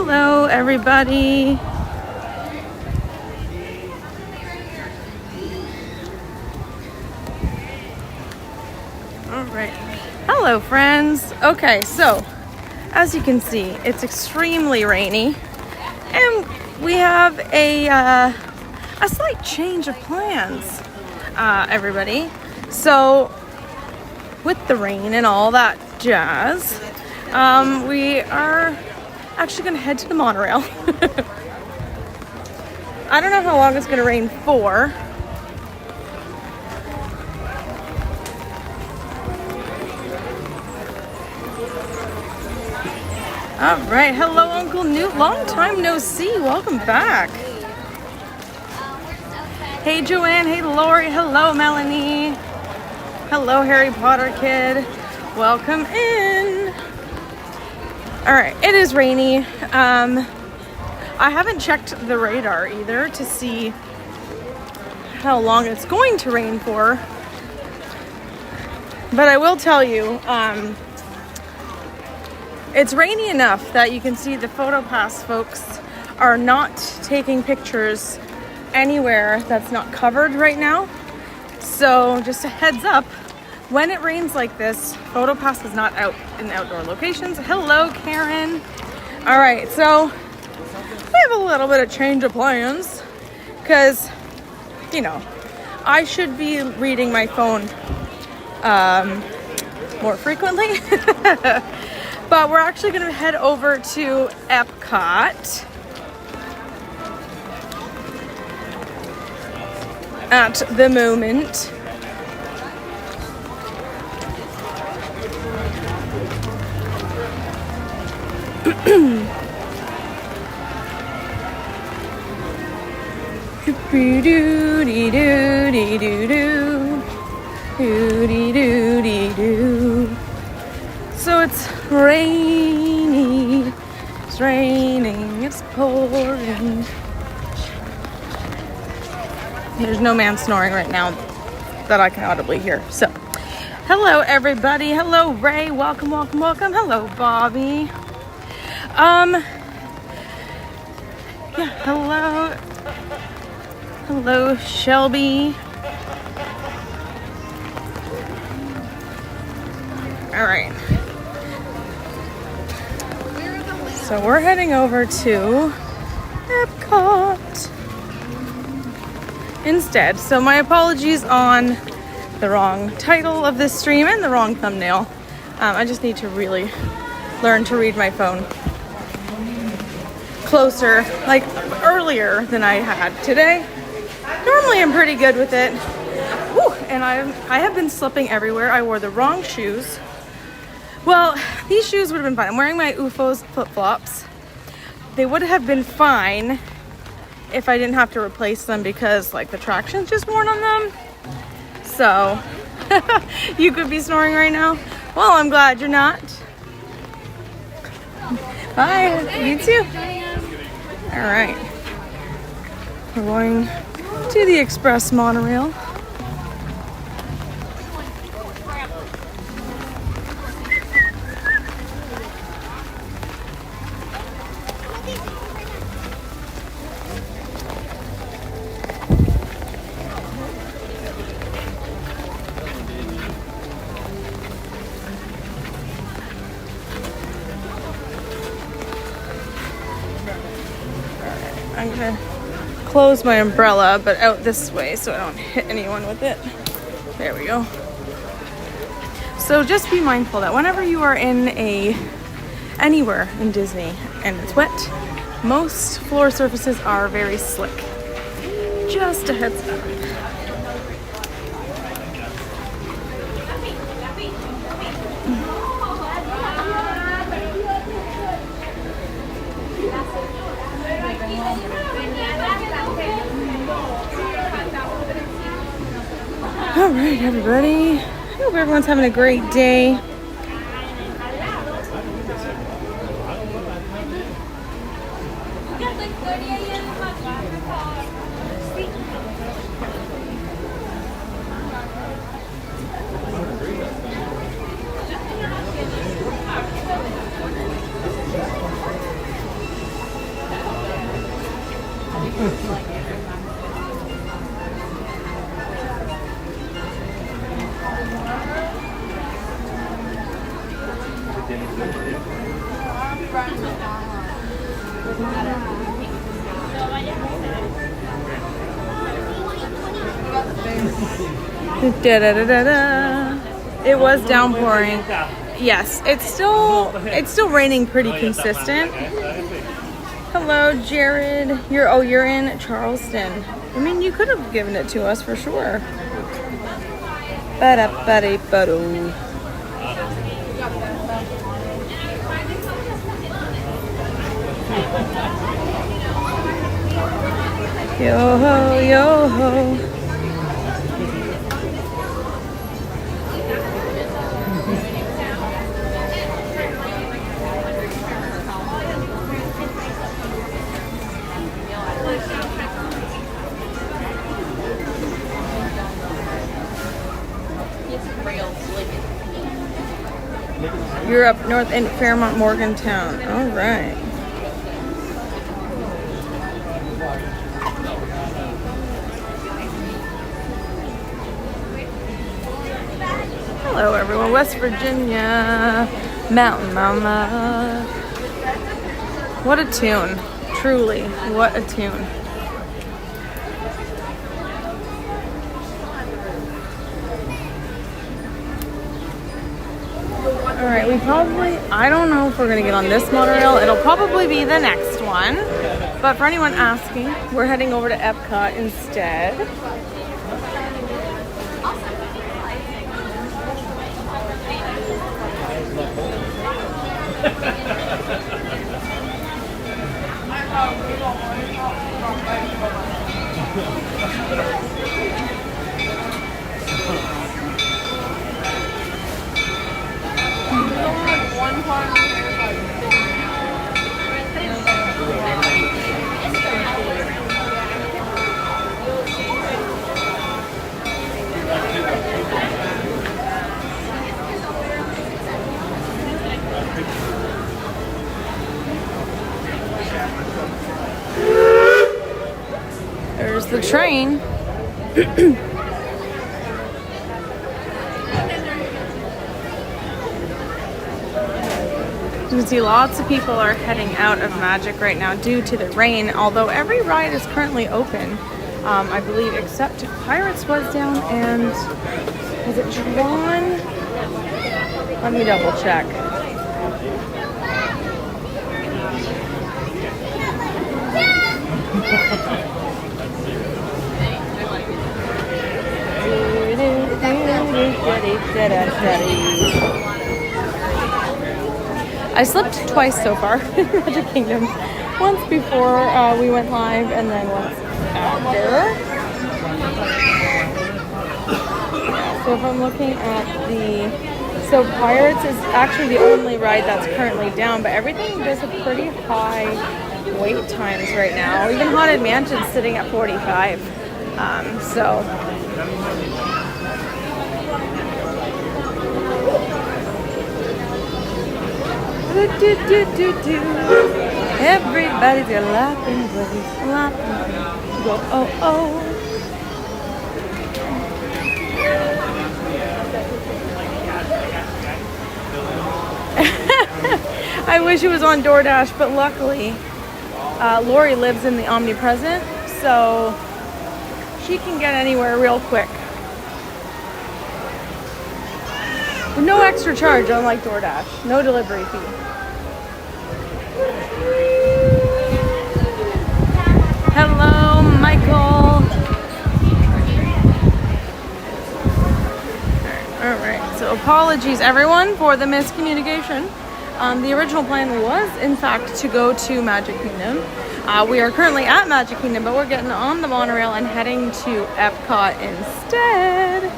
Hello, everybody. All right. Hello, friends. Okay, so as you can see, it's extremely rainy, and we have a slight change of plans, everybody. So with the rain and all that jazz, we are actually going to head to the monorail. I don't know how long it's going to rain for. All right, hello Uncle Newt, long time no see, welcome back. Hey Joanne, hey Lori, hello Melanie. Hello Harry Potter kid, welcome in. All right, it is rainy. I haven't checked the radar either to see how long it's going to rain for. But I will tell you, it's rainy enough that you can see the PhotoPass folks are not taking pictures anywhere that's not covered right now. So just a heads up, when it rains like this, PhotoPass is not out in outdoor locations. Hello, Karen. All right, so we have a little bit of change of plans because, you know, I should be reading my phone more frequently. But we're actually going to head over to Epcot at the moment. So it's rainy, it's raining, it's pouring. There's no man snoring right now that I can audibly hear. So, hello everybody. Hello Ray. Welcome, welcome, welcome. Hello Bobby. Yeah, hello. Hello Shelby. All right. So we're heading over to Epcot instead. So my apologies on the wrong title of this stream and the wrong thumbnail. I just need to really learn to read my phone closer, like earlier than I had today. Normally I'm pretty good with it. Whew, and I have been slipping everywhere. I wore the wrong shoes. Well, these shoes would have been fine. I'm wearing my UFOs flip-flops. They would have been fine if I didn't have to replace them because like the traction's just worn on them. So, you could be snoring right now. Well, I'm glad you're not. Bye, you too. All right. We're going to the express monorail. I'm gonna close my umbrella, but out this way so I don't hit anyone with it. There we go. So just be mindful that whenever you are in anywhere in Disney and it's wet, most floor surfaces are very slick. Just a heads up. All right, everybody. I hope everyone's having a great day. Da-da-da-da-da. It was downpouring. Yes, it's still raining pretty consistent. Hello, Jared. You're in Charleston. I mean, you could have given it to us for sure. Ba-da-ba-da-ba-do. Yo ho, yo ho. You're up north in Fairmont, Morgantown. All right. Hello, everyone. West Virginia, Mountain Mama. What a tune. Truly, what a tune. Alright, I don't know if we're going to get on this monorail. It'll probably be the next one. But for anyone asking, we're heading over to Epcot instead. There's the train. You can see lots of people are heading out of Magic right now due to the rain, although every ride is currently open, I believe, except Pirates was down and was it Tron? Let me double check. I slipped twice so far in Magic Kingdom. Once before we went live and then once after. Yeah, so if I'm looking at so Pirates is actually the only ride that's currently down, but everything does a pretty high wait times right now. Even Haunted Mansion's sitting at 45. Everybody's got laughing place, laughing. Go, oh, oh. I wish it was on DoorDash, but luckily, Lori lives in the Omnipresent, so she can get anywhere real quick. With no extra charge, unlike DoorDash. No delivery fee. Hello, Michael. Alright, so apologies everyone for the miscommunication. The original plan was, in fact, to go to Magic Kingdom. We are currently at Magic Kingdom, but we're getting on the monorail and heading to Epcot instead.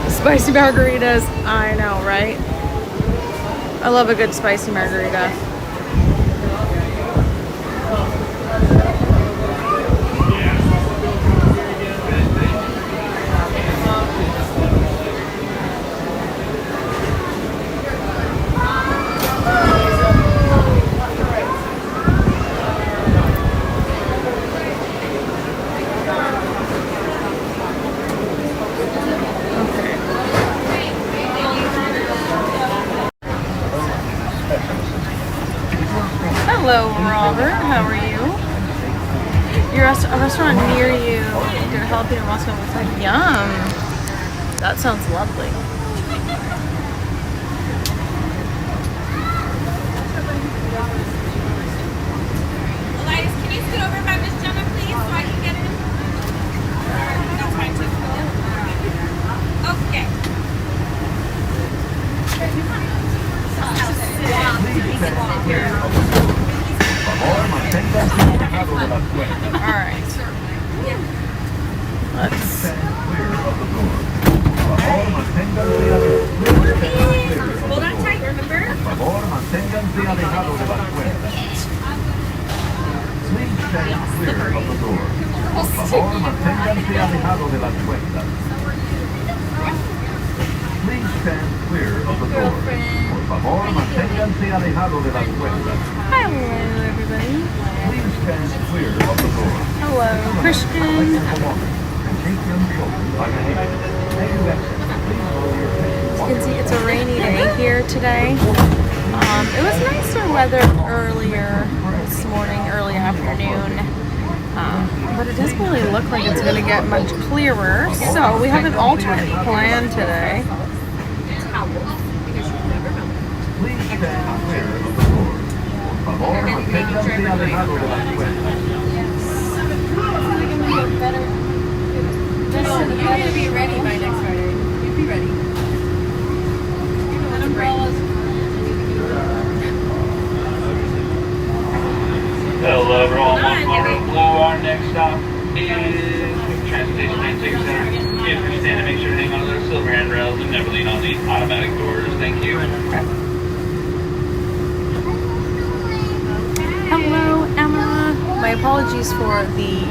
Spicy margaritas, I know, right? I love a good spicy margarita. How are you? A restaurant near you did a jalapeno Moscow with like yum. That sounds lovely. Elias, can you scoot over by Miss Jenna, please, so I can get in? That's fine, too. Okay. Alright. Let's Hold on tight, remember? Please stand clear of the door. Por favor, manténganse alejado de las puertas. Please stand clear of the door. Por favor, manténganse alejado de las puertas. hello everybody. Please stand clear of the door. Hello Christian. And take young children by the hand. As you exit, please lower your attention. As you can see, it's a rainy day here today. It was nicer weather earlier this morning, early afternoon. But it doesn't really look like it's going to get much clearer. So we have an alternate plan today. Please stand clear of the door. Por favor, manténganse alejado de las puertas. You're gonna be ready by next Friday. You'll be ready. Hello everyone, Monorail Blue. Our next stop is Transportation and Ticket Center. If you're standing, make sure to hang on to those silver handrails and never lean on the automatic doors. Thank you. Hello Emma. My apologies for the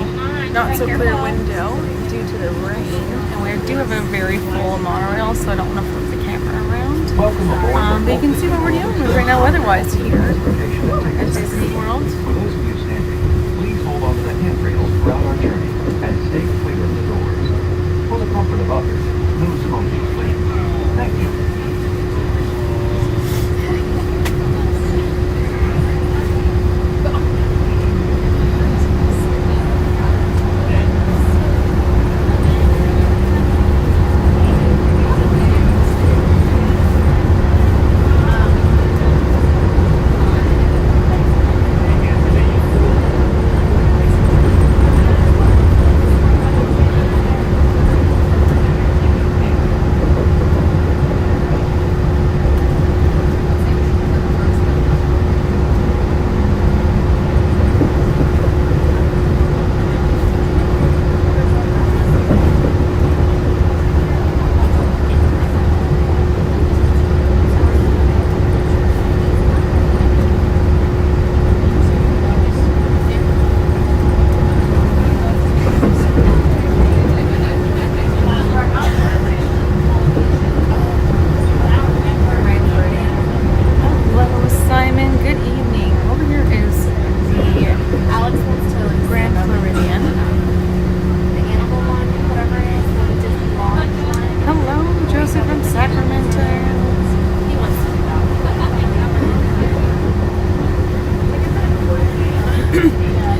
not so clear window due to the rain. And we do have a very full monorail, so I don't want to flip the camera around. Welcome aboard. But you can see what we're dealing with right now weather-wise here at Disney World. For those of you standing, please hold on to the handrails throughout our journey and stay clear of the doors. For the comfort of others, no smoking, please. Thank you.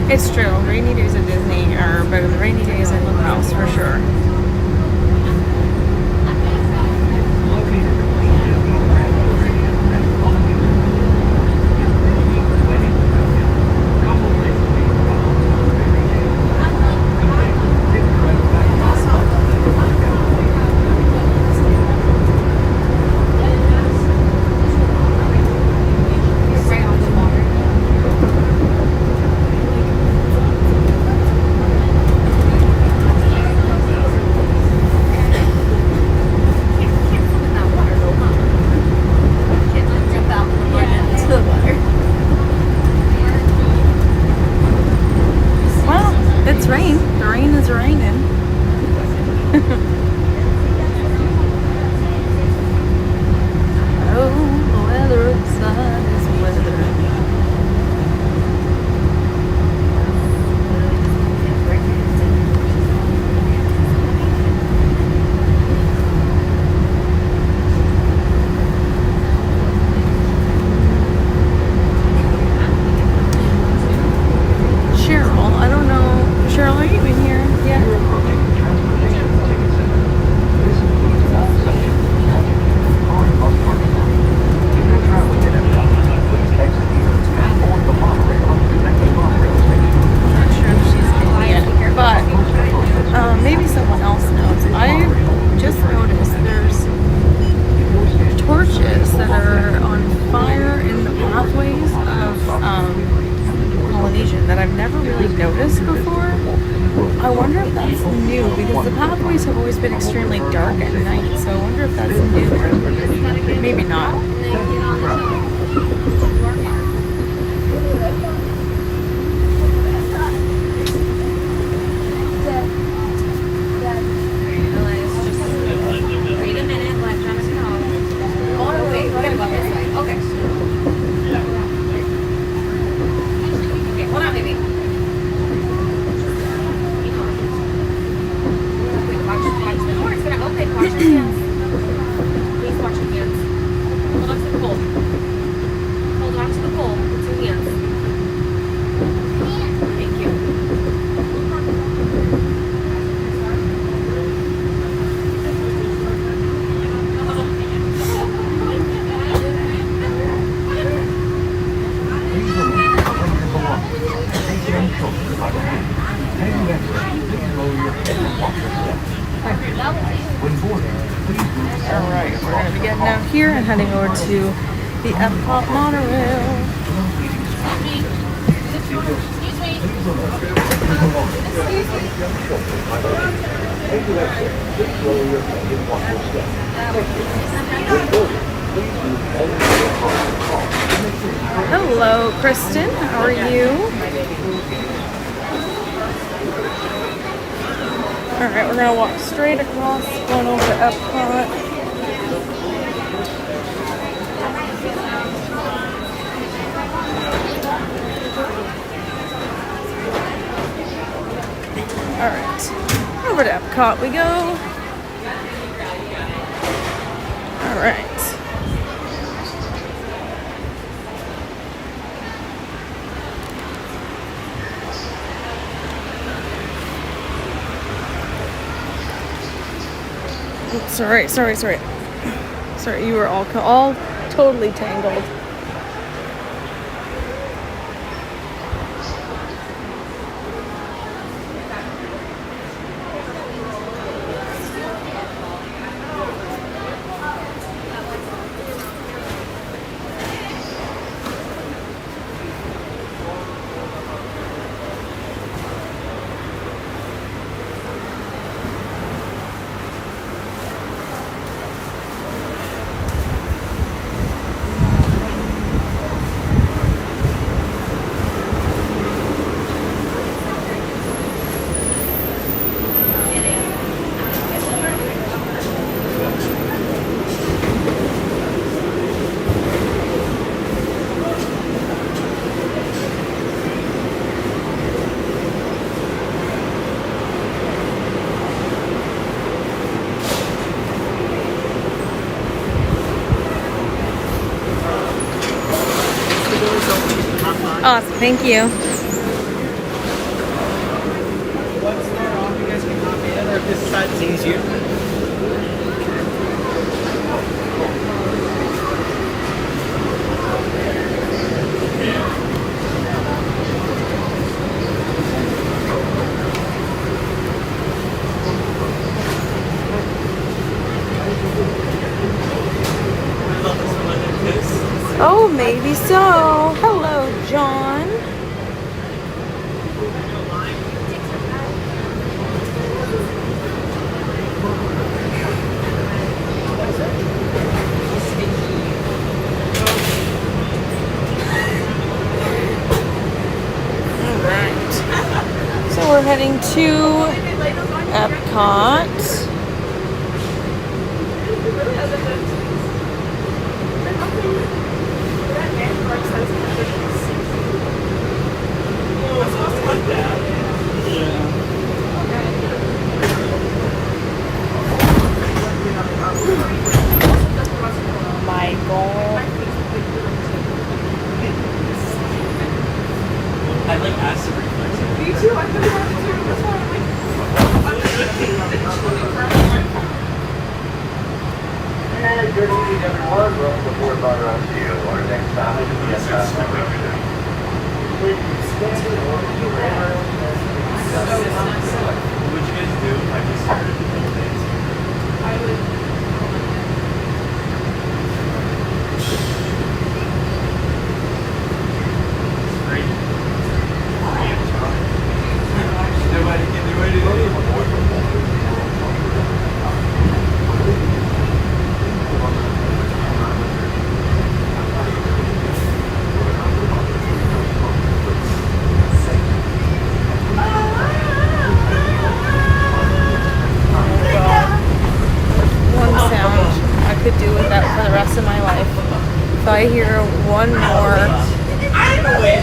It's true. Rainy days at Disney are better than rainy days at Little House for sure. I've never really noticed before. I wonder if that's new because the pathways have always been extremely dark at night, so I wonder if that's new. Maybe not. Wait a minute, let Jonathan know. Oh, no, wait, we're gonna go this way. Okay. Okay, hold on, baby. Wait, watch the door. It's gonna open. Watch your hands. Please watch your hands. Hold on to the pole. Hold on to the pole with two hands. Thank you. Alright, we're going to be getting out here and heading over to the Epcot Monorail. Hello, Kristen. How are you? Alright, we're going to walk straight across, going over to Epcot. Alright, over to Epcot we go. Alright. Oops, sorry. Sorry, you were all totally tangled. Awesome, thank you. What's going on? You guys can hop in, or if this side is easier. Oh, maybe so. Hello, John. Alright. So we're heading to Epcot. I like acid reflux. Me too. I couldn't have to do this one. And good evening, everyone. Welcome aboard Monorail to our next stop is the Epcot. What'd you guys do? I just started the whole thing. I would. Great.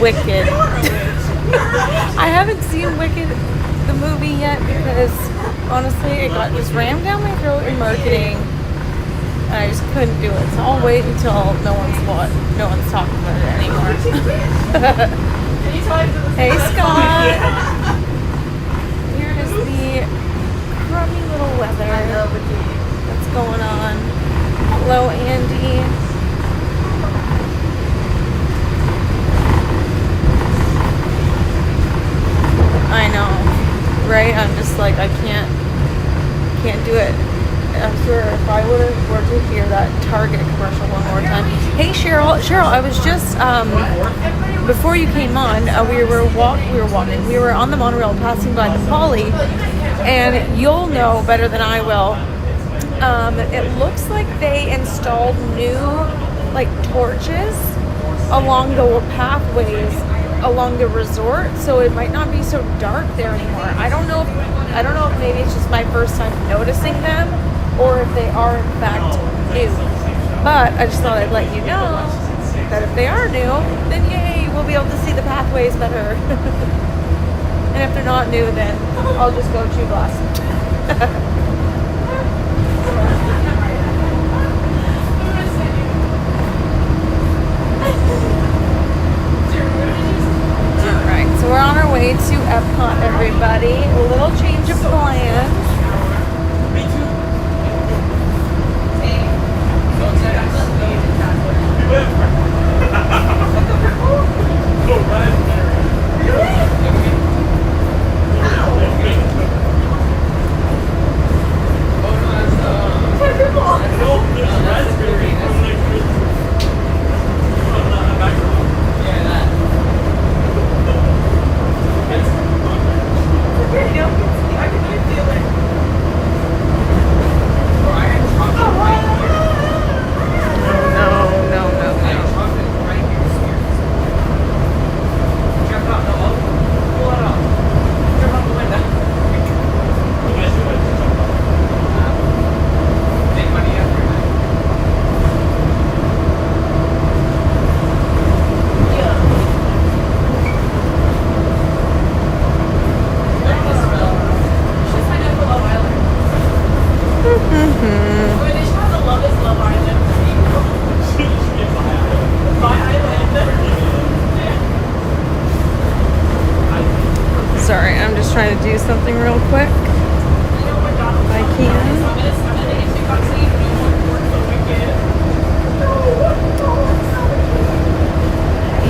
Wicked. I haven't seen Wicked, the movie, yet because honestly it got just rammed down my throat in marketing. And I just couldn't do it. So I'll wait until no one's talking about it anymore. Hey Scott. Here is the crummy little weather that's going on. Hello Andy. I know, right? I'm just like, I can't do it. I'm sure if I were to hear that Target commercial one more time. Hey Cheryl, I was just before you came on, we were on the monorail passing by the Folly, and you'll know better than I will. It looks like they installed new like torches along the pathways along the resort, so it might not be so dark there anymore. I don't know if maybe it's just my first time noticing them, or if they are in fact new. But I just thought I'd let you know that if they are new, then yay, we'll be able to see the pathways better. And if they're not new, then I'll just go chew glass. So we're on our way to Epcot, everybody. A little change of plans. Sorry, I'm just trying to do something real quick. If I can.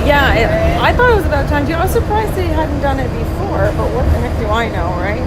Yeah, I thought it was about time too. I was surprised they hadn't done it before, but what the heck do I know, right?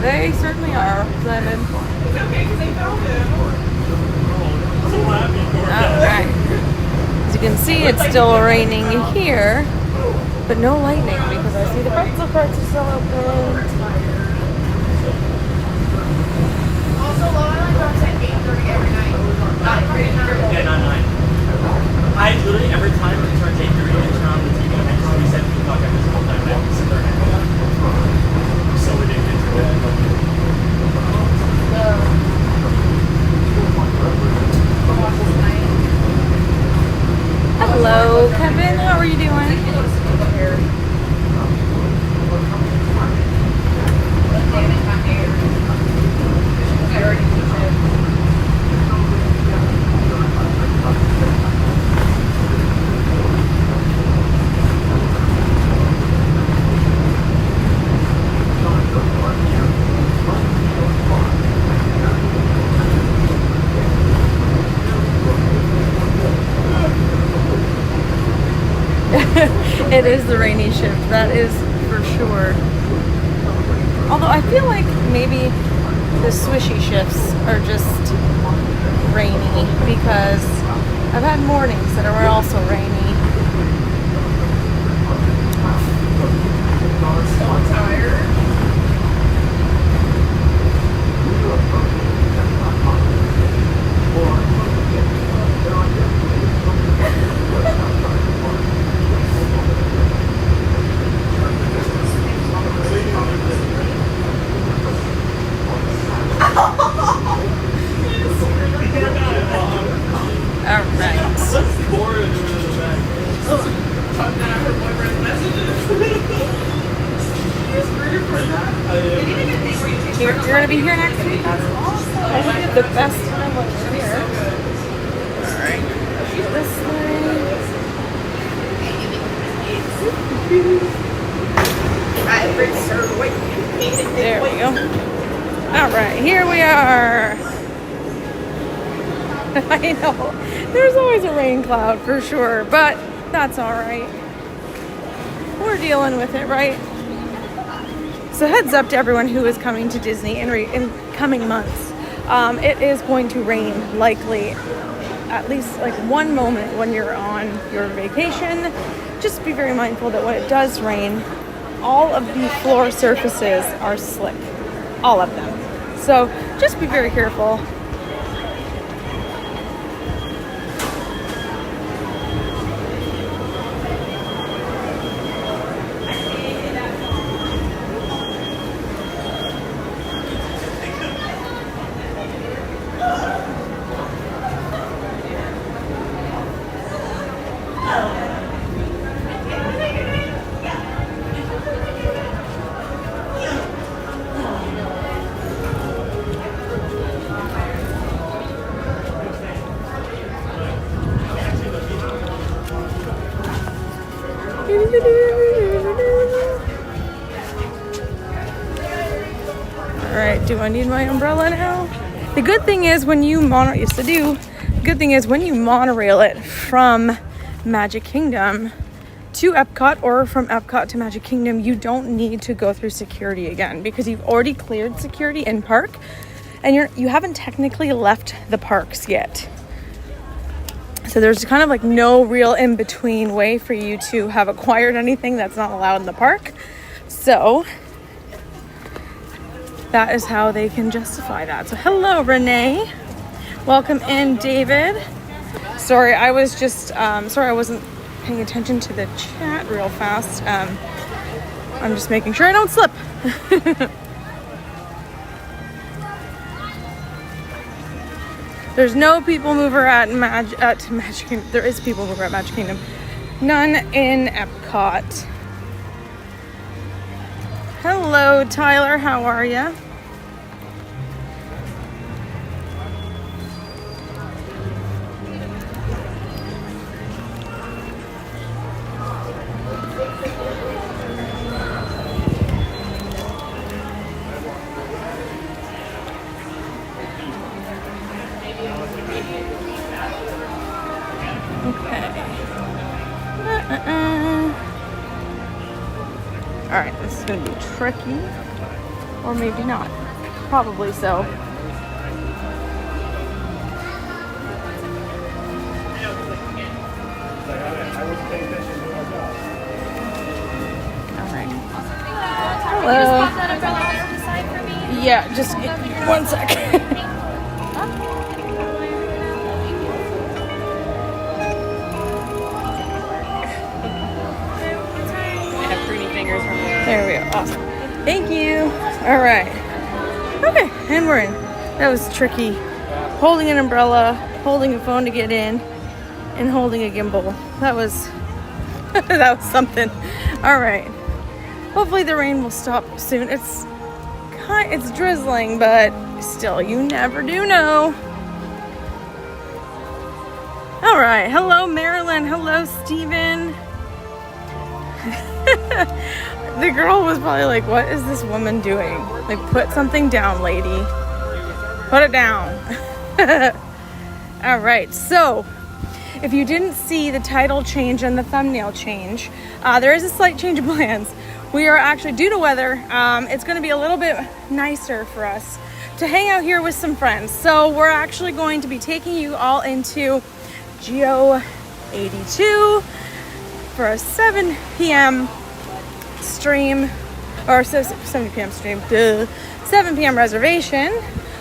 They certainly are represented. Alright. As you can see, it's still raining here, but no lightning because I see the pretzel carts are still open. Also, Long Island drops at 8:30 every night. Not 9. Yeah, not 9. I literally, every time it turns 8:30 and turn on the TV, I just reset the clock every single time. I have to sit there and I'm so addicted to it. Hello, Kevin. How are you doing? It is the rainy ship, that is for sure. Although I feel like maybe the swishy shifts are just rainy because I've had mornings that were also rainy. I'm so tired. You're gonna be here next week? That's awesome. I hope you have the best time when you're here. Alright. This way. There we go. Alright, here we are. I know. There's always a rain cloud for sure, but that's alright. We're dealing with it, right? So heads up to everyone who is coming to Disney in coming months. It is going to rain likely at least like one moment when you're on your vacation. Just be very mindful that when it does rain, all of the floor surfaces are slick. All of them. So just be very careful. Alright, do I need my umbrella now? The good thing is when you yes I do. The good thing is when you monorail it from Magic Kingdom to Epcot or from Epcot to Magic Kingdom, you don't need to go through security again because you've already cleared security in park and you haven't technically left the parks yet. So there's kind of like no real in-between way for you to have acquired anything that's not allowed in the park. So that is how they can justify that. So hello, Renee. Welcome in, David. Sorry, I was just, sorry I wasn't paying attention to the chat real fast. I'm just making sure I don't slip. There's no people mover at Magic Kingdom. There is people mover at Magic Kingdom. None in Epcot. Hello, Tyler. How are you? Alright, this is going to be tricky. Or maybe not. Probably so. Alright. Hello. Yeah, just 1 sec. There we go. Awesome. Thank you. All right. Okay, and we're in. That was tricky. Holding an umbrella, holding a phone to get in, and holding a gimbal. That was that was something. All right. Hopefully the rain will stop soon. It's drizzling, but still, you never do know. All right. Hello, Marilyn. Hello, Steven. The girl was probably like, what is this woman doing? Like, put something down, lady. Put it down. All right, so if you didn't see the title change and the thumbnail change, there is a slight change of plans. We are actually, due to weather, it's going to be a little bit nicer for us to hang out here with some friends. So we're actually going to be taking you all into Geo 82 for a 7 p.m. stream, or 7 p.m. stream, 7 p.m. reservation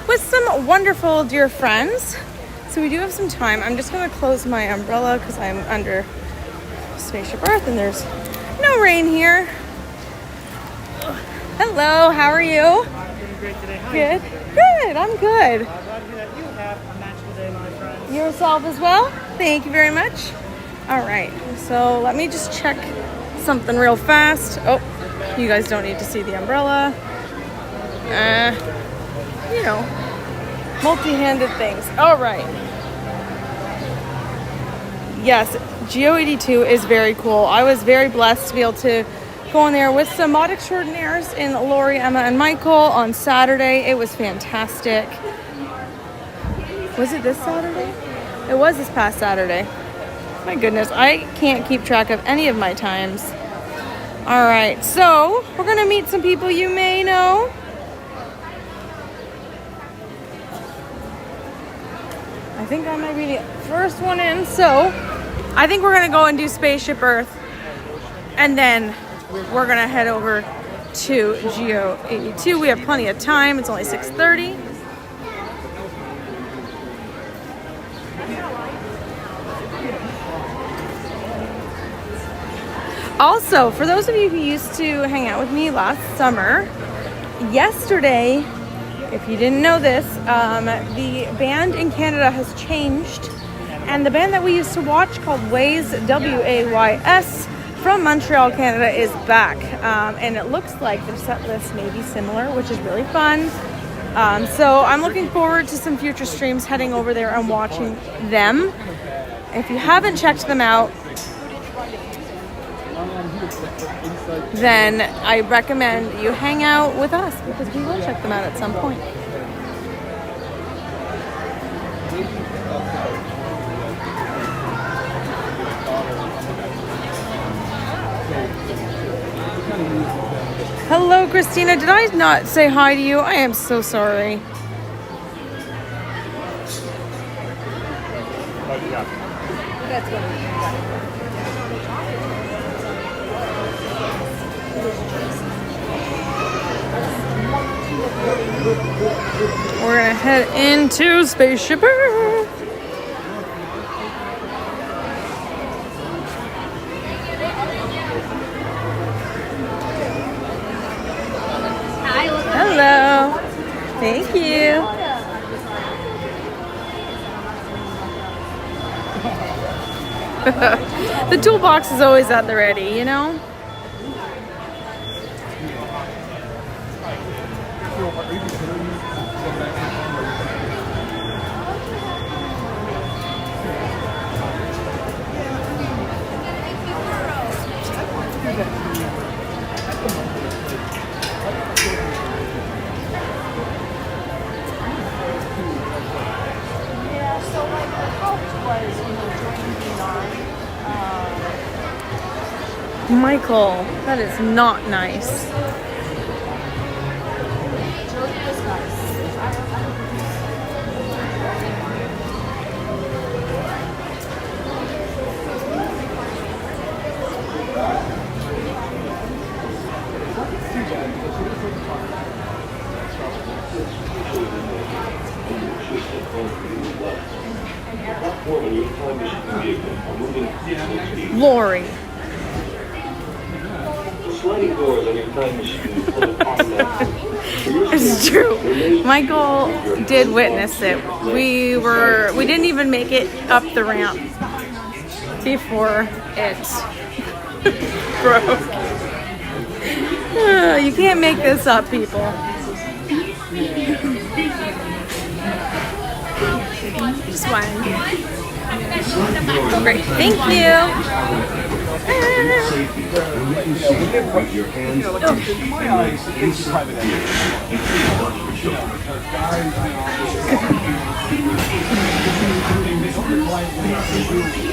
with some wonderful dear friends. So we do have some time. I'm just going to close my umbrella because I'm under Spaceship Earth and there's no rain here. Hello, how are you? I'm doing great today. How Good. Good, I'm good. glad to hear that you have a magical day, my friend. Yourself as well? Thank you very much. All right, so let me just check something real fast. Oh, you guys don't need to see the umbrella. You know, multi-handed things. All right. Yes, Geo 82 is very cool. I was very blessed to be able to go in there with some mod extraordinaires in Lori, Emma, and Michael on Saturday. It was fantastic. Was it this Saturday? It was this past Saturday. My goodness, I can't keep track of any of my times. All right, so we're gonna meet some people you may know. I think I might be the first one in. So I think we're gonna go and do Spaceship Earth, and then we're gonna head over to Geo 82. We have plenty of time. It's only 6:30. Also, for those of you who used to hang out with me last summer, yesterday, if you didn't know this, the band in Canada has changed, and the band that we used to watch called Ways, W-A-Y-S, from Montreal, Canada, is back, and it looks like their set list may be similar, which is really fun. So I'm looking forward to some future streams heading over there and watching them. If you haven't checked them out, then I recommend you hang out with us because we will check them out at some point. Hello, Christina. Did I not say hi to you? I am so sorry. We're gonna head into Spaceship Earth. Hello. Thank you. The toolbox is always at the ready, you know? Michael, that is not nice. Lori. Sliding doors on your time machine full of automatic. It's true. Michael did witness it. We didn't even make it up the ramp before it broke. You can't make this up, people. Just one. Great. Thank you.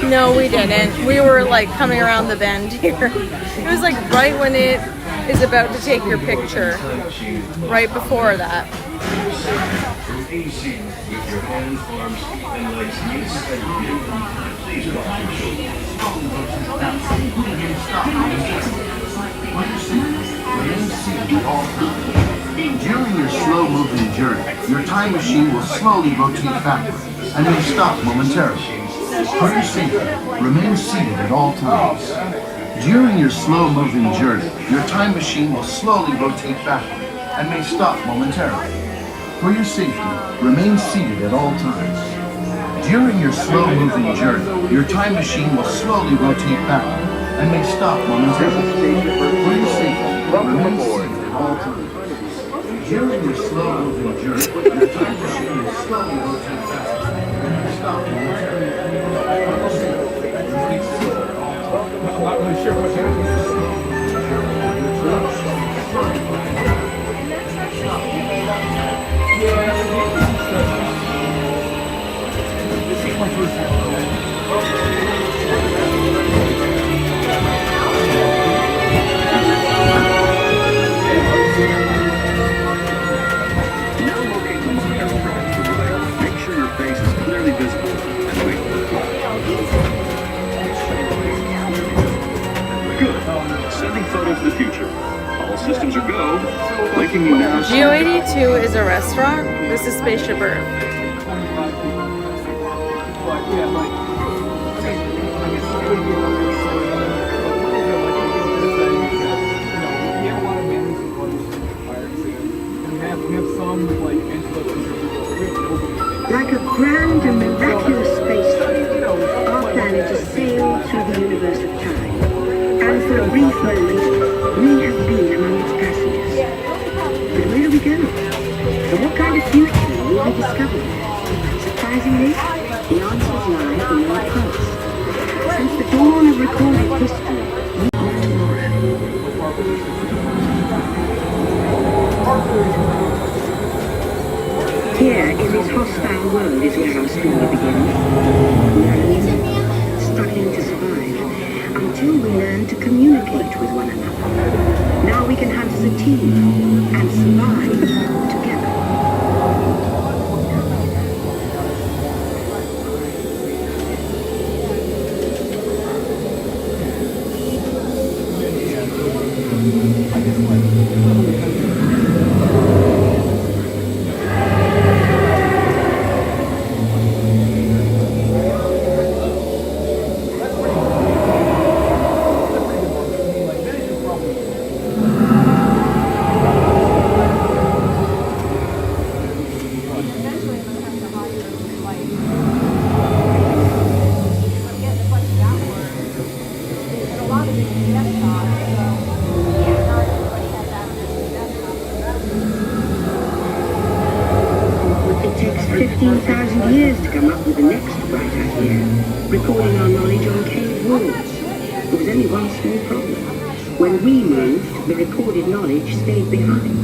No, we didn't. We were like coming around the bend here. It was like right when it is about to take your picture. Right before that. During your slow-moving journey, your time machine will slowly rotate backward and may stop momentarily. For your safety, remain seated at all times. During your slow-moving journey, your time machine will slowly rotate backward and may stop momentarily. For your safety, remain seated at all times. During your slow-moving journey, your time machine will slowly rotate backward and may stop momentarily. For your safety, remain seated at all times. During your slow-moving journey, your time machine will slowly rotate backward and may stop momentarily. For your safety, remain seated at all times. I'm not really sure what Make sure your face is clearly visible and wait. Good. Sending photos to the future. All systems are go. Blinking you now. Geo 82 is a restaurant. This is Spaceship Earth. Like a grand and miraculous spaceship, our planet has sailed through the universe of time. And for a brief moment, we have been among its passengers. But where are we going? And what kind of future will we discover? Surprisingly, the answers lie in our past. Since the dawn of recorded history, we are tomorrow. Here, in this hostile world, is where our story begins. We are alone, struggling to survive, until we learn to communicate with one another. Now we can hunt as a team and survive together. It takes 15,000 years to come up with the next bright idea, recording our knowledge on cave walls. There was only one small problem. When we moved, the recorded knowledge stayed behind.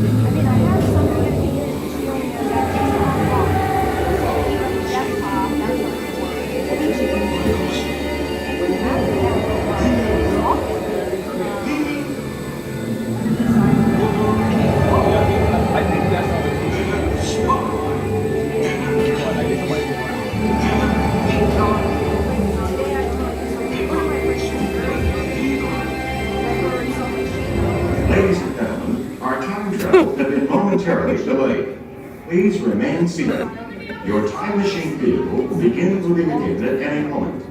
Ladies and gentlemen, our time travel has been momentarily delayed. Please remain seated. Your time machine vehicle will begin moving again at any moment.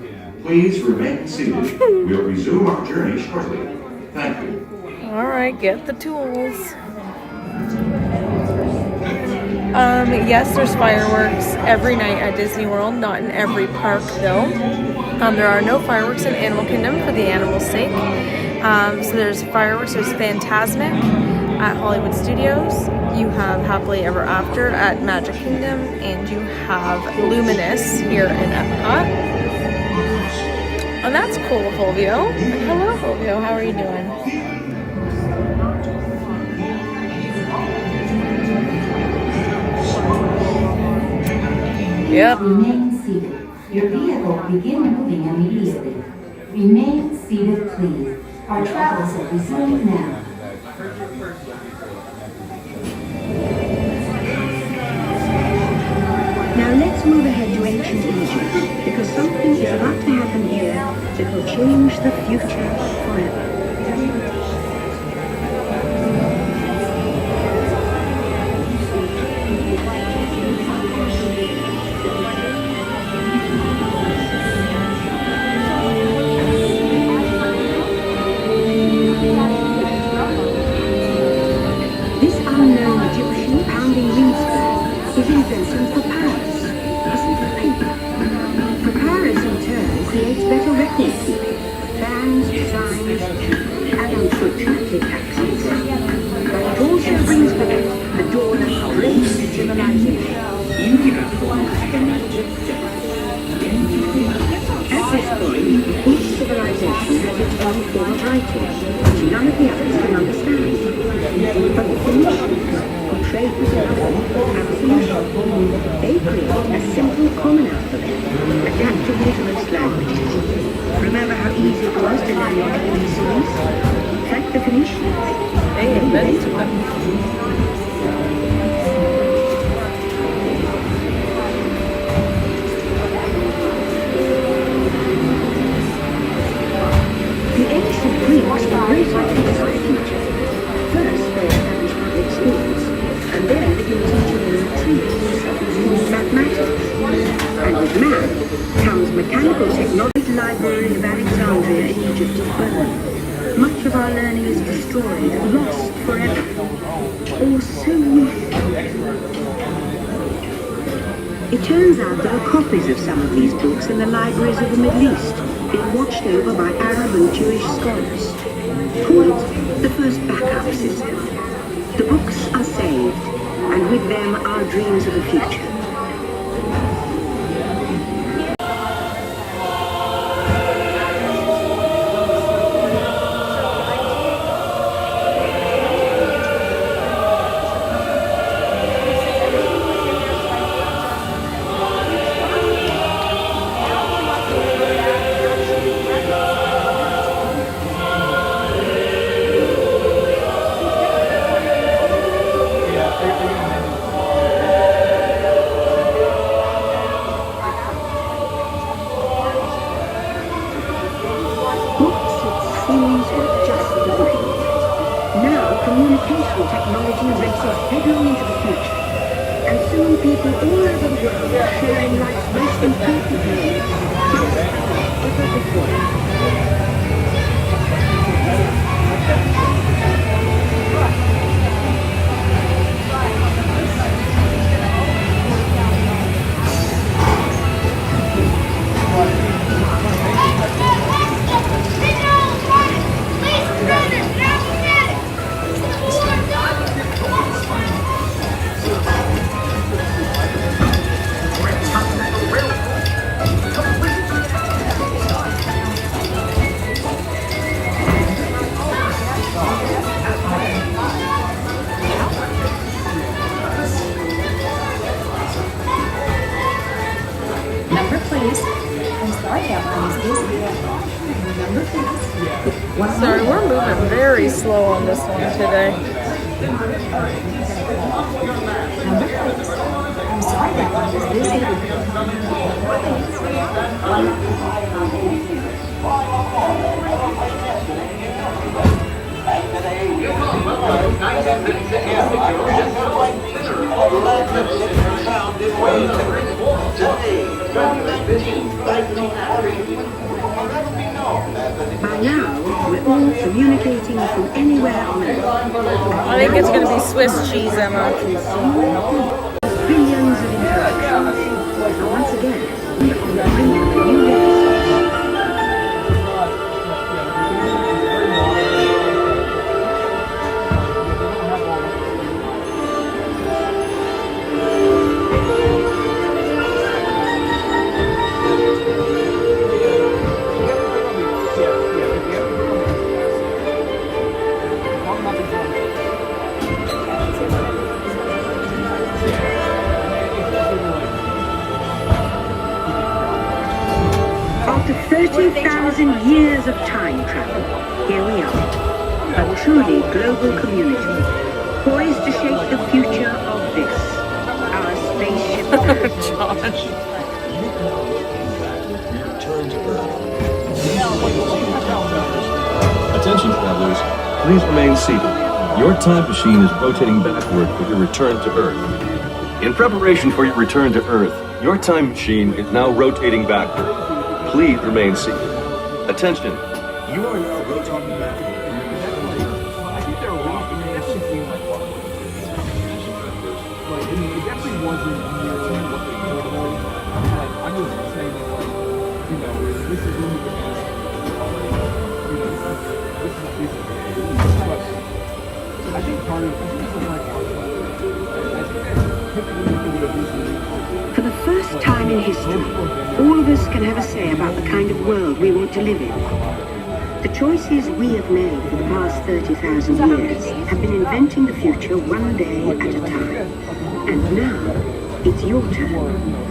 Please remain seated. We'll resume our journey shortly. Thank you. All right, get the tools. Yes, there's fireworks every night at Disney World, not in every park though. There are no fireworks in Animal Kingdom for the animals' sake. So there's fireworks, there's Fantasmic at Hollywood Studios. You have Happily Ever After at Magic Kingdom, and you have Luminous here in Epcot. And that's cool, Fulvio. Hello, Fulvio. How are you doing? Yep. Remain seated. Your vehicle will begin moving immediately. Remain seated, please. Our travels have resumed now. Now let's move ahead to ancient Egypt, because something is about to happen here that will change the future forever. This unknown Egyptian pounding reeds is invention for Paris, isn't it paper? For Paris in turn creates better record keeping, fans, designs, and unfortunately taxes. But it also brings back the dawn of great civilization. At this point, each civilization has its own form of writing, which none of the others can understand. But the Phoenicians, who trade with them, have a solution. They create a simple common alphabet, adaptable to most languages. Remember how easy it was to learn your ABCs? Thank the Phoenicians. They invented them. The ancient Greeks were great ideas for the future. First, they established public schools, and then began teaching in trees using mathematics. And with math comes mechanical technology. The library of Alexandria in Egypt is burned. Much of our learning is destroyed, lost forever. Or so we It turns out there are copies of some of these books in the libraries of the Middle East, being watched over by Arab and Jewish scholars. Call it the first backup system. The books are saved, and with them our dreams of the future. Communication technology races headlong into the future, and soon people all over the world are sharing life's most important moments faster than ever before. Sorry, we're moving very slow on this one today. I'm sorry that one was busy. Today, 2015, think it's gonna be Swiss cheese, Emma. Billions of interactions. And once again, we are on the brink of a new legacy. After 30,000 years of time travel, here we are, a truly global community, poised to shape the future of this, our spaceship. Josh. Attention, travelers. Please remain seated. Your time machine is rotating backward for your return to Earth. In preparation for your return to Earth, your time machine is now rotating backward. Please remain seated. Attention. You are now rotating backward. For the first time in history, all of us can have a say about the kind of world we want to live in. The choices we have made for the past 30,000 years have been inventing the future one day at a time. And now, it's your turn.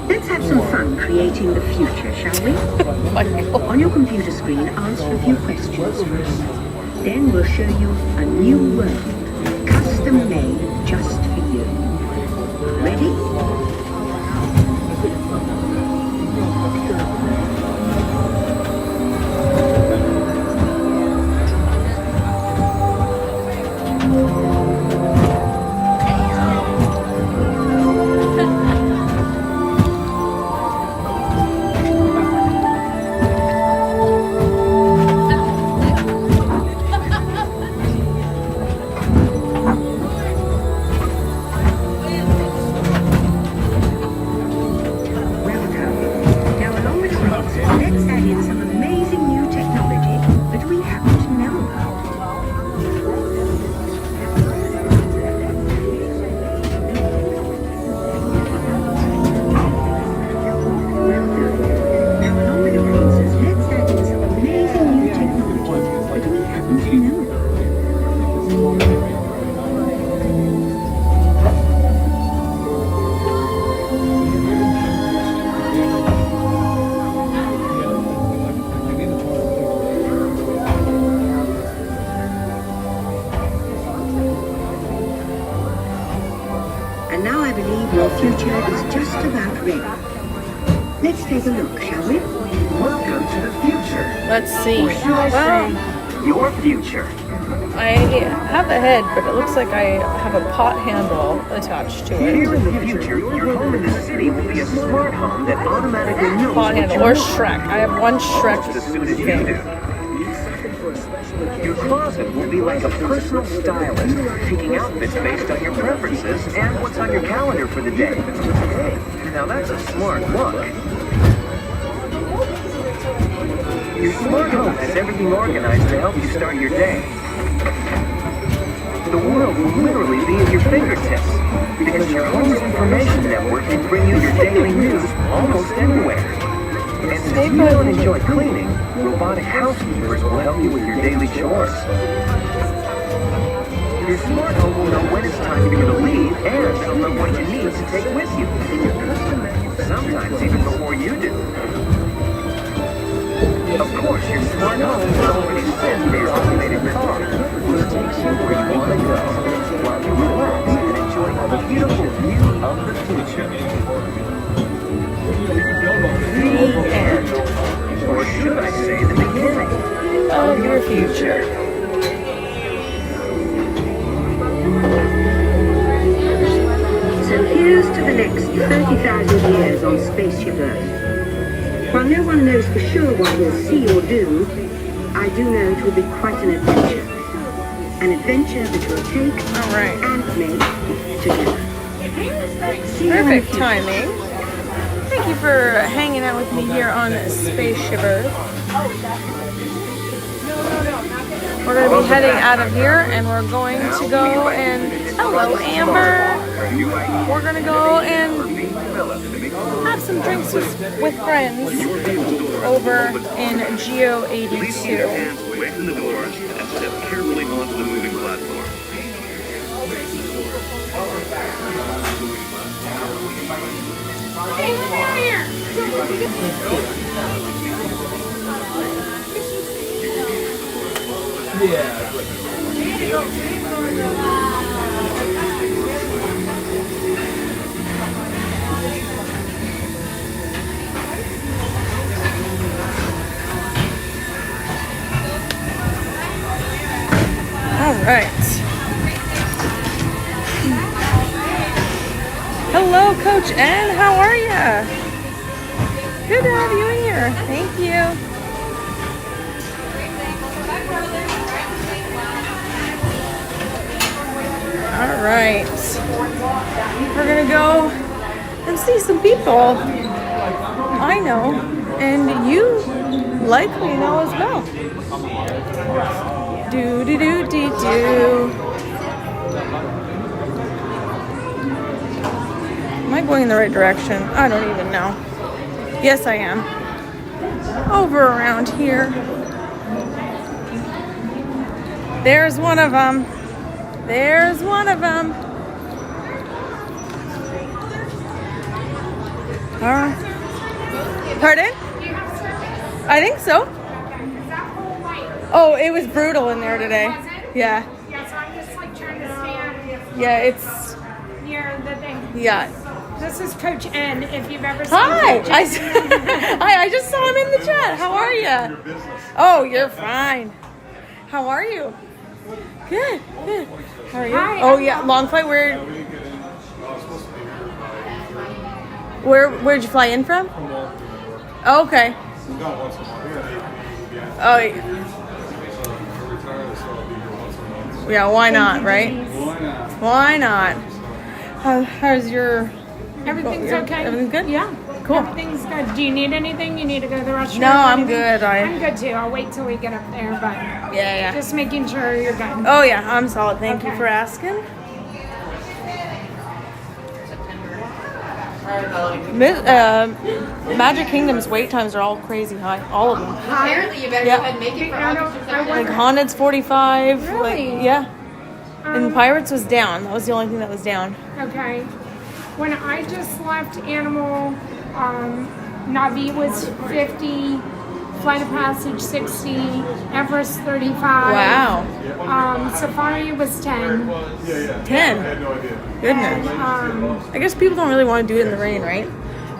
Let's have some fun creating the future, shall we? On your computer screen, answer a few questions first. Then we'll show you a new world, custom made just for you. Ready? And now I believe your future is just about ready. Let's take a look, shall we? Welcome to the future. Let's see. Or should I say, your future. I have a head, but it looks like I have a pot handle attached to it. Here in the future, your home in the city will be a smart home that automatically knows Pot what handle you or want Shrek. I have one Shrek almost as soon as you thing. do. Your closet will be like a personal stylist, picking outfits based on your preferences and what's on your calendar for the day. Hey, now that's a smart look. Your smart home has everything organized to help you start your day. The world will literally be at your fingertips, because your home's information network can bring you your daily news almost anywhere. And since you don't enjoy cleaning, robotic housekeepers will help you with your daily chores. Your smart home will know when it's time for you to leave and it'll know what you need to take with you. Sometimes even before you do. Of course, your smart home will already sit for your automated car, which takes you where you want to go, while you relax and enjoy a beautiful view of the future. The end. Or should I say the beginning Of your future. So here's to the next Spaceship Earth. While no one knows for sure what we'll see or do, I do know it will be quite an adventure. An adventure that we'll take and make together. See you in the Perfect future. timing. Thank you for hanging out with me here on Spaceship Earth. We're going to be heading out of here and we're going to go and... Hello, Amber! We're going to go and have some drinks with friends over in Geo 82. Wait in the doors and step carefully onto the moving platform. Hey, come out here. All right. Hello, Coach N. How are you? Good to have you in here. Thank you. All right. We're going to go and see some people I know and you likely know as well. Do do do do do. Am I going in the right direction? I don't even know. Yes, I am. Over around here. There's one of them. There's one of them. Pardon? I think so. Oh, it was brutal in there today. Yeah. Yeah, so I'm just like trying to stand Yeah, it's... near the thing. Yeah. This is Coach N, if you've ever seen Hi! Coach I just saw him in the chat. How are you? Oh, you're fine. How are you? Good, good. How are you? Hi, Oh, yeah. Long flight. Where'd you fly in from? Oh, okay. Oh, yeah. Why not, right? Why not? How's your... Everything's okay? Everything's good? Yeah. Cool. Everything's good. Do you need anything? You need to go to the restroom? No, or I'm anything? good. I'm good too. I'll wait till we get up there, but Yeah. just making sure you're good. Oh, yeah. I'm solid. Thank you Okay. for asking. Magic Kingdom's wait times are all crazy high. All of them. Apparently, you better Yeah. go ahead and make it for August. Like Haunted's 45. Really? Like, yeah. And Pirates was down. That was the only thing that was down. Okay. When I just left Animal, Navi was 50, Flight of Passage 60, Everest 35. Wow. Safari was 10. 10. Goodness. I guess people don't really want to do it in the rain, right?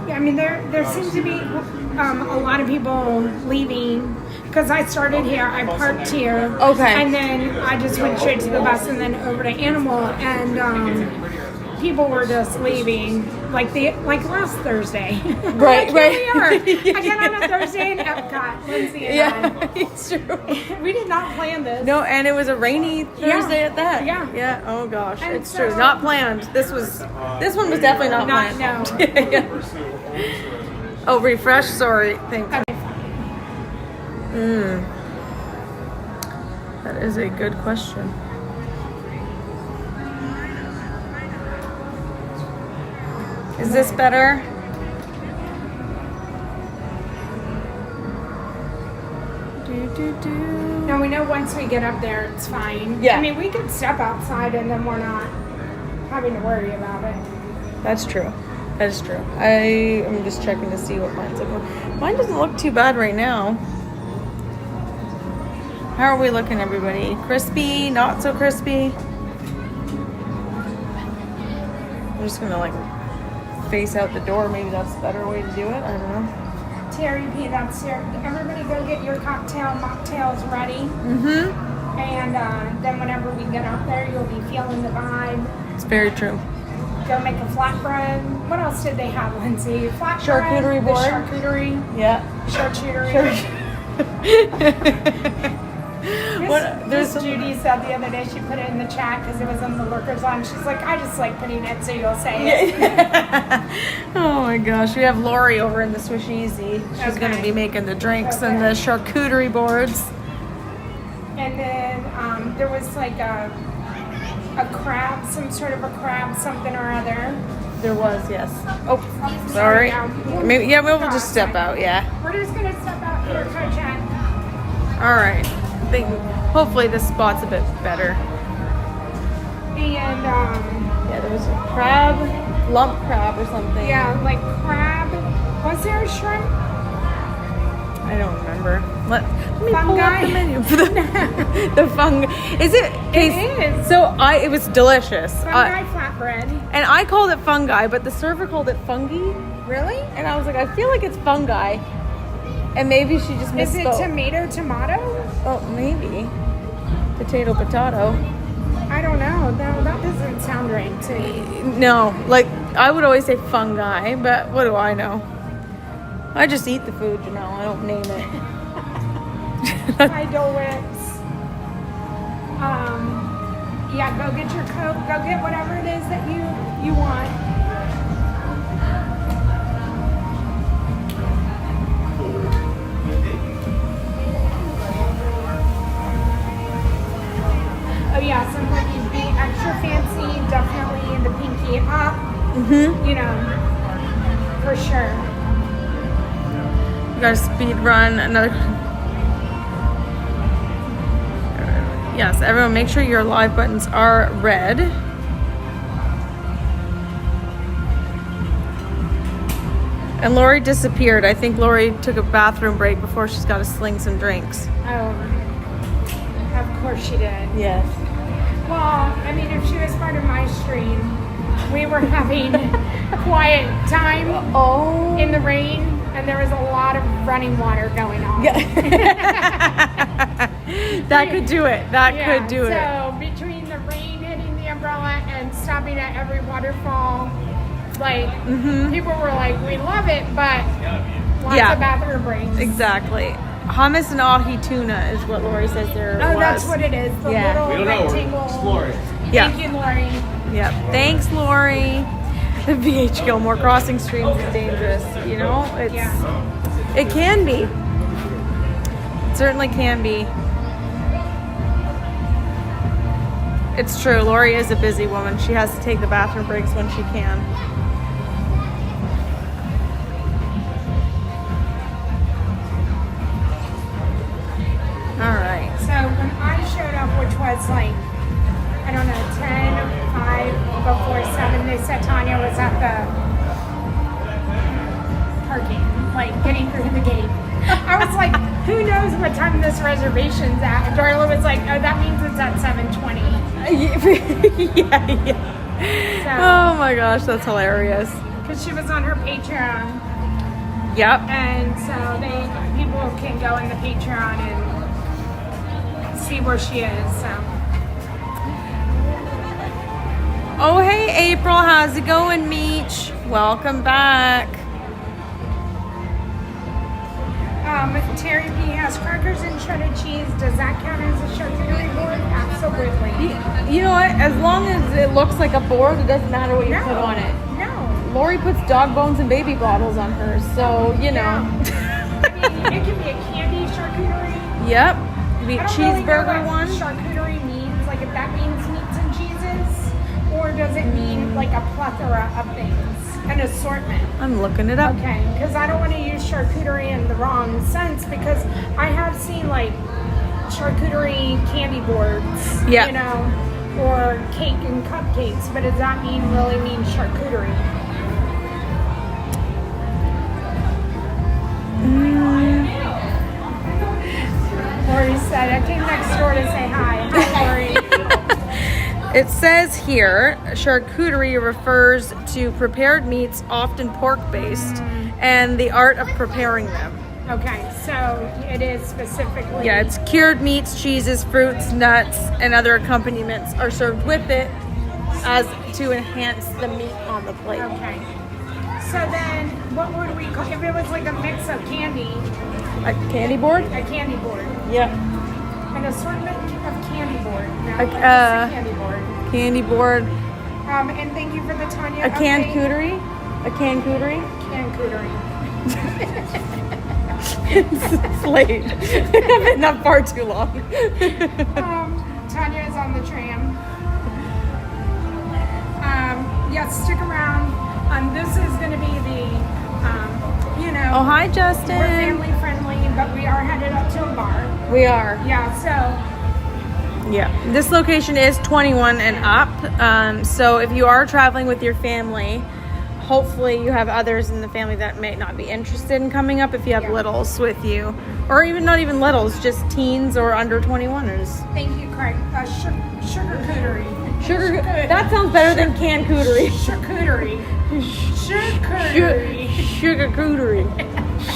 Yeah, I mean, there seems to be a lot of people leaving. Because I started here, I parked here. Okay. And then I just went straight to the bus and then over to Animal. And people were just leaving like last Thursday. Right, Like, right. Here we are. I get on a Thursday in Epcot, Lindsay and Yeah, it's true. I. We did not plan this. No, and it was a rainy Thursday at that. Yeah. Yeah. Oh gosh, And it's so- true. Not planned. This one was definitely not planned. No. Yeah. Oh, refresh. Sorry. Thank you. That is a good question. Is this better? No, we know once we get up there, it's fine. Yeah. I mean, we could step outside and then we're not having to worry about it. That's true. That is true. I am just checking to see what mine's looking. Mine doesn't look too bad right now. How are we looking, everybody? Crispy? Not so crispy? I'm just gonna like face out the door. Maybe that's a better way to do it. I don't know. Terry P, that's your. Everybody go get your mocktails ready. Mm-hmm. And then whenever we get up there, you'll be feeling the vibe. It's very true. go make a flatbread. What else did they have, Lindsay? Flatbread. Charcuterie board. The charcuterie. Yeah. Charcuterie. This Judy said the other day, she put it in the chat because it was on the lurkers on. She's like, I just like putting it so you'll say it. Oh my gosh, we have Lori over in the SwishEasy. She's going to be making the drinks and the charcuterie boards. And then there was like a crab, some sort of a crab, something or other. There was, yes. Oh, sorry. Maybe we'll just step out, yeah. We're just going to step out here, Coach Ann. All right. Hopefully this spot's a bit better. And yeah, there was a crab, lump crab or something. Yeah, like crab. Was there a shrimp? I don't remember. Let me Fungi? pull up the menu. The fungi. Is it? It is. So it was delicious. Fungi flatbread. And I called it fungi, but the server called it fungi. Really? And I was like, I feel like it's fungi. And maybe she just misspoke. Is it tomato? Oh, maybe. Potato. I don't know. No, that doesn't sound right to me. No, like I would always say fungi, but what do I know? I just eat the food, you know. I don't name it. Hi, Dole Whips. Yeah, go get your Coke. Go get whatever it is that you want. Oh yeah, something you'd be extra fancy, definitely the pinky up. You know, for sure. You gotta speed run another. Yes, everyone, make sure your live buttons are red. And Lori disappeared. I think Lori took a bathroom break before she's got to sling some drinks. Oh, of course she did. Yes. Well, I mean, if she was part of my stream, we were having quiet time in the rain, and there was a lot of running water going on. Yeah. That could do it. That could do it. So between the rain hitting the umbrella and stopping at every waterfall, like people were like, "We love it," but lots of bathroom breaks. Exactly. Hummus and ahi tuna is what Lori says there was. Oh, that's what it is. The little rectangle. Yeah. Thank you, Lori. Yeah. Thanks, Lori. The VH Gilmore crossing streams is dangerous. You know, it can be. It certainly can be. It's true. Lori is a busy woman. She has to take the bathroom breaks when she can. All right. So when I showed up, which was like, I don't know, 5 before 7, they said Tanya was at the parking, like getting through the gate. I was like, who knows what time this reservation's at? And Darla was like, oh, that means it's at 7:20. Yeah. So, oh my gosh, that's hilarious. Because she was on her Patreon. Yep. And so people can go in the Patreon and see where she is. So. Oh, hey, April. How's it going, Meech? Welcome back. Terry P has crackers and shredded cheese. Does that count as a charcuterie board? Absolutely. You know what? As long as it looks like a board, it doesn't matter what you put on it. No. Lori puts dog bones and baby bottles on hers, so, you know. I mean, it could be a candy charcuterie. Yep. Be I don't cheeseburger really know what one. charcuterie means, like if that means meats and cheeses, or does it mean like a plethora of things, an assortment? I'm looking it up. Okay, because I don't want to use charcuterie in the wrong sense, because I have seen like charcuterie candy boards, you know, or cake and cupcakes, but does that really mean charcuterie? Lori said, I came next door to say hi. Hi, Lori. It says here, charcuterie refers to prepared meats, often pork-based, and the art of preparing them. Okay, so it is specifically... Yeah, it's cured meats, cheeses, fruits, nuts, and other accompaniments are served with it. as to enhance the meat on the plate. Okay. So then, what would we call if it was like a mix of candy? A candy board? A candy board. Yeah. An assortment of candy board. No, A- just a candy board. Candy board. And thank you for the Tanya. A canned update. cootery? A canned cootery? Canned cootery. It's late. I've been up far too long. Tanya is on the tram. Yes, stick around. This is going to be the, Oh, hi, Justin. We're family friendly, but we are headed up to a bar. We are. Yeah, so Yeah. This location is 21 and up. So if you are traveling with your family, hopefully you have others in the family that may not be interested in coming up if you have littles with you. Or even not even littles, just teens or under 21ers. thank you, Craig. Sugar cootery. That sounds better than canned cootery. Charcuterie. Sugar cootery.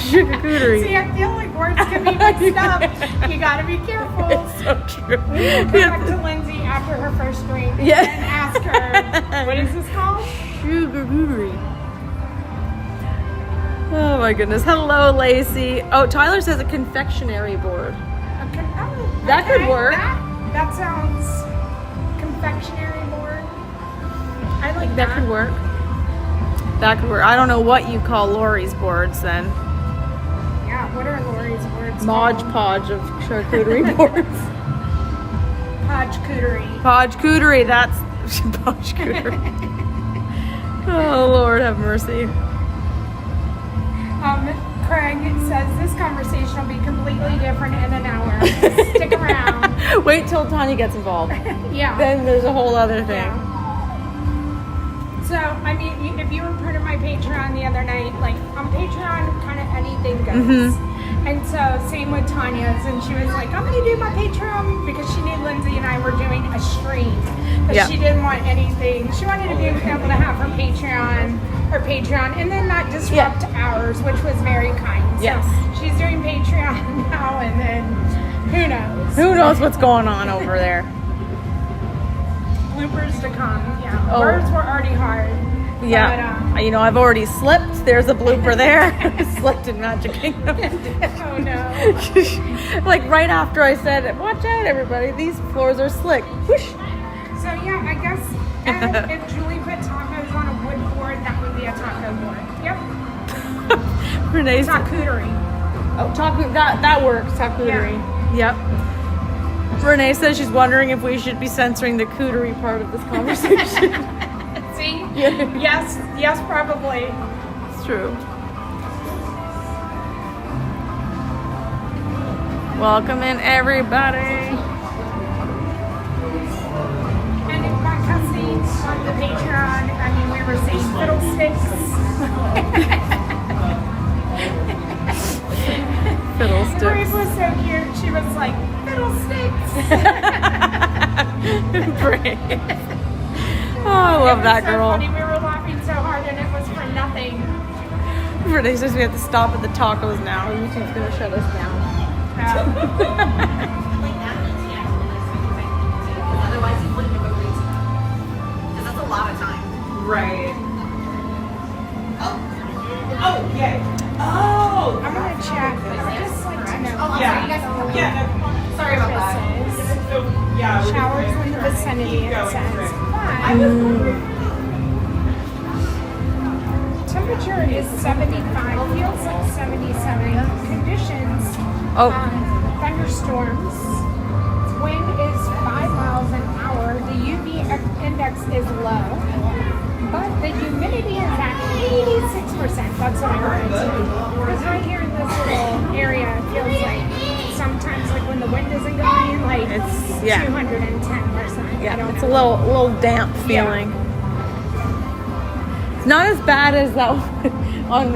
Sugar cootery. See, I feel like words can be mixed up. You gotta be careful. It's so true. We will come back to Lindsay after her first drink and ask her, what is this called? Sugar cootery. Oh my goodness. Hello, Lacey. Oh, Tyler says a confectionery board. That could work. That sounds confectionery board. I like That could work. That could work. I don't know what you call Lori's boards then. Yeah, what are Lori's words? Modge podge of charcuterie boards. Podge cootery. Podge cootery. That's podge cootery. Oh Lord, have mercy. Craig says this conversation will be completely different in an hour. Stick around. Wait till Tanya gets involved. Yeah. Then there's a whole other thing. Yeah. So, I mean, if you were part of my Patreon the other night, like on Patreon, kind of anything goes. And so, same with Tanya's, and she was like, I'm going to do my Patreon because she knew Lindsay and I were doing a stream. But she didn't want anything. She wanted to be able to have her Patreon, and then not disrupt ours, which was very kind. Yes. So, she's doing Patreon now, and then who knows? Who knows what's going on over there? Bloopers to come. Yeah. Oh. Words were already hard. Yeah. But, you know, I've already slipped. There's a blooper there. Slipped in Magic Kingdom. oh no. Like right after I said, watch out everybody, these floors are slick. Whoosh. So yeah, I guess if Julie put tacos on a wood board, that would be a taco board. Yep. Renee's Charcuterie. Oh, that works. Charcuterie. Yep. Renee says she's wondering if we should be censoring the cootery part of this conversation. See? Yeah. Yes, probably. It's true. Welcome in, everybody. And if my cousin on the Patreon, I mean, we were saying fiddlesticks. Fiddlesticks. Grace was so cute. She was like, fiddlesticks. Brave. Oh, I love that so girl. Funny. We were laughing so hard and it was for nothing. Renee says we have to stop at the tacos now. YouTube's going to shut us down. Otherwise, you wouldn't have agreed to that. Because that's a lot of time. Right. Oh, yay. Oh! I'm going to check. I would just like to know. Oh, I'm sorry. You guys can come. Yeah. Sorry about that. So, yeah. Showers in the vicinity, it says. Temperature is 75, feels like 77. Conditions, thunderstorms. Wind is 5 miles an hour. The UV index is low. But the humidity is at 86%. That's what I heard. Because right here in this little area, it feels like sometimes like when the wind isn't going, like It's 210%. Yeah, it's a little damp feeling. It's not as bad as that on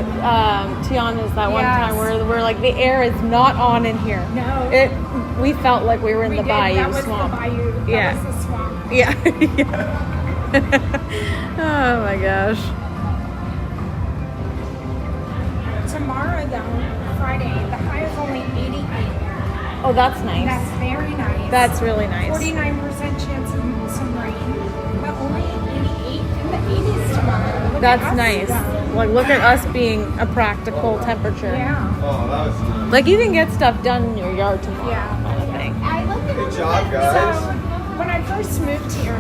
Tiana's that one time where like the air is not on in here. No. We felt like we were in the bayou that was swamp. The bayou. That Yeah. was the swamp. Yeah. Oh my gosh. Tomorrow though, Friday, the high is only 88. Oh, that's nice. That's very nice. That's really nice. 49% chance of some rain, but only the 80s tomorrow. Look at That's us. nice. Like, look at us being a practical temperature. Yeah. Like, you can get stuff done in your yard tomorrow. Yeah. Kind of thing. Good job, guys. So, when I first moved here,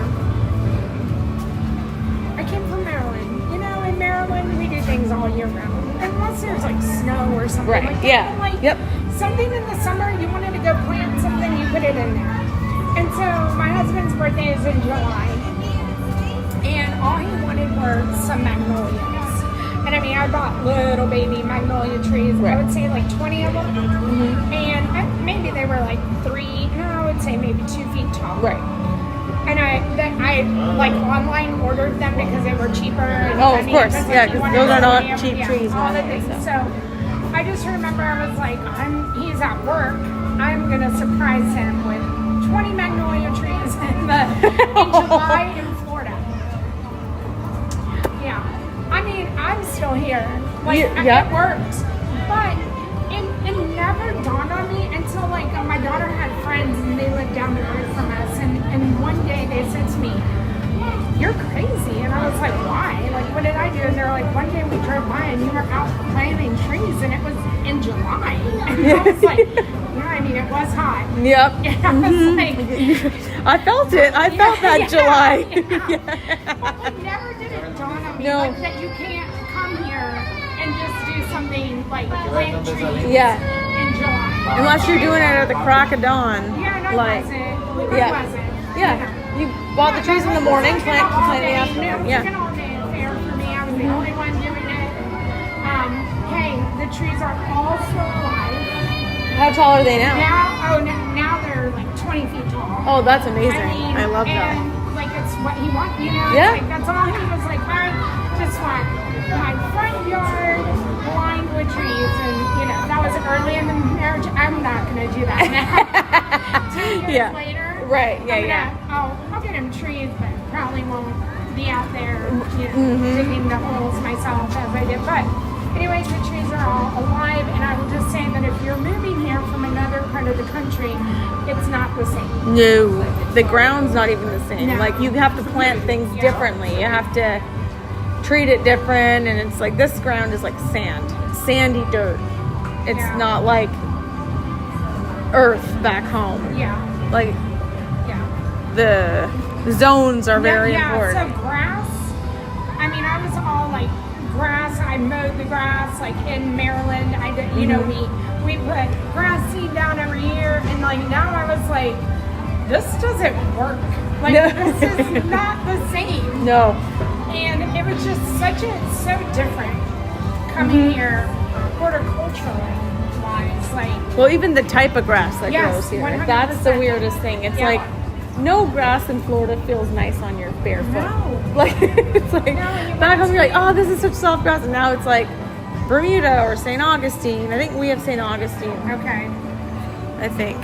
I came from Maryland. You know, in Maryland, we do things all year round. Unless there's like snow or something Right, like that. yeah. And, like, Yep. something in the summer, you wanted to go plant something, you put it in there. And so, my husband's birthday is in July. And all he wanted were some magnolias. And I mean, I bought little baby magnolia trees. Right. I would say like 20 of them. And maybe they were like I would say maybe 2 feet tall. Right. And I like online ordered them because they were cheaper. And Oh, of course. because, Yeah, you 'cause wanted those are so not many of cheap them, trees all the normally, things. so. So I just remember I was like, he's at work. I'm going to surprise him with 20 magnolia trees in July in Florida. Yeah. I mean, I'm still here. Like, Yeah. it worked. But it never dawned on me until, like, my daughter had friends and they lived down the road from us. And one day they said to me, "You're crazy." And I was like, "Why? Like, what did I do?" And they're like, "One day we drove by and you were out planting trees and it was in July." And I was like, "Yeah, I mean, it was hot." Yep. And I was like, I felt it. I felt that July. But like, never did it dawn on me No. like, that you can't come here and just do something like plant trees Yeah. in July. Unless you're doing it at the crack of dawn. Yeah, no, like, it wasn't. It yeah. wasn't. Yeah. You bought the trees in the morning, plant in the afternoon. It was Yeah. like an all-day affair for me. I was the only one doing it. Hey, the trees are all still alive. How tall are they now? Now they're like 20 feet tall. Oh, that's amazing. mean, I love that. and, like, it's what he wants, you know? Yeah. It's like, that's all he was like, I just want my front yard lined with trees. And, you know, that was early in the marriage. I'm not going to do that now. 2 years Yeah. later. Right, yeah. I'll get him trees, but probably won't be out there, you know, digging the holes myself as I did. But anyways, the trees are all alive, and I will just say that if you're moving here from another part of the country, it's not the same. No, the ground's not even the same. No. Like, you have to plant things differently. You have to treat it different, and it's like this ground is like sandy dirt. It's Yeah. not like earth back home. Yeah. Like, Yeah. the zones are very important. So grass, I mean, I was all like grass. I mowed the grass like in Maryland. I did, you know, we put grass seed down every year, and like now I was like, this doesn't work. Like, this is not the same. No. And it was just so different coming here horticulturally wise. Like, Well, even the type of grass that Yes, grows here. 100%. That's the weirdest thing. It's Yeah. like, no grass in Florida feels nice on your bare foot. No. Like, it's like, No, you back home you're like, want oh, this is such soft grass. And now it's like Bermuda or St. Augustine. I think we have St. Augustine. okay. I think.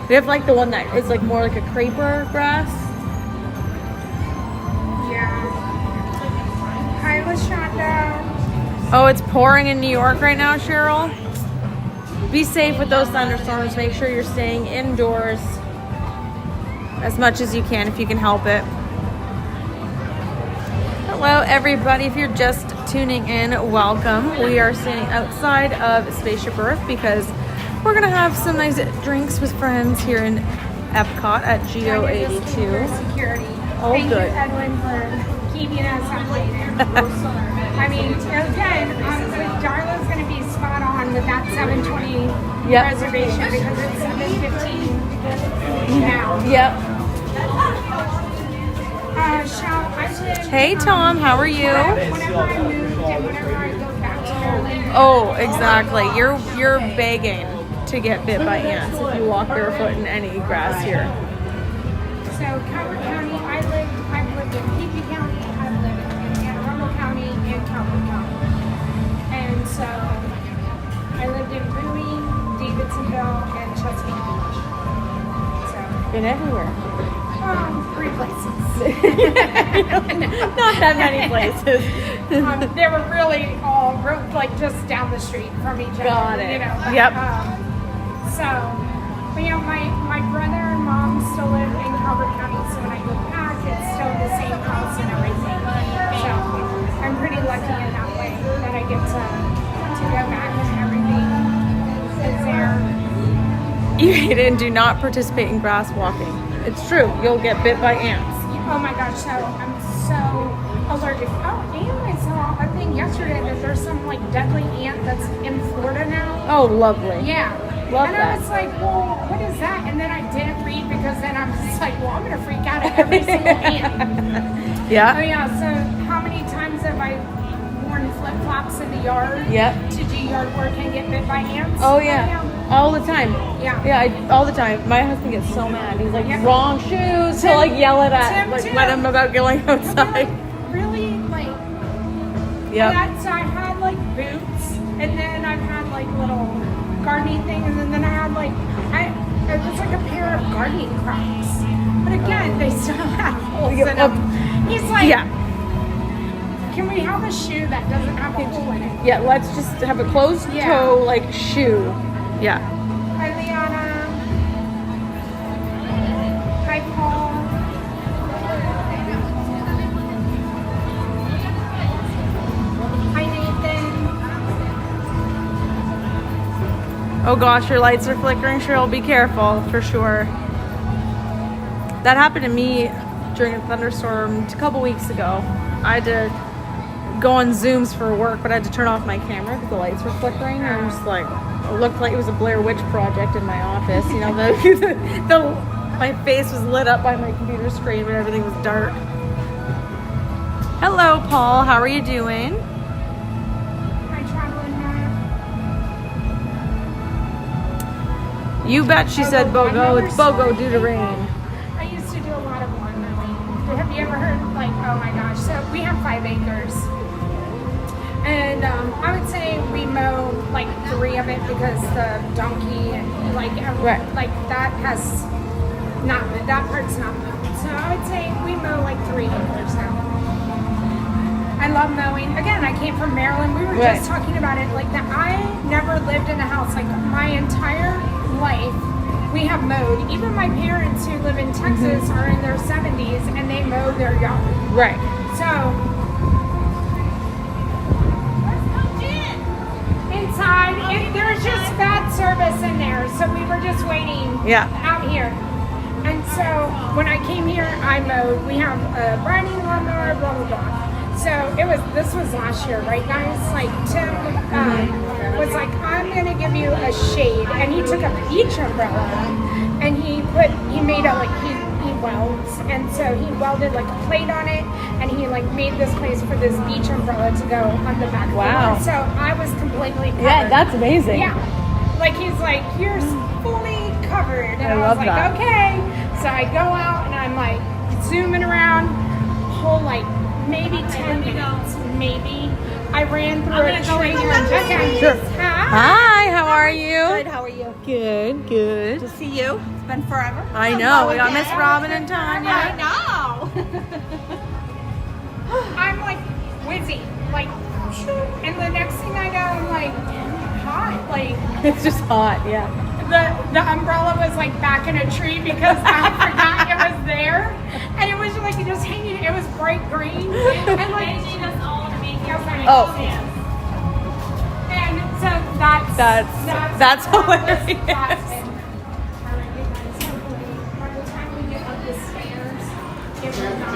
We have like the one that is like more like a creeper grass. Yeah. Hi, LaShonda. Oh, it's pouring in New York right now, Cheryl. Be safe with those thunderstorms. Make sure you're staying indoors as much as you can if you can help it. Hello, everybody. If you're just tuning in, welcome. We are standing outside of Spaceship Earth because we're going to have some nice drinks with friends here in Epcot at GO82. Security. Oh, Thank good. you, Edwin, for keeping us updated. I mean, again, with Darla's going to be spot on with that 7:20 reservation because it's 7:15 now. Yep. Hey, Tom. How are you? Whenever I moved and whenever I go back to Maryland. Oh, exactly. You're begging to get bit by ants if you walk barefoot in any grass here. So Calvert County, I've lived in Peavy County, I've lived in Anne Arundel County, and Calvert County. And so I lived in Bowie, Davidsonville, and Chesapeake Beach. So Been everywhere. 3 places. Not that many places. They were really all like just down the street from each other. Got it. You know. Yep. But you know, my brother and mom still live in Calvert County, so when I go back, it's still the same house and everything. So I'm pretty lucky in that way that I get to go back and everything is there. You hate it and do not participate in grass walking. It's true. You'll get bit by ants. Oh my gosh, so I'm so allergic. Oh, and I saw a thing yesterday that there's some like deadly ant that's in Florida now. Oh, lovely. Yeah. Love and that. I was like, well, what is that? And then I didn't read because then I'm just like, well, I'm going to freak out at every single ant. Yeah. Oh yeah, so how many times have I worn flip-flops in the yard Yep. to do yard work and get bit by ants? Oh yeah. All the time. Yeah. Yeah, all the time. My husband gets so mad. He's like, Yep. wrong shoes. He'll like yell it at, Tim like too. when I'm about going outside. Really, like, Yep. so I had like boots, and then I've had like little gardening things, and then I had like, it was like a pair of gardening Crocs. But again, they still have holes in them. He's like, Yeah. can we have a shoe that doesn't have a hole in it? Yeah, let's just have a closed toe like shoe. Yeah. Hi, Liana. Hi, Paul. Hi, Nathan. Oh gosh, your lights are flickering. Cheryl, be careful for sure. That happened to me during a thunderstorm a couple weeks ago. I had to go on Zooms for work, but I had to turn off my camera because the lights were flickering. And I'm just like, it looked like it was a Blair Witch project in my office. You know, my face was lit up by my computer screen, but everything was dark. Hello, Paul. How are you doing? Hi, traveling man. You bet she said BOGO. It's BOGO due to rain. I used to do a lot of lawn mowing. Have you ever heard, like, oh my gosh, so we have 5 acres. And I would say we mow like 3 of it because the donkey and like, like that has not, that part's not mowed. So I would say we mow like 3 acres now. I love mowing. Again, I came from Maryland. We were just talking about it. Like that, I never lived in a house. Like my entire life, we have mowed. Even my parents who live in Texas are in their 70s and they mow their yard. Right. So inside, there's just bad service in there. So we were just waiting out here. And so when I came here, I mowed. We have a grinding lawnmower, blah, blah, blah. So this was last year, right guys? Like Tim was like, I'm gonna give you a shade. And he took a beach umbrella and he made a he welds. And so he welded like a plate on it and he like made this place for this beach umbrella to go on the back. Wow. So I was completely covered. Yeah, that's amazing. Yeah. Like he's like, you're fully covered. And I was love like, that. okay. So I go out and I'm like zooming around, whole like maybe 10 minutes, maybe. I ran through a tree and Sure. Hi, how are you? Good, how are you? Good, good. To see you. It's been forever. I know. We got Miss Robin and Tanya. I know. I'm like whizzing, like, and the next thing I know, I'm like hot, like. It's just hot, yeah. The umbrella was like back in a tree because I forgot it was there, and it was like just hanging. It was bright green, and like Oh. And so that's hilarious. That's it. By the time we get up the stairs, it will not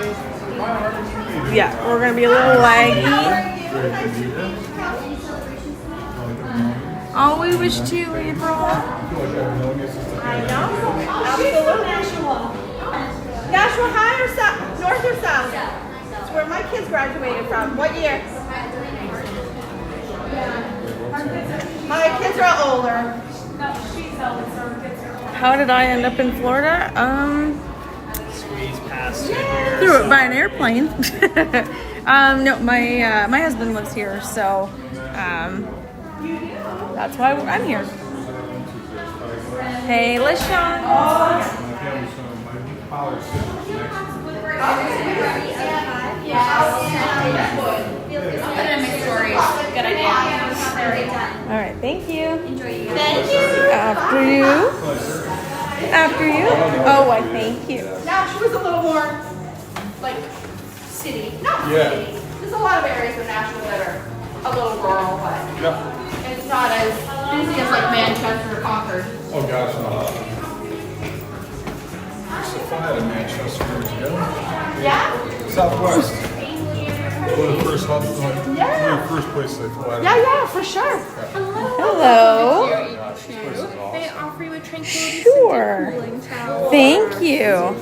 be. Yeah, we're gonna be a little laggy. Oh, we wish too, April. I know. Absolutely. Nashua High or south? North or south? That's where my kids graduated from. What year? My kids are all older. How did I end up in Florida? Squeeze past Threw it by an airplane. No, my husband lives here, so that's why I'm here. Hey, LaShawn. Good idea. All right, thank you. Enjoy you. Thank you. After you. After you. Oh, I thank you. Now she was a little more like city. Not city. There's a lot of areas of Nashville that are a little rural, but it's not as busy as like Manchester or Concord. Oh gosh, no. There's a fire in Manchester years ago. Yeah? Southwest. One of the first hubs, one of the first places they flew out of. Yeah, for sure. Hello. Yeah, this place is awesome. They offer you a tranquility Sure. cooling towel. Thank you.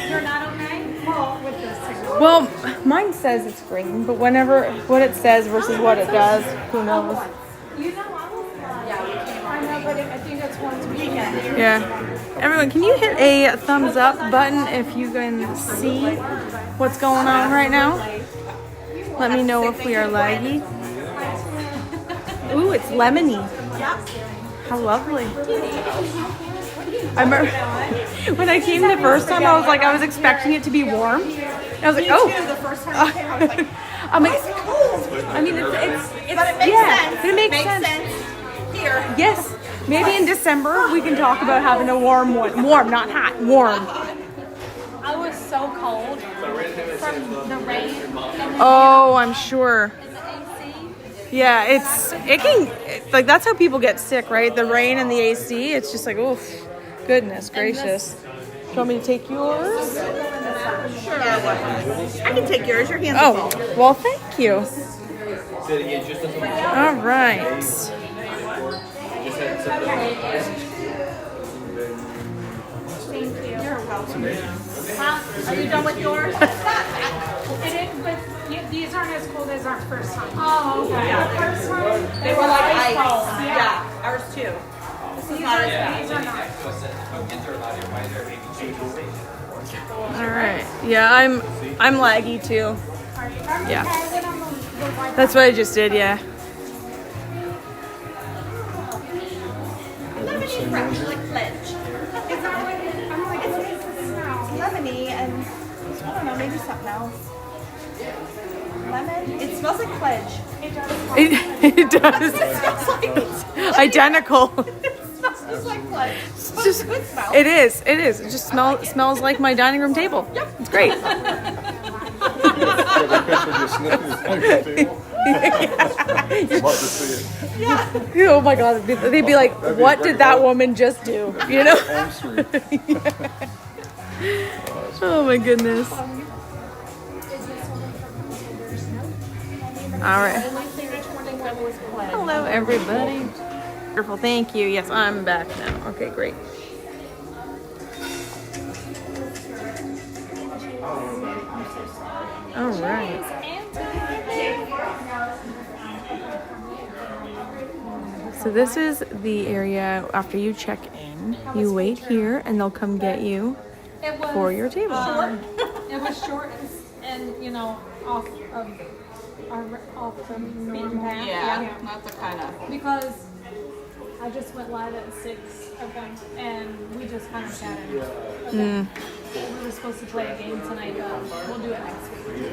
You're not okay? Well, with this thing. Well, mine says it's green, but what it says versus what it does, who knows? You know, I know, but I think that's once a weekend. Yeah. Everyone, can you hit a thumbs up button if you can see what's going on right now? Let me know if we are laggy. Ooh, it's lemony. How lovely. I remember when I came the first time, I was expecting it to be warm. I was like, oh. The first time I came, I was like, I'm like, it's cold. I mean, it's But it makes sense. It makes sense. Here. Yes. Maybe in December we can talk about having a warm one. Warm, not hot. Warm. I was so cold from the rain. Oh, I'm sure. Yeah, like that's how people get sick, right? The rain and the AC. It's just like, oof, goodness gracious. Do you want me to take yours? Sure. I can take yours. Your hands are full. Well, thank you. All right. Thank you. You're welcome. Are you done with yours? It is, but these aren't as cold as our first time. Oh, okay. Yeah, The first time, They were like ice. cold. Yeah, ours too. This is not as bad. These are not. All right. Yeah, I'm laggy too. Yeah. That's what I just did. Yeah. Lemony fresh, like pledge. Is that what it is? I'm like, what is this smell? Lemony and I don't know, maybe something else. Lemon. It smells like pledge. It does. It does. It smells like it's Identical. It smells just like pledge. It's just, good smell. it is. It is. It just smells like my dining room table. Yep. It's great. Oh my God. They'd be like, what did that woman just do? You know? Oh my goodness. All right. Hello, everybody. Wonderful. Thank you. Yes, I'm back now. Okay, great. All right. So this is the area after you check in. You wait here and they'll come get you for your table. It was short and you know, off the beaten path. Yeah, not the kind of. Because I just went live at 6 of them and we just kind of chatted. We were supposed to play a game tonight, but we'll do it next week.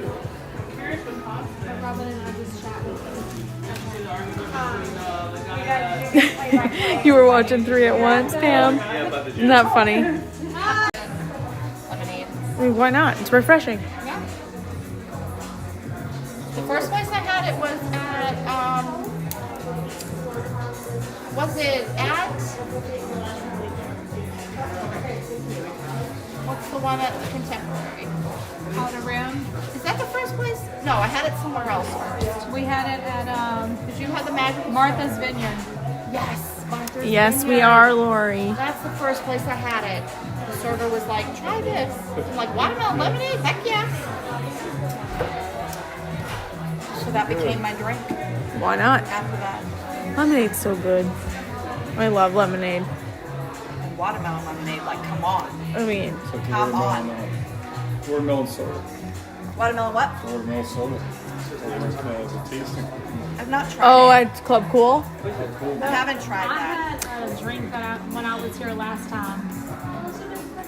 But Robin and I just chat with them. You were watching 3 at once, Pam. Isn't that funny? Lemonade. I mean, why not? It's refreshing. Yeah. The first place I had it was at, what's the one at the Contemporary? Outer Rim. Is that the first place? No, I had it somewhere else first. We had it at Did you have the Magic? Martha's Vineyard. Yes, Martha's Yes, we Vineyard. are, Lori. That's the first place I had it. The server was like, try this. I'm like, watermelon lemonade? Heck yeah. So that became my drink Why not? after that. Lemonade's so good. I love lemonade. And watermelon lemonade, like, come on. I mean, It's like Come on. watermelon soda. Watermelon what? Watermelon soda. It's a tasting. I've not tried it. at Club Cool. I haven't tried I that. had a drink when I was here last time,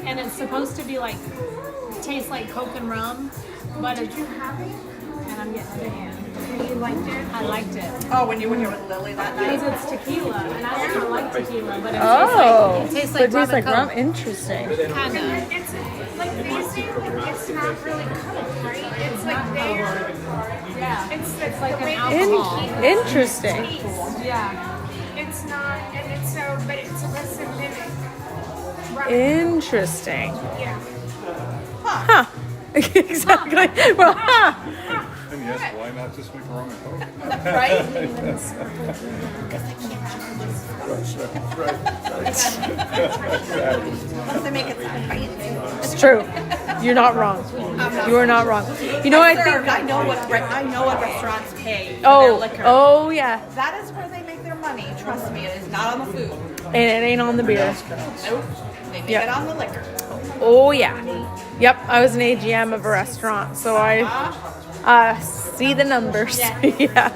and it's supposed to be like taste like Coke and rum, But did you have it? And I'm getting it again. You liked it? I liked it. Oh, when you were here with Lily that night? Because it's tequila, and I don't like tequila, but it tastes so it like tastes like rum. Coke. Interesting. Kind of. It's like they say, like it's not really Coke, right? It's like they're, yeah. It's like an alcohol. Interesting. Yeah. It's not, and it's so, but it's supposed to mimic rum. Interesting. Yeah. Huh. Exactly. Well, huh. And yes, why not just make rum and Coke? Right? Once they make it sound fancy. It's true. You're not wrong. You are not wrong. You know what I think? I know what restaurants pay for their Oh, liquor. oh yeah. That is where they make their money. Trust me, it is not on the food. And it ain't on the beer. Nope. They make it on the liquor. Oh yeah. Yep. I was an AGM of a restaurant, so I see the numbers. Yeah.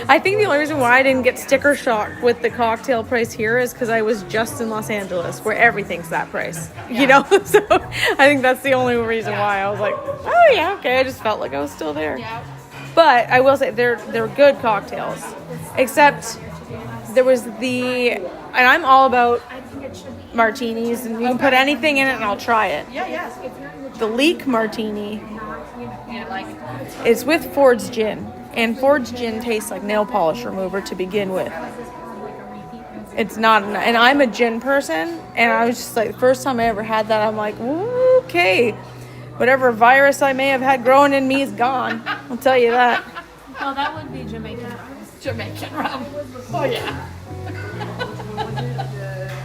I think the only reason why I didn't get sticker shock with the cocktail price here is because I was just in Los Angeles, where everything's that price. You know, so I think that's the only reason why I was like, oh yeah, okay. I just felt like I was still there. Yeah. But I will say they're good cocktails, except there was and I'm all about martinis, and you can put anything in it and I'll try it. Yeah. The leek martini is with Ford's gin, and Ford's gin tastes like nail polish remover to begin with. It's not, and I'm a gin person, and I was just like, the first time I ever had that, I'm like, okay, whatever virus I may have had growing in me is gone. I'll tell you that. Well, that would be Jamaican rum. Jamaican rum. Oh yeah.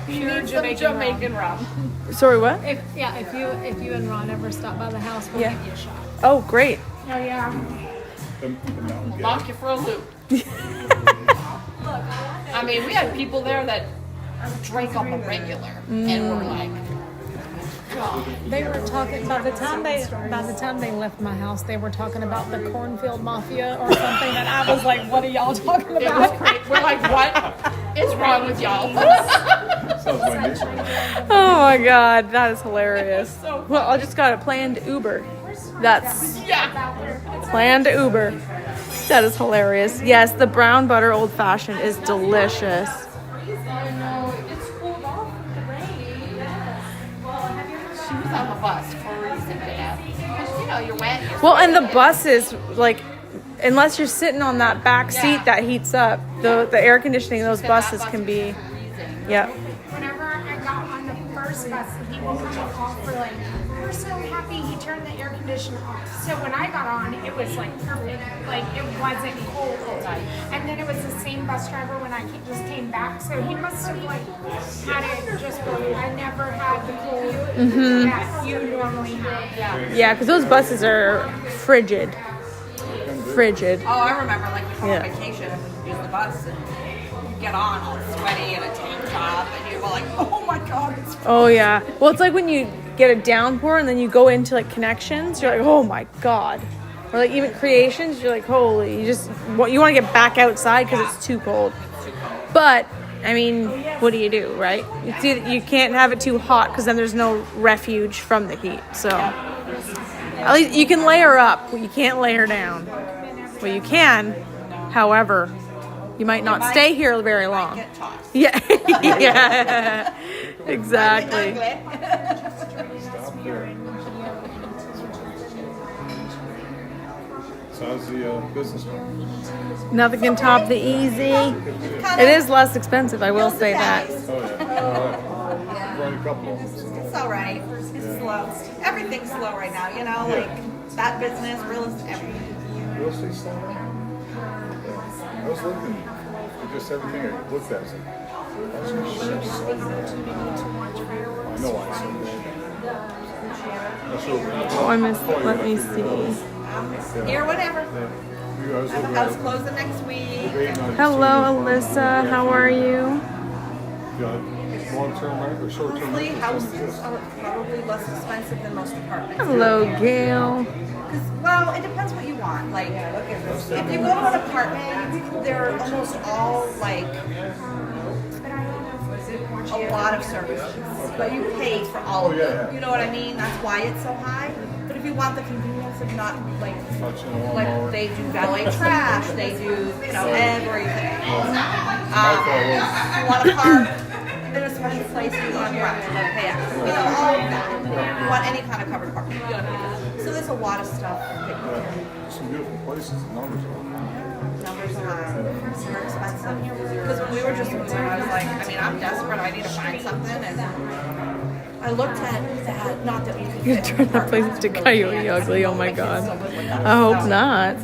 Pure Jamaican rum. Sorry, what? If you and Ron ever stop by the house, we'll give you a shot. Oh, great. Oh yeah. Lock you for a loop. I mean, we had people there that drank them a regular, and were like, They were talking by the time they left my house. They were talking about the cornfield mafia or something, and I was like, "What are y'all talking it was about?" great. We're like, what is wrong with y'all? Oh my god, that is hilarious. Well, I just got a planned Uber. That's planned Uber. That is hilarious. Yes, the brown butter old fashioned is delicious. She was on the bus for a reason, Dad. Because, you know, you're wet. Well, and the buses, like, unless you're sitting on that back seat that heats up, the air conditioning in those buses can be, yeah. Whenever I got on the first bus, the people were off for like, we're so happy he turned the air conditioner off. So when I got on, it was like perfect. Like it wasn't cold. And then it was the same bus driver when I just came back. So he must have like had it just for I never had the cold that you normally have. Yeah, because those buses are frigid. Frigid. Oh, I remember, like, before vacation, we use the bus, and you get on all sweaty in a tank top, and you're like, oh my god, it's Oh yeah. Well, it's like when you get a downpour and then you go into like connections, you're like, oh my god. Or like even creations, you're like, holy, you want to get back outside because it's too cold. But I mean, what do you do, right? You can't have it too hot because then there's no refuge from the heat. So at least you can layer up, but you can't layer down. Well, you can, however, you might not stay here very long. Yeah, yeah, exactly. So how's the business going? Nothing can top the easy. It is less expensive, I will say that. Oh yeah. Run a couple of them. So. It's all right. It's slow. Everything's slow right now, you know, like that business, real estate, everything. Real estate slow down? I was looking at just everything I looked at. I was like, that's so slow. I know why it's so bad. Oh, I missed. Let me see. Here, whatever. Yeah. I have a house closing next week. Hello, Alyssa. How are you? Long-term rent or short-term Honestly, rent? houses are probably less expensive than most apartments. Hello, Gail. Well, it depends what you want. Like, if you go to an apartment, they're almost all like a lot of services, but you pay for all of them. You know what I mean? That's why it's so high. But if you want the convenience expensive, not like they do valet trash, they do everything. You want to park in a special place, you want to pay extra. All of that. You want any kind of covered parking, you gotta pay. So there's a lot of stuff that you can. Some beautiful places, the numbers are Numbers are high. They're expensive. Because when we were just moving, I was like, I mean, I'm desperate. I need to find something, and I looked at that. Not that we could You turn that place into Coyote Ugly. Oh my god. I hope not.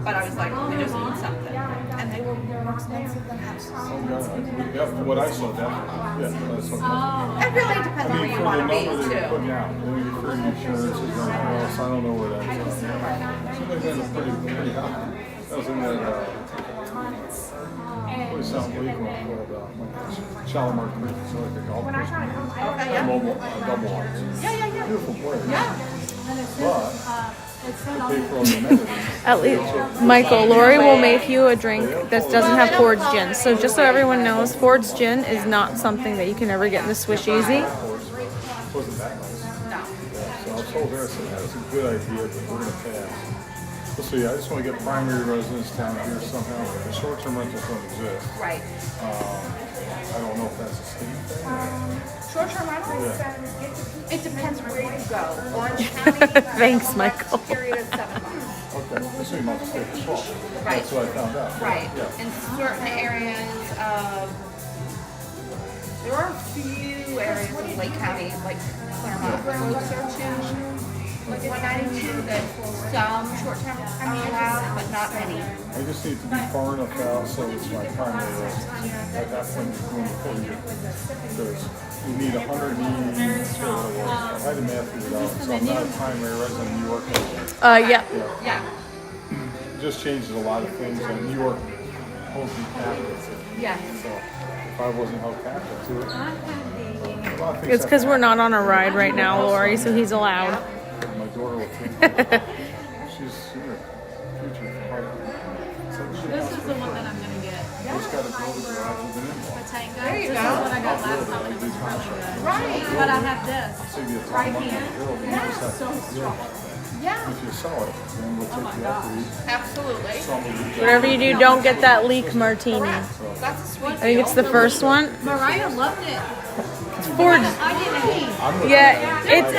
But I was like, we just need something, and they were more expensive than houses. Yeah, from what I saw, definitely. Yeah, what I saw. It really depends on where you want to be too. Putting out, maybe for insurances and everything else. I don't know where that is. Something that's pretty high. That was in that, what is South Lake one called, Shalimar Creek. It's like a golf course. Double arms. Yeah. Beautiful place. Yeah. But, they pay for all the amenities. At least, Michael, Lori will make you a drink that doesn't have Ford's gin. So just so everyone knows, Ford's gin is not something that you can ever get in the Swish Easy. Wasn't that nice? No. So I told her, I said, that's a good idea, but we're going to pass. We'll see, I just want to get primary residence down here somehow. The short-term rentals don't exist. Right. I don't know if that's a state thing. Short-term rentals? It depends where you go. Orange County. Thanks, Michael. Period of 7 months. Okay, so you must stay for 12. Right. That's what I found out. Right. Yeah. In certain areas of, there are a few areas in Lake County, like Claremont, closer to 192, that some short-term are allowed, but not many. I just need to be far enough out so it's my primary residence. At that point, you're going before you, because you need 180. I had to math it out, so I'm not a primary resident in New York anymore. Yeah. It just changes a lot of things, and New York holds me captive. Yeah. So if I wasn't held captive to it, a lot of things It's because we're not on a ride right now, Lori, so he's allowed. My daughter will take me. She's in her future. This is the one that I'm gonna get. Just got to build a garage with an in-law. A Tango. There you This go. is what I got last time. It was really good. Right. But I have this. Save you a ton Right of money here. on the bill, but you just have to deal with it. Yeah. If you sell it, then we'll take the equity. Absolutely. Some will be Whatever you do, don't get that leek martini. That's a sweet I think it's the first one. Mariah loved it. Ford's. I didn't hate. Yeah, it's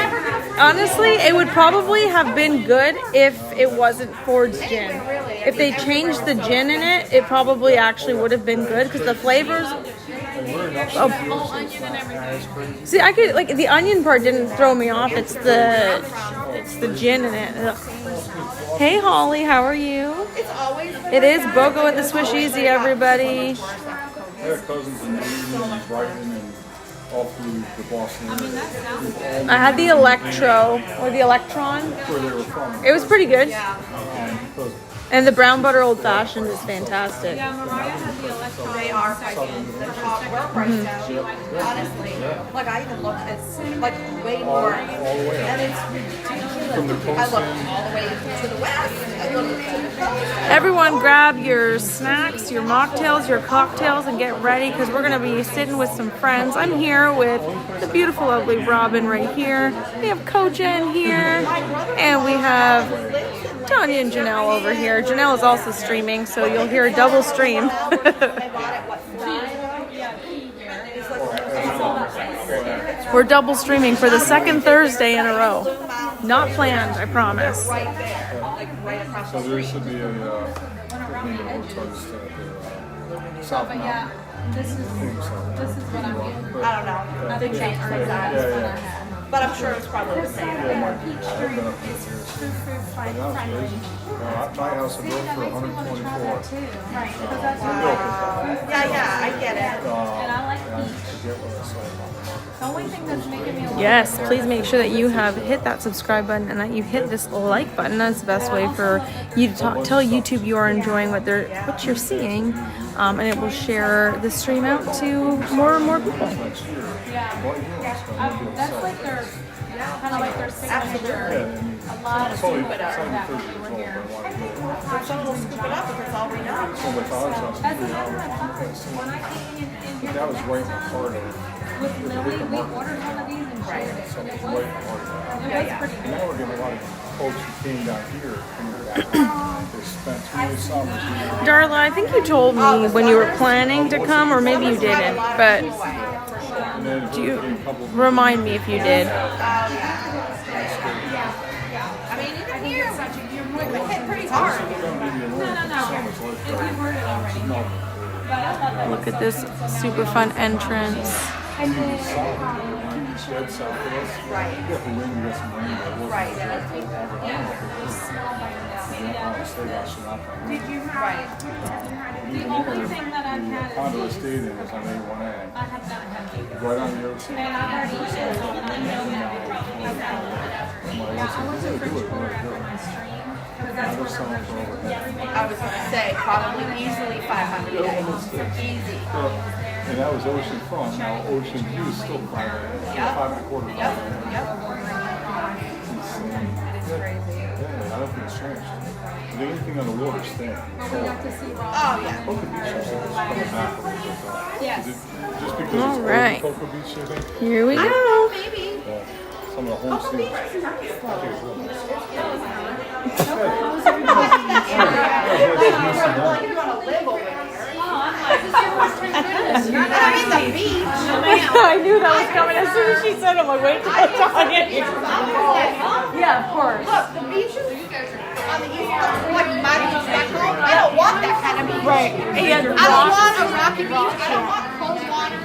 honestly, it would probably have been good if it wasn't Ford's gin. If they changed the gin in it, it probably actually would have been good because the flavors. All onion and everything. See, I could like the onion part didn't throw me off. It's the gin in it. Ugh. Hey Holly, how are you? It's always. It is BOGO at the Swish Easy, everybody. I have cousins in Maine and Brighton and all through the Boston area. I had the Electro or the Electron. Where they were from. It was pretty good. Cousins. And the brown butter old fashioned is fantastic. Yeah, Mariah had the electron. They are fighting. They're top right now. Honestly, like I even look at like way more, All the way up. and it's ridiculous. From the coast I look end. all the way to the west. I look to the coast. Everyone grab your snacks, your mocktails, your cocktails, and get ready because we're going to be sitting with some friends. I'm here with the beautiful, ugly Robin right here. We have Koja in here, and we have Tanya and Janelle over here. Janelle is also streaming, so you'll hear a double stream. We're double streaming for the second Thursday in a row. Not planned, I promise. Right there, like right across the So there street. should be a South Mountain. This is what I'm getting. I don't know. They changed things out. But I'm sure it's probably the same. My house will go for 124. Yeah, I get it. And I like peach. The only thing that's making me a little Yes, please make sure that you have hit that subscribe button and that you hit this like button. That's the best way for you to tell YouTube you are enjoying what you're seeing, and it will share the stream out to more and more people. that's like their kind of like their signature. A lot of Only scoop it up. 30 years old, but I want to do it. Someone will scoop it up if it's all we know. So my father's house As is a 3 matter of hours. fact, when I came in here That was right in the heart of it. with Lily, we ordered one of these and shared it. So It it's was, right in the heart of it. it was pretty And good. now we're getting a lot of folks who came down here coming back. They spent 2 summers here. Darla, I think you told me when you were planning to come, or maybe you didn't, but do you remind me if you did? I mean, even here, we hit pretty hard. Look at this super fun entrance. Dead south of us. Right. We got the wind, we got some rain, but it wasn't Right. Did you have? Right. The only thing that I've had is Condo Stadium was on A1A. I have not had cake. Right on the other side. And I've already shared all that. I know that. I was going to do it, but I didn't. I was selling for overhead. I was going to say, probably easily 500 a day. Easy. And that was oceanfront. Now ocean view is still private. Yep. 5.25. Yep. Yeah, I don't think it's changed. The only thing on the water is staying. We got to see Rob. Oh, yeah. Cocoa Beach is coming back a little bit though. Yes. Is it just because All it's old right. Cocoa Beach, you think? Here we go. Maybe. Some of the home scenes. I think it's real nice. I knew that was coming as soon as she said it. I'm like, wait till I'm talking. Yeah, of course. Look, the beaches on the east coast, like my beach back home, I don't want that kind of beach. Right. I don't want a rocky beach. I don't want cold water.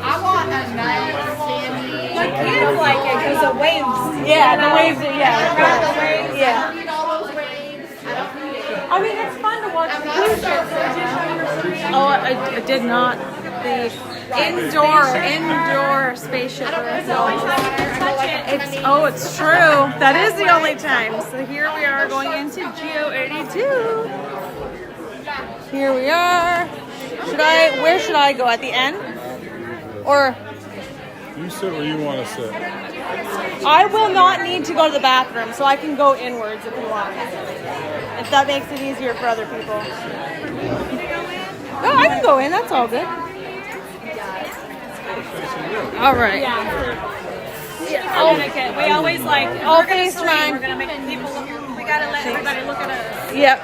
I want a nice sandy. My kids like it because the waves. Yeah, the waves. Yeah, The waves. yeah. I don't need all those waves. I don't need it. I mean, it's fun to watch I'm the not cruise a ships. surfer. Oh, I did not. The indoor spaceship. It's true. That is the only time. So here we are going into Geo 82. Here we are. Where should I go? At the end? Or You sit where you want to sit. I will not need to go to the bathroom, so I can go inwards if you want. If that makes it easier for other people. No, I can go in. That's all good. All right. Yeah. We always like. I'll FaceTime. We're gonna make people look. We gotta let everybody look at us. Yep.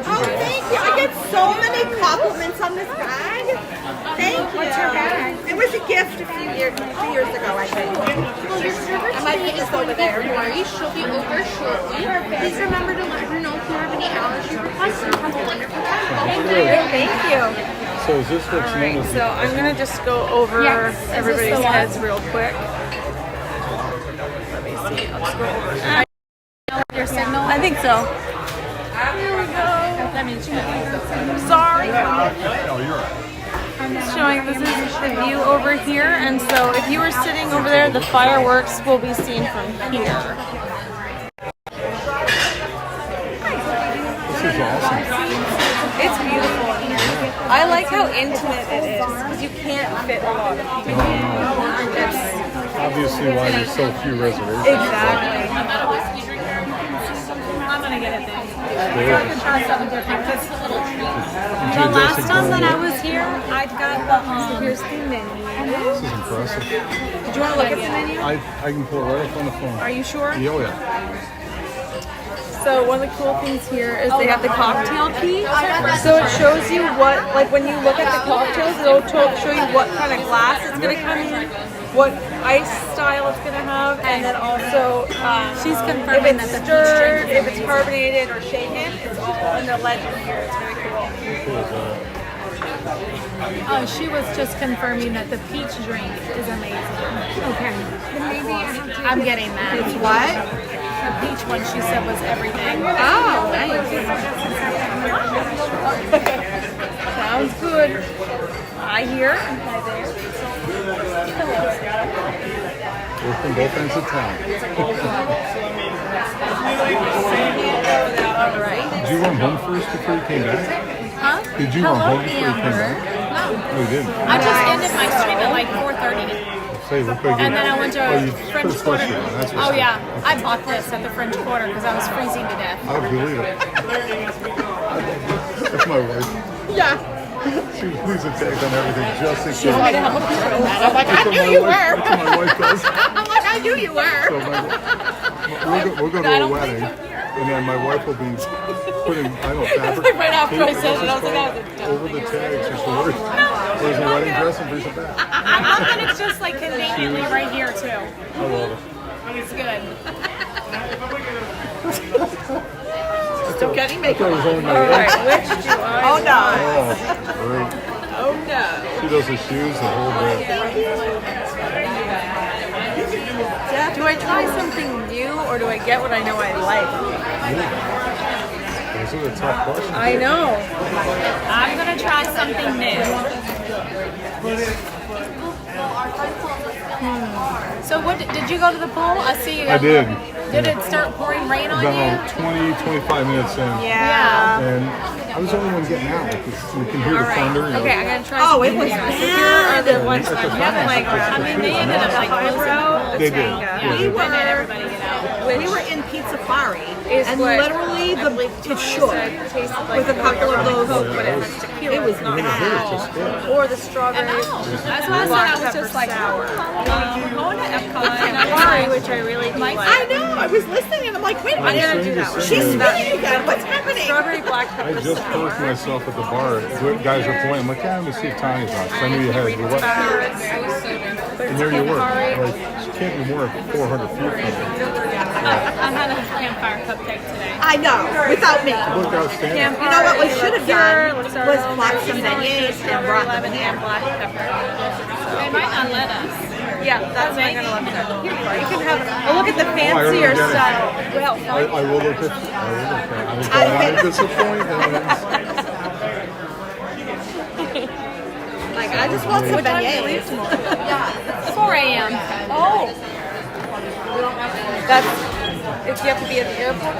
Oh, thank you. I get so many compliments on this bag. Thank you. What's your bag? It was a gift a few years ago, I think. I might put this over there. She'll be over shortly. Please remember to let her know if you have any allergy requests and have a wonderful time. Thank you. So is this what's known as So I'm gonna just go over everybody's heads real quick. Let me see. I'll just go over. Your signal. I think so. Here we go. Sorry. Oh, you're right. Showing this is the view over here, and so if you were sitting over there, the fireworks will be seen from here. This is awesome. It's beautiful in here. I like how intimate it is because you can't fit a lot of people. It's Obviously why there's so few reservations. exactly. I'm gonna get it then. Cool. I can try something different. Just a little treat. The last time that I was here, I got the Here's the menu. This is impressive. Did you want to look at the menu? I can pull it right up on the phone. Are you sure? Yeah, oh, yeah. So one of the cool things here is they have the cocktail key. So it shows you what, like when you look at the cocktails, it'll show you what kind of glass it's going to come in, what ice style it's going to have, and then also She's if confirming it's that the stirred, if it's carbonated or shaken. It's all in the legend here. It's very cool. she was just confirming that the peach drink is amazing. Okay. Maybe I'm getting that. It's what? The peach one she said was everything. Oh, nice. Sounds good. Hi here. We're from both ends of town. Did you run home first before you came back? Huh? Did you run home before you came back? No, you didn't. I just ended my stream at like 4:30. Say, what could I get? And then I went to you French put a Quarter. sweatshirt on, that's what's Oh up. yeah, I bought this at the French Quarter because I was freezing to death. I would believe it. That's my wife. Yeah. She leaves a tag on everything just in case. I'm like, I knew you were. That's what my wife does. I'm like, I knew you were. So we'll go to a wedding, and then my wife will be putting, I don't know, fabric Right after I tape, said it, I what's was like, called, over the tags. She's worried. Where's my wedding dress and brings it back. I love that it's just like conveniently right here too. I love it. It's good. Still getting makeup. All Right, which do I Oh no. Oh, great. Oh no. She does the shoes the whole day. Do I try something new or do I get what I know I like? This is a tough question. I know. I'm gonna try something new. So what did you go to the pool? I see you. I did. Did it start pouring rain on you? About 20, 25 minutes in. Yeah. And I was the only one getting out. Like, you can hear the thunder. You know. Okay, I'm gonna try. Oh, it something was new. bad. So here are the ones It's a I'm having like. I mean, they ended up like closing the whole They did. tank. Yeah, Yeah, they we did. let everybody get out. We were in Pizza Fari, Is and what literally I the believe it Tony shook said tasted like with a couple of those. Coke, but it was tequila. It was not bad. alcohol. Or the strawberry. That's why I said I was just like, sour. we're going to Epcot. And Amari, which I really do like. I know. I was listening, and I'm like, wait a I'm minute. gonna do that one. She's spinning again. What's happening? Strawberry black I pepper just sour. perked myself at the bar. The guys were playing. I'm like, yeah, let me see if Tanya's on. So I knew you had it. What? And there you were. Like, you can't be more than 400 feet from it. I had a campfire cupcake today. I know. Without me. Look outstanding. You know what we should have done was Mozzarella, bought some beignets and brought them lemon and here. black pepper. They might not let us. Yeah, that's not gonna let me know. Here you are. You can have a look at the I fancier already get it. style. Well, I will look at I don't want to disappoint. Like, I just want some what time do you leave beignets. tomorrow? 4 a.m. Oh, that's. If you have to be at the airport.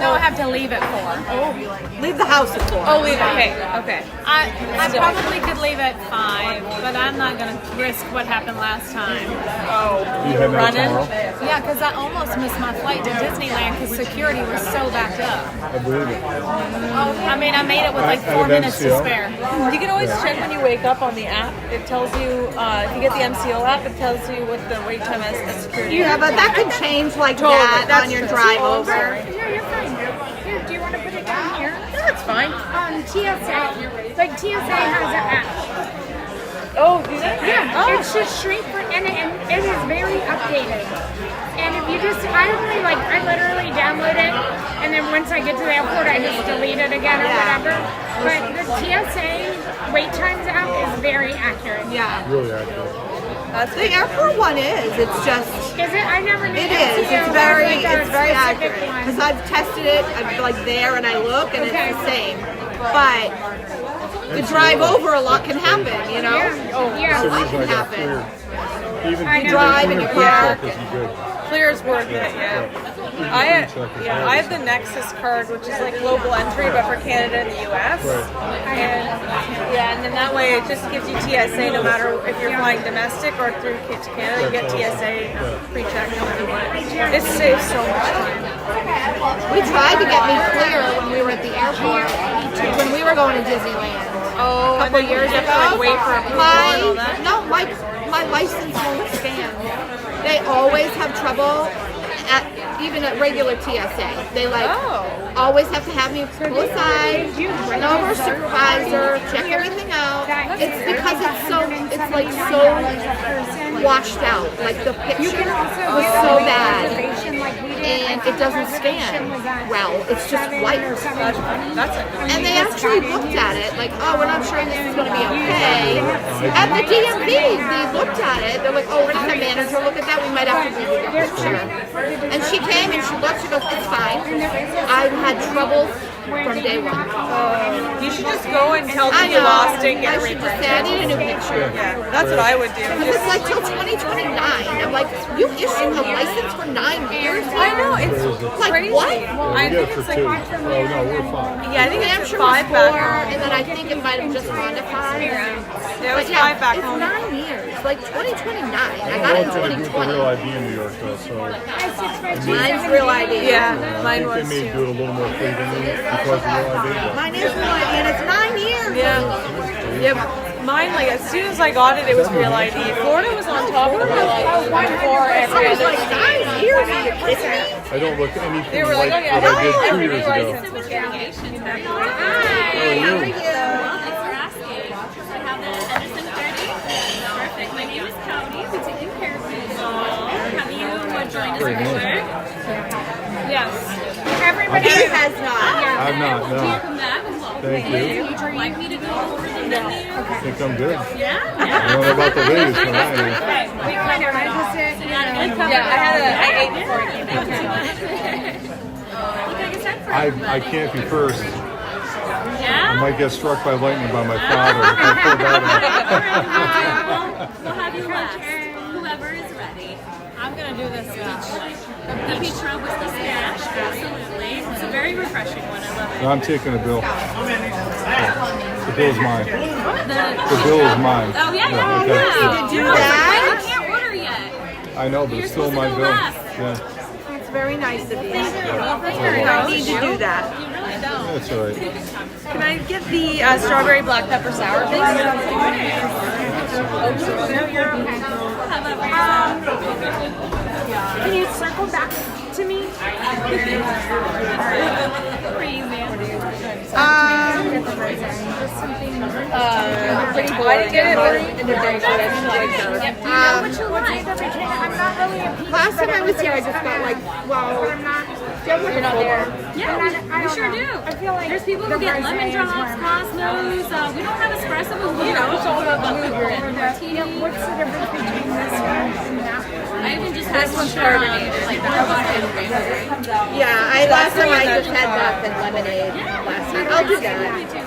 No, I have to leave at 4. Leave the house at 4. Oh, leave. Okay, okay. I probably could leave at 5, but I'm not gonna risk what happened last time. Oh, You heading out running. tomorrow? Yeah, because I almost missed my flight to Disneyland because security was so backed up. I believe it. I mean, I made it with like At 4 an minutes to MCO? spare. You can always check when you wake up on the app. It tells you if you get the MCO app. It tells you what the wait time is at security. Yeah, but that can change like Totally, that that's on your true. drive Oh, over. sorry. Yeah, you're fine. Here, do you want to put it down here? That's fine. TSA. Like TSA has an app. Oh, do that? Yeah, Oh. it's just straight for, and it is very updated. And if you just, I literally download it, and then once I get to the airport, I just delete it again or whatever. But the TSA wait times app is very accurate. Yeah. Really accurate. The airport one is. It's just. Is it? I never knew. It is. It's very accurate. Because I've tested it. I'm like there and I look and it's the same. But the drive over a lot can happen. You know. Yeah. A lot So can I got happen. clear. Even I know. Drive in your car. Isn't good. Clear is worth it. Yeah. I have the Nexus card, which is like global entry, but for Canada and the U.S. And then that way it just gives you TSA no matter if you're flying domestic or through to Canada. You get TSA pre-check no matter what. It saves so much time. We tried to get me clear when we were at the airport. When we were going to Disneyland. Oh, A couple years you ago. have to, like, wait for approval and all that? My license won't scan. They always have trouble even at regular TSA. They always have to have me pull aside, run over a supervisor, check everything out. It's because it's like so washed out. Like the picture was so bad. And it doesn't scan well. It's just white. And they actually looked at it like, oh, we're not sure this is going to be okay. At the DMV, they looked at it. They're like, oh, we're going to have a manager look at that. We might have to redo the picture. And she came and she looked. She goes, it's fine. I've had trouble from day one. You should just go and tell them you lost it and get a I should just reprint. say, I need a new picture. Yeah, that's what I would do. Because it's like till 2029. I'm like, you issue a license for 9 years? I know, it's like crazy. what? I think it's like, Oh, no, we're fine. yeah, I think New it's Hampshire was 5 back 4, home. and then I think it might have just gone to 5. Yeah, it was But yeah, 5 back it's home. 9 years, like 2029. I I got it in want to do it with the 2020. real ID in New York, though, so Mine's real ID. Yeah, I mine think was they may too. do it a little more frequently because of real ID. Mine is real ID, and it's 9 years. Yeah. Yeah, mine, like, as soon as I got it, it was Real ID. Florida was on top of the Real ID before every other state. I don't look anything They were like, like oh yeah, what I did 2 every years new ago. license was counted. Hi, How are you? well, thanks for asking. So I have the Edison 30. Perfect. My name is Cody. We're taking care of you. Have you joined us before? Yes. Everybody has not. I've not, no. Welcome back. Thank you. Would you like me to go over the menu? I think I'm good. Yeah? I don't know about the ladies, but I am. I ate before I came down here. I can't be first. Yeah? I might get struck by lightning by my father if I pull that We'll have you last. Whoever is ready. I'm going to do this the peach rum with the stash. Absolutely. It's a very refreshing one. I love it. No, I'm taking a bill. The bill's mine. The bill is mine. Oh, yeah, okay. do that. I can't order yet. I know, but it's still my bill. Yeah. It's very nice of you. Thank you. I need to do that. You really don't. That's all right. Can I get the strawberry black pepper sour, please? Can you circle back to me? Pretty boy. I didn't get it. I'm not really a peach. Last time I was here, I just got like, well, I'm not. You're not there. Yeah, we sure do. I feel like there's people who get lemon drops, Cosmos. We don't have espresso. It's all about the mood you're in. Martini. What's the difference between this one and that one? I even just had one carbonated. yeah, last time I just had that and lemonade last time. I'll do that.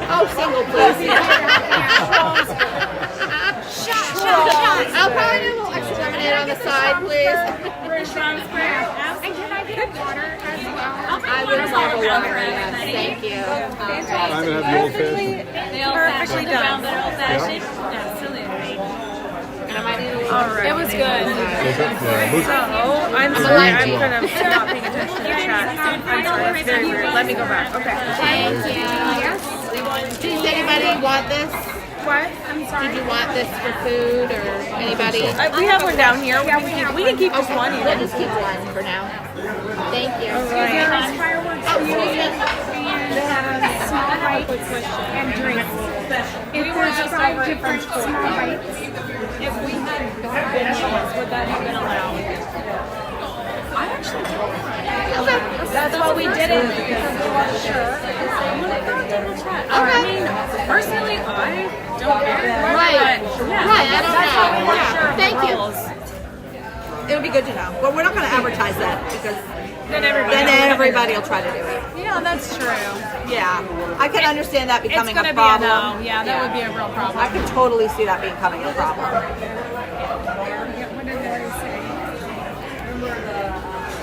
Oh, single, please. I'll probably do a little extra lemonade on the side, please. And can I get water as well? I would have a water, yes. Thank you. I'm going to have the old fashioned. The old fashioned, the old fashioned. Absolutely. And I might need a little. All right. It was good. So, I'm sorry, I'm kind of not paying attention to the chat. I'm sorry, it's very weird. Let me go back. Okay. Thank you. Yes. Does anybody want this? What? I'm sorry. Did you want this for food or anybody? We have one down here. We can keep just one. We'll just keep one for now. Thank you. There's fireworks and small bites and drinks. If there's 5 different small bites. If we had gone benches, would that have been allowed? I actually don't. That's why we did it because we weren't sure. I mean, personally, I don't care. Right. Right. I don't That's why we weren't know. sure of the Thank you. rules. It would be good to know. But we're not going to advertise that because Then everybody will try to do it. Yeah, that's true. Yeah. I can understand that becoming It's a going to be a problem. no. Yeah, that would be a real problem. I could totally see that becoming a problem.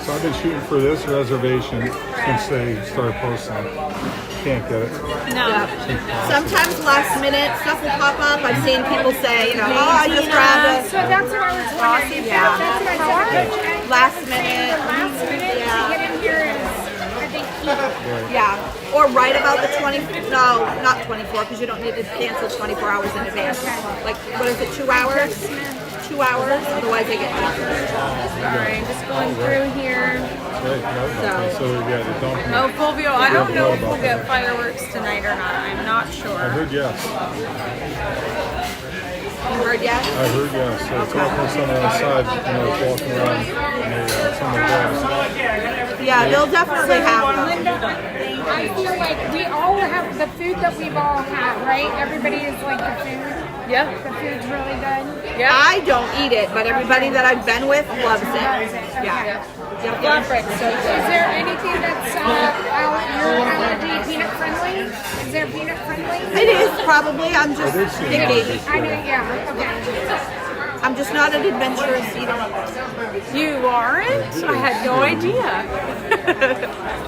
So I've been shooting for this reservation since they started posting. Can't get it. No. Yeah. Sometimes last minute stuff will pop up. I've seen people say, oh, I just grabbed So that's what I was wondering. Yeah. That's what I said. last minute. Last minute to get in here is, I think, key. Yeah. Or right about the no, not 24, because you don't need to cancel 24 hours in advance. Like, what is it, 2 hours? 2 hours, otherwise they get canceled. Sorry, just going through here. So yeah, they don't. Oh, Fulvio, I don't know if we'll get fireworks tonight or not. I'm not sure. I heard yes. You heard yes? I heard yes. I was talking to someone outside when I was walking around. And someone asked. Yeah, they'll definitely have them. Linda, I feel like we all have the food that we've all had, right? Everybody is like the food. Yeah. The food's really good. Yeah. I don't eat it, but everybody that I've been with loves it. Yeah. Flatbread's so Is good. there anything that's your allergy peanut friendly? Is there peanut friendly? It is probably. I'm just picky. I know, yeah. Okay. I'm just not an adventurous eater. You aren't? I had no idea.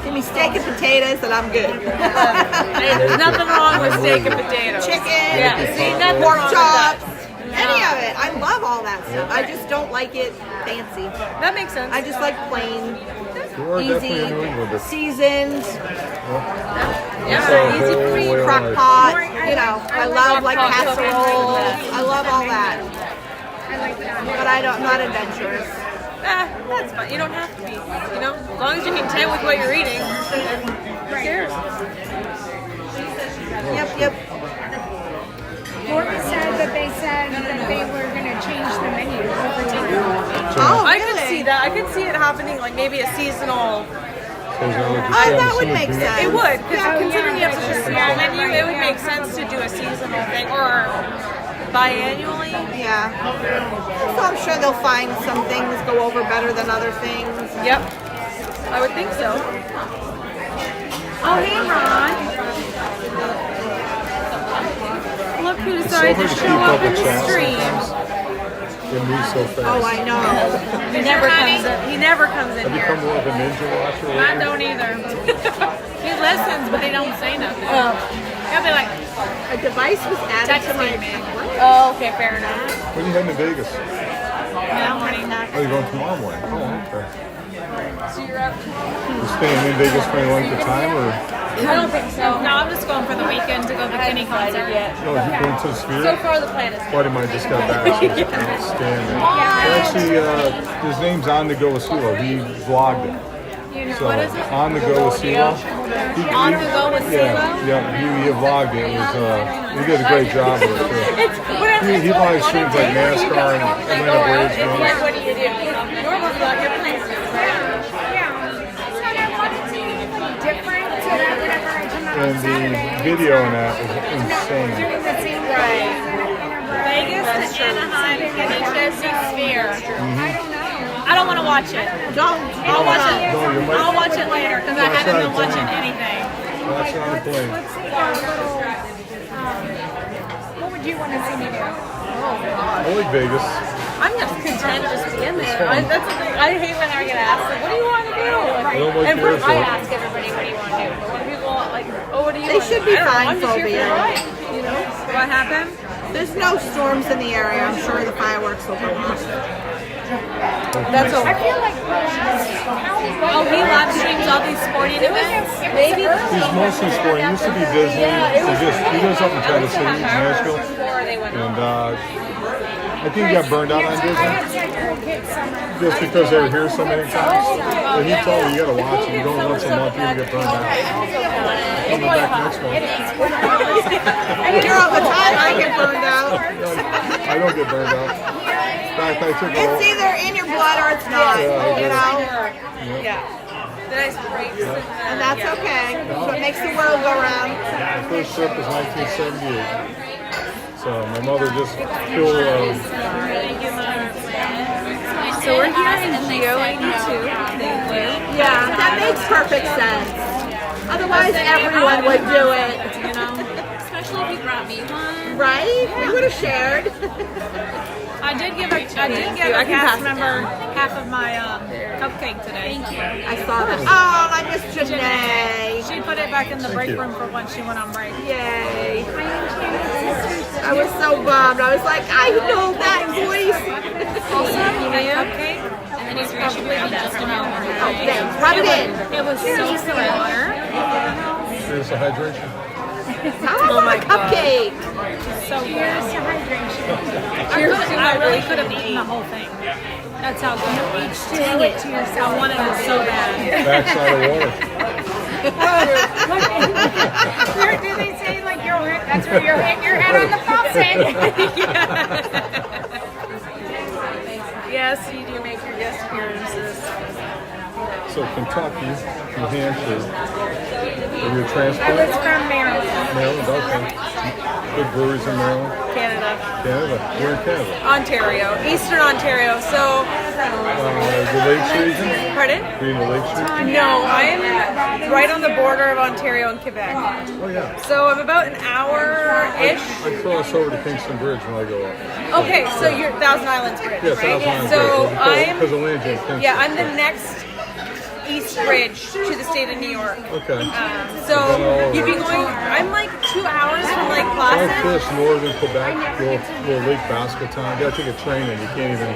Give me steak and potatoes and I'm good. Hey, there's nothing wrong with steak and potatoes. Chicken, Yeah, see, nothing pork wrong with chops, that. any of it. I love all that stuff. I just don't like it fancy. That makes sense. I just like plain You are definitely a New Englander. seasoned, Yeah, easy for me, crock pot. You know, I love like casseroles. I love all that. But I'm not adventurous. That's fine. You don't have to be. You know, as long as you're content with what you're eating. Who cares? Yep. Morgan said that they were going to change the menu over time. Oh, I could see that. I could see it happening, like maybe a seasonal. That would make sense. It would, because considering you have such a small menu, it would make sense to do a seasonal thing or biannually. Yeah. So I'm sure they'll find some things go over better than other things. Yep. I would think so. Oh, hey, Ron. Look who decided to show up in the stream. It moves so fast. Oh, I know. He never comes in. He never comes in Have you here. become more of a ninja watcher? I don't either. He listens, but he don't say nothing. He'll be like, A device was added to my Oh, okay, fair enough. When are you heading to Vegas? morning. Oh, you're going tomorrow morning? Oh, okay. So you're up. You staying in Vegas for any length of time, or? I don't think so. No, I'm just going for the weekend to go to the Kenny concert. No, is you going to the Sphere? So far, the plan is. Buddy mine just got back, so he's outstanding. Actually, his name's On The Go with CeeLo. He vlogged it. So, What is it? On The Go with CeeLo. On the go with CeeLo? Yeah, he vlogged it. It was, he did a great job of it, too. He live streams like NASCAR and Atlanta Braves. It's like, what do you do? Normally, like, you're playing. Different, so that whenever I come out And on Saturday, the video in that is insane. doing the same Right. Vegas to Anaheim, Kenny Sphere. I don't know. I don't want to watch it. I'll watch it. No, you might- I'll watch it later because I Watch haven't it been on watching plane. anything. Watch it on the plane. Let's see our little, what would you want to see me do? I like Vegas. I'm just content just being there. That's the thing. I hate when I get asked, like, what do you want to do? I don't like And the airport. I ask everybody, what do you want to do? But when people are like, oh, what do you They want should to do? be I don't know, fine I'm just here for phobia. the ride, you know? What happened? There's no storms in the area. I'm sure the fireworks will go off. That's I okay. feel like Oh, he live streams all these sporting events? Maybe? He's mostly sporting. He used to be Disney. He lives up in Tennessee, Nashville. Before they went And I think he got burned out on I Disney. had said your kids summer. Just because they were here so many times. But he told me, you gotta watch it. You go once a month, you're gonna get burned out. Coming back next month. Here all the time, I get burned out. I don't get burned out. In fact, I took It's either in your blood or it's not, you know? Yeah. The nice breaks. And that's okay. That's what makes the world go round. My first trip was 1978. So my mother just flew. So we're here in Geo 82. Yeah, that makes perfect sense. Otherwise, everyone would do it. You know? Especially if you brought me one. Right? We would have shared. I did give a cast member half of my cupcake today. Thank you. I saw that. Oh, I missed Janae. She put it back in the break room for when she went on break. Yay. I was so bummed. I was like, I know that voice. Also, cupcake, and then he's probably just a moment. Oh, thanks. Rub it in. It was so similar. Here's the hydration. Oh my cupcake. So Here's to hydration. I really could have eaten the whole thing. That's how good it was. Do it to yourself. I wanted it so bad. Backside of water. Where do they say like that's where you're hitting your head on the faucet? Yes, you do make your guest appearances. So Kentucky, New Hampshire. Are you a I transplant? was from Maryland. Maryland, okay. Good breweries in Maryland. Canada. Canada. We're in Canada. Ontario. Eastern Ontario. So, The Lakes region? pardon? Are you in the Lakes region? No, I'm right on the border of Ontario and Quebec. Oh yeah. So I'm about an hour-ish. I cross over to Kingston Bridge when I go up. Okay, so you're Thousand Islands Bridge, Yeah, right? Thousand Islands So Bridge. I'm, Because of Landry and Kingston. yeah, I'm the next East Bridge to the state of New York. Okay. So you'd be going, I'm like 2 hours from Lake I Placid. fish northern Quebec, go Lake Baskettown. You gotta take a train in, you can't even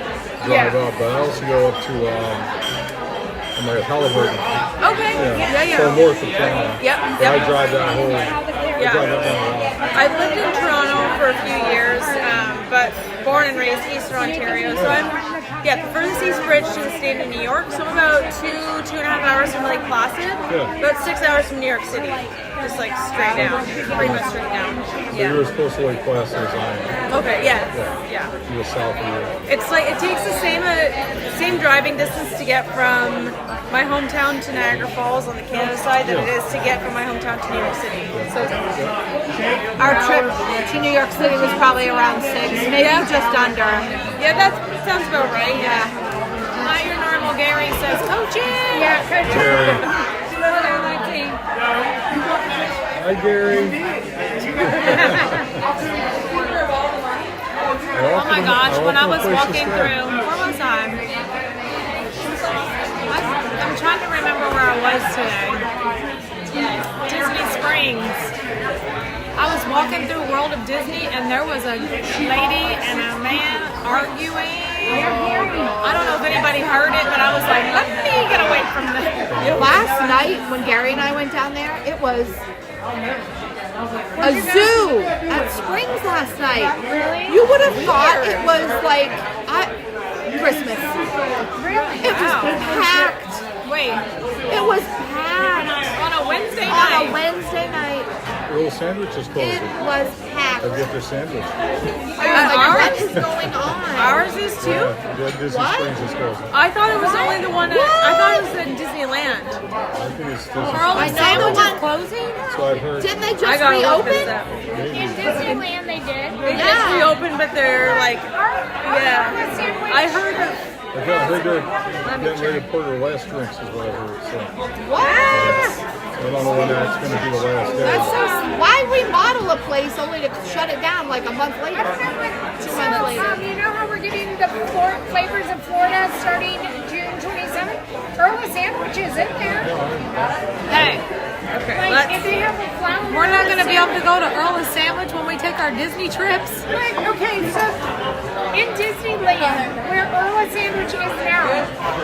drive up. But I also go up to from there, Halliburton. Okay. Yeah. So north of Toronto. Yep. I drive that whole. Yeah. I drive that one a lot. I lived in Toronto for a few years, but born and raised Eastern Ontario. So I'm, the furthest east bridge to the state of New York. So I'm about 2.5 hours from Lake Placid. Yeah. About 6 hours from New York City. Just like straight down, pretty much straight down. So you were supposed to Lake Placid as I am. Okay. Yeah. You were south of you. It's like it takes the same driving distance to get from my hometown to Niagara Falls on the Canada side that it is to get from my hometown to New York City. So Our trip to New York City was probably around 6, maybe just under. Yeah, that sounds about right. Yeah. Not your normal Gary says, coaching. Yeah, coaching. Gary. Hi, Gary. Oh my gosh, when I was walking through, where was I? I'm trying to remember where I was today. Disney Springs. I was walking through World of Disney and there was a lady and a man arguing. I don't know if anybody heard it, but I was like, let me get away from this. Last night, when Gary and I went down there, it was a zoo at Springs last night. Really? You would have thought it was like Christmas. Really? It was packed. Wait, It was packed. on a Wednesday On night. a Wednesday night, Earl Sandwich is it closing. was packed. I get their sandwich. What is going on? Ours is too? Yeah, Disney What? Springs is closing. I thought it was only the one I thought it was in Disneyland. I think it's Disney. Earl I and know Sandwich the is one- closing? So I've heard. Didn't they I just gotta look reopen? this up. In Disneyland they did. They just reopened, but they're like, yeah. I heard that. I heard they're getting ready to pour their last drinks is what I heard. So What? I don't know when that's going to be the last day. That's so. Why remodel a place only to shut it down like a month later? 2 months later. You know how we're getting the flavors of Florida starting June 27th? Earl Sandwich is in there. Hey, okay, Like, if they have a flour. we're not going to be able to go to Earl and Sandwich when we take our Disney trips. Like, okay, so in Disneyland, where Earl Sandwich is now,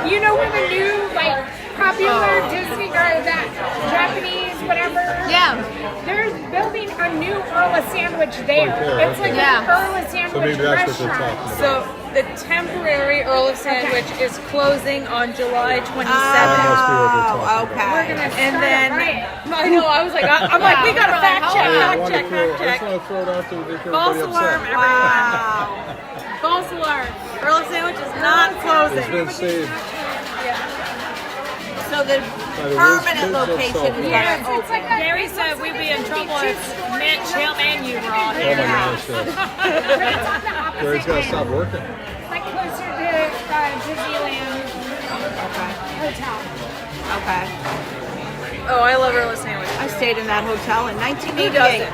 you know where the new, like, popular Disney or that Japanese, whatever. Yeah. They're building a new Earl Sandwich there. there, It's like okay. an Earl So Sandwich maybe that's what they're restaurant. talking about. So the temporary Earl of Sandwich is closing on July 27th. That must be what they're talking about. We're gonna And start then, right. I know, I was like, I'm like, we gotta fact check, I fact check, fact just check. want to throw it out there to make False everybody alarm, upset. everyone. False alarm. Earl of Sandwich is not closing. It's been saved. So the permanent location is Yes, gonna it's like open. a, Gary said we'd be in trouble if Chill Menu were all Oh here. my gosh. but it's on the opposite Gary's got to end, stop working. like closer to Disneyland Hotel. Okay. Oh, I love Earl of Sandwich. I stayed in that hotel in Who 1988. doesn't?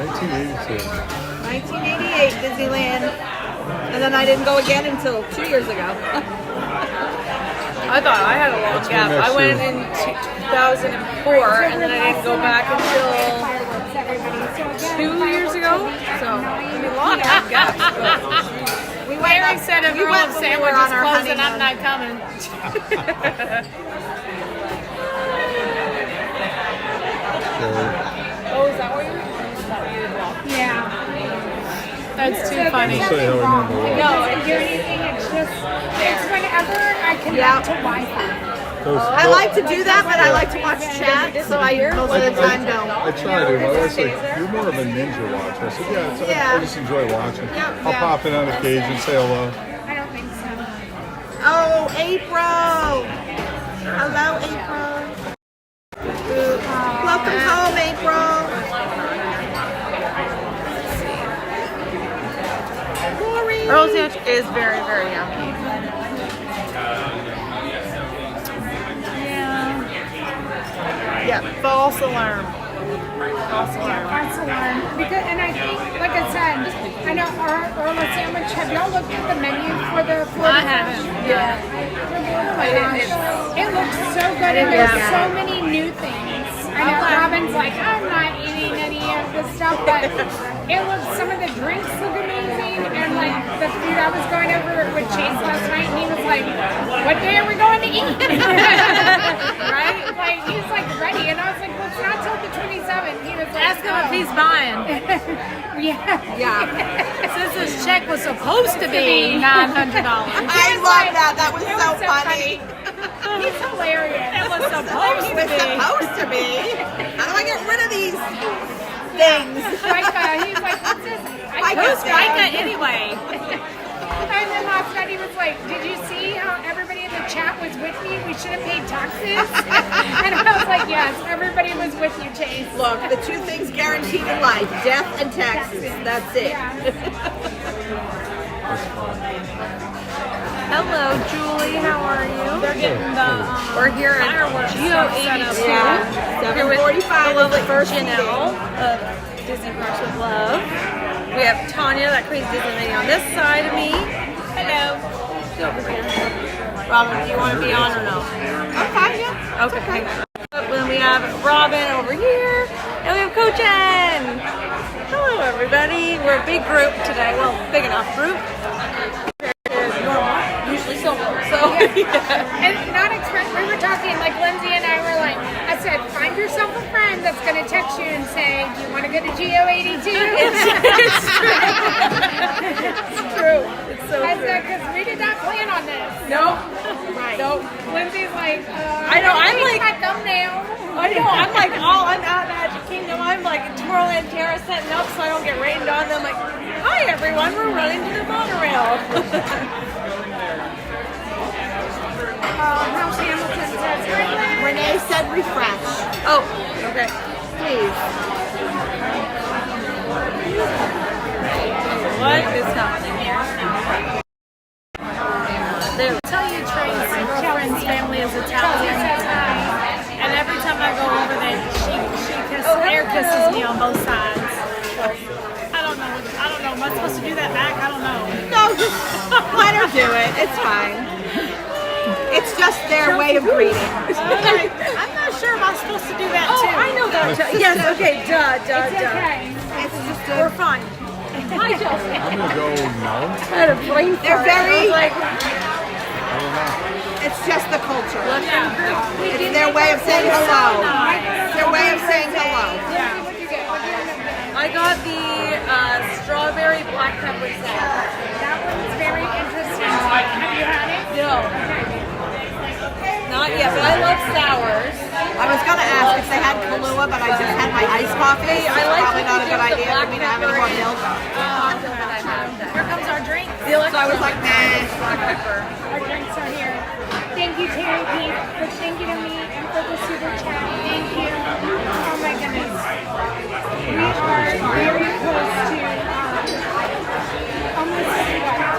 1982. 1988, Disneyland. And then I didn't go again until 2 years ago. I thought I had a long That's gap. when I that's went true. in 2004 and then I didn't go back until Fireworks, everybody. So again, 2 years ago. So, I mean, long gap. We Gary said if we Earl went of when we Sandwich were on is our closing, honeymoon. I'm not coming. Oh, is that what you're? yeah. That's too funny. I'll say how I remember what. It doesn't do anything. It's just, it's whenever I connect to Wi-Fi. I like to do that, but I like to watch chat, so I most of the time don't. I try to. My wife's like, you're more of a ninja watcher. I said, yeah, I just enjoy watching. I'll pop in on occasion, say hello. I don't think so. Oh, April! Hello, April. Welcome home, April. Earl Sandwich is very, very yummy. Yeah, false alarm. False alarm. False alarm. Because, and I think, like I said, I know our Earl Sandwich. Have y'all looked at the menu for the Florida? I haven't. Yeah. Oh my gosh. It looks so good, and there's so many new things. I know Robin's like, I'm not eating any of the stuff, but some of the drinks look amazing, and like the food I was going over with Chase last night, and he was like, "What day are we going to eat?" Right? Like he's like ready, and I was like, "Well, it's not till the 27th." He was like, Ask him if he's buying. Yeah. Since this check was supposed to be $900. I love that. That was so funny. He's hilarious. It was supposed to be. Supposed to be. How do I get rid of these things? He's like, "What's this?" Who's FICA anyway? And then last night he was like, "Did you see how everybody in the chat was with me? We should have paid taxes." And I was like, "Yes, everybody was with you, Chase." Look, the two things guaranteed in life, death and taxes. That's it. Hello, Julie. How are you? They're getting the We're here at Geo 82. Here with 7:45 is the first Janelle of Disney Parks with Love. We have Tanya, that crazy Disney lady, on this side of me. Hello. Go over here. Robin, do you want to be on or no? Okay, yeah. Okay. Then we have Robin over here, and we have Coach N. Hello, everybody. We're a big group today. Well, big enough group. Usually solo. So, And not expect, we were talking, like Lindsay and I were like, I said, find yourself a friend that's going to text you and say, "Do you want to go to Geo 82? It's true. It's true. It's so I true. said, because we did not plan on this. Nope. Right. Nope. Lindsay's like, I know, I'm like, my thumbnail. I know, I'm like, I'm at Magic Kingdom. I'm like Tomorrowland Terrace setting up so I don't get rained on. I'm like, hi everyone, we're running to the monorail. House Hamilton says, "Hi, Renee said refresh. Oh, okay. Please. What is happening here? They'll tell you Trey's girlfriend's family is Italian, and every time I go over there, she air kisses me on both sides. I don't know. Am I supposed to do that back? I don't know. No, just let her do it. It's fine. It's just their way of greeting. I'm not sure if I'm supposed to do that too. I know that too. Yes, okay, duh. okay. It's just We're fine. Hi, Chelsea. I'm gonna go no. I had a brain They're fart. very- I was like, It's just the culture. yeah. It's their way of saying hello. It's their way of saying hello. I got the strawberry black pepper salad. That one's very interesting. Have you had it? No. Not yet, but I love sours. I was going to ask if they had Kahlua, but I just had my iced coffee. So I it's like probably what not a you good did with idea the for me to have any more milk. Here comes our drink. So I was like, nah. Black pepper. Our drinks are here. Thank you, Terry Pete, for thinking of me and for the super chat. Thank you. Oh my goodness. We are very close to almost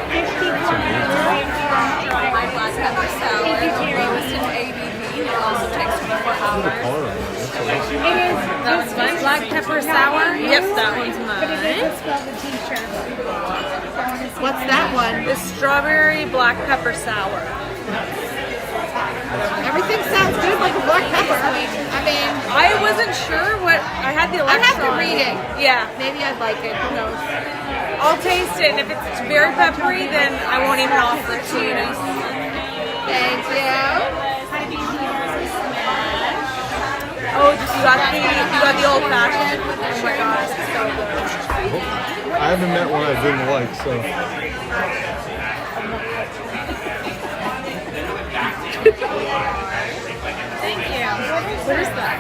54 minutes away from My black pepper salad. Thank you, Terry. Lowest in ABV. It also takes 24 hours. It is. That was mine. Black pepper sour. Yep, that one's But it mine. is as well the t-shirt. What's that one? The strawberry black pepper sour. Everything sounds good like a black pepper. I mean, I wasn't sure what I had the I have to electron. read it. Yeah, Maybe I'd like it. Who knows? I'll taste it, and if it's very peppery, then I won't even offer it to you. Thank you. Oh, you got the old fashioned. Oh my gosh, it's so good. I haven't met one I didn't like, so. Thank you. What is that?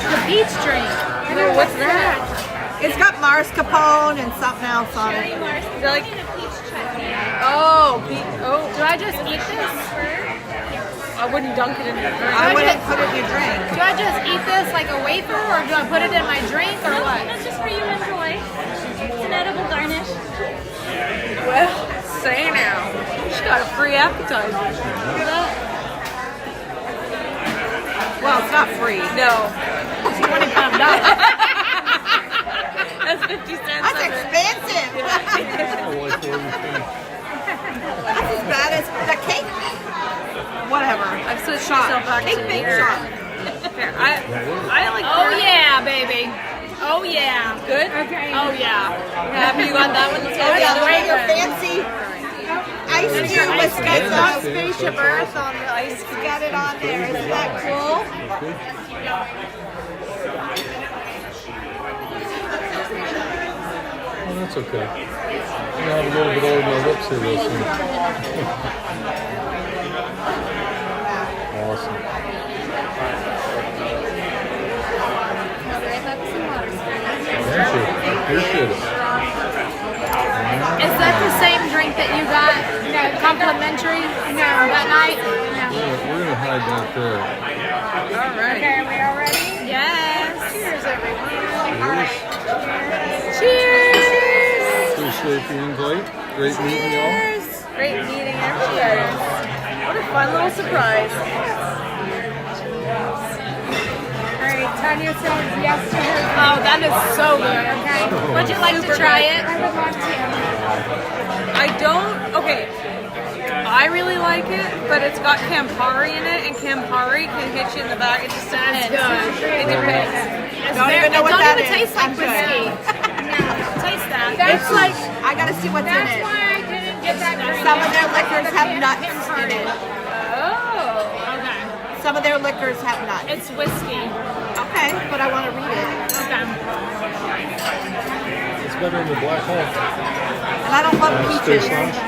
The peach drink. No, what's that? It's got mascarpone and something else on it. Is it like Oh, do I just eat this? I wouldn't dunk it in your drink. I wouldn't put it in your drink. Do I just eat this like a wafer, or do I put it in my drink, or what? That's just for you to enjoy. It's an edible garnish. Well, say now. She got a free appetizer. Look at that. Well, it's not free. No. It's $25. That's 50 cents. That's expensive. That's as bad as the cake. Whatever. I've switched Shot. myself back Cake to bake here. shot. Here, I like. Oh yeah, baby. Oh Oh yeah. Good? Okay. Oh yeah. Have you got that one? Let's go Oh, the yeah, other look way. at your fancy ice cube with Sky's on Spaceship Earth on the ice. You got it on there. Isn't that cool? Oh, that's okay. You have a little bit over my lips here real soon. Awesome. Thank you. Appreciate it. Is that the same drink that you got complimentary that night? We're going to hide that there. All right. Okay, are we all ready? Yes. Cheers, everyone. Cheers. Appreciate the invite. Great meeting y'all. Great meeting everybody. What a fun little surprise. All right, Tanya says yes to her. Oh, that is so good. Okay. Would you like to try it? I would love to. I don't. Okay. I really like it, but it's got Campari in it, and Campari can hit you in the back. It just depends. It depends. Don't even know what that is. It doesn't even taste like I'm good. whiskey. Taste that. It's like, I gotta see what's in That's it. why I didn't get that drink. Some of their liquors have nuts in it. Oh. Okay. Some of their liquors have nuts. It's whiskey. Okay, but I want to read it. Okay. It's better than the Black Hole. And I don't love peaches. Space Lounge.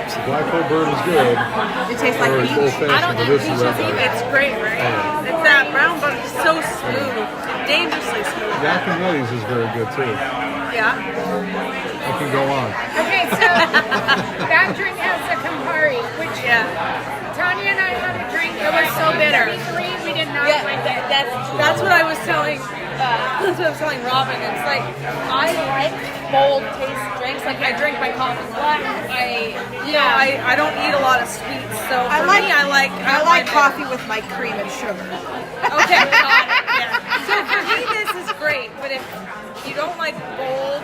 The Black Hole bird is good. It tastes like Or it's peach. old-fashioned, I don't but eat this is peaches red either. one. It's great, right? It's that brown butter is so smooth, dangerously smooth. Yak and Yeti's is very good too. Yeah. I can go on. Okay, so that drink has the Campari, which Tanya and I had a drink. It was so bitter. 33, we did not Yeah, like it. that's what I was telling. That's what I was telling Robin. It's like I like bold taste drinks. Like I drink my coffee black. I don't eat a lot of sweets. So for me, I like coffee with my cream and sugar. Okay, got it. Yeah. So for me, this is great. But if you don't like bold,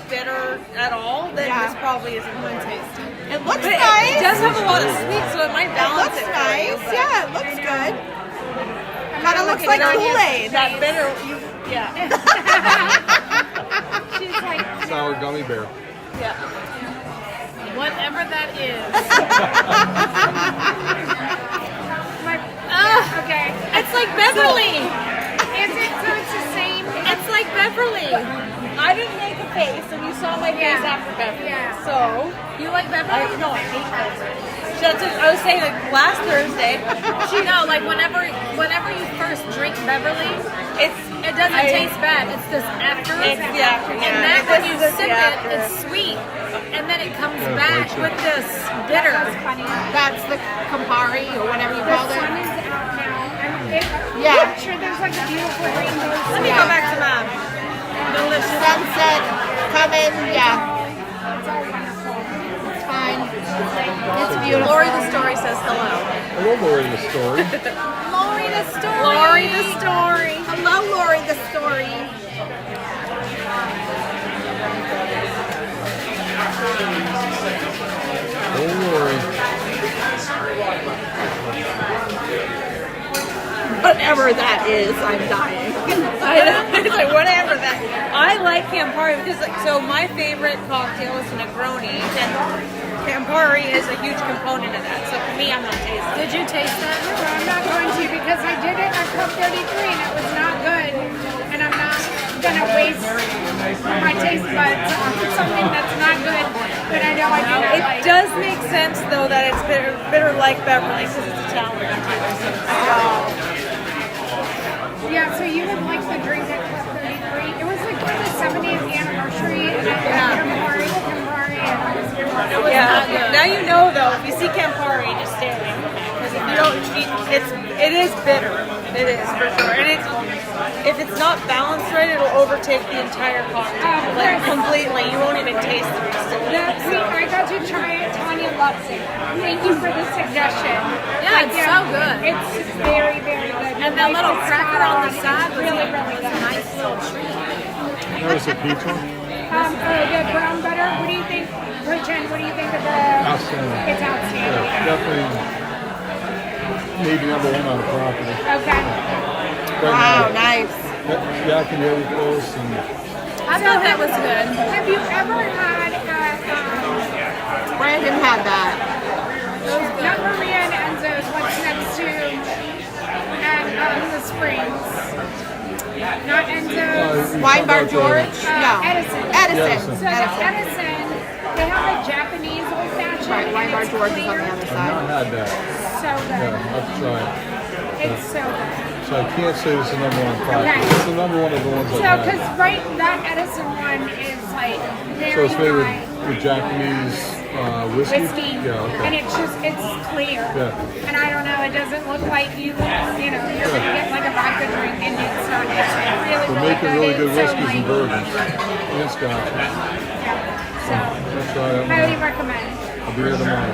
bitter at all, then this probably isn't my taste. It looks But nice. It does have a lot of sweets, so it might balance It looks it. for you, nice. but- Yeah, it looks good. Kind of looks like Kool-Aid. That bitter, yeah. She's like, Sour gummy bear. Yeah. Whatever that is. okay. It's like Beverly. Is it? So it's the same? It's like Beverly. I didn't make a face, and you saw my face after Beverly. Yeah. So, You like Beverly? no, I hate Beverly. I was saying like last Thursday, Like whenever you first drink Beverly, it doesn't taste bad. It's this after. It's the after, And yeah. that when you This is sip the it, after. it's sweet, and then it comes Yeah, back right, with this bitter. That's the Campari or whatever you The call sun it. is out now. Yeah. I'm sure there's like a beautiful rainbow. let me go back to mom. Delicious. Sunset coming. Yeah, It's all wonderful. it's fine. It's beautiful. Lori the Story says hello. Hello, Lori the story. Lori the story. Lori the Story. Hello, Lori the story. Oh, Lori. Whatever that is, I'm dying. It's like whatever that. I like Campari because so my favorite cocktail is a Negroni, and Campari is a huge component of that. So for me, I'm not tasting. Did you taste that? No, I'm not going to because I did it at Club 33 and it was not good. And I'm not gonna waste my taste buds on something that's not good that I know I do not It like. does make sense though that it's bitter like Beverly because it's Italian. Yeah, so you would like the drink at Club 33. It was like the 70th anniversary and Campari. It was Yeah. not good. Now you know though. If you see Campari, just stay away from it because if you don't, it is bitter. It is for sure, and if it's not balanced right, it'll overtake the entire cocktail like completely. You won't even taste the rest of it. I got to try it. Tanya loves it. Thank you for the suggestion. Yeah, it's so good. It's very, very good. And that little cracker on the side was really, a really good. nice little treat. There's a pizza. The brown butter. What do you think, Bridget? What do you think of the? Outstanding. It's outstanding. Yeah, definitely maybe number one on the property. Okay. Right Wow, now. nice. Jack and Eddie Close and I thought that was good. Have you ever had Brandon had that. not Maria and Enzo's, what's next to the Springs? Not Enzo's. Wine Bar George? No. Edison. Edison. So the Edison, they have a Japanese old fashioned. Right, Wine Bar George is on the other I've side. not had that. So good. Yeah, I've tried. It's so good. So I can't say it's the number one product. Okay. It's the number one of the ones So, I've because had. that Edison one is like So very it's made high with Japanese whiskey? whiskey, Yeah, okay. and it's clear. Yeah. And I don't know, it doesn't look like you're gonna get like a vodka drink, and it's really, We're really making really good So, whiskeys like, and bourbons and scotches. So, I'll try that highly one. recommend. I'll be here tomorrow.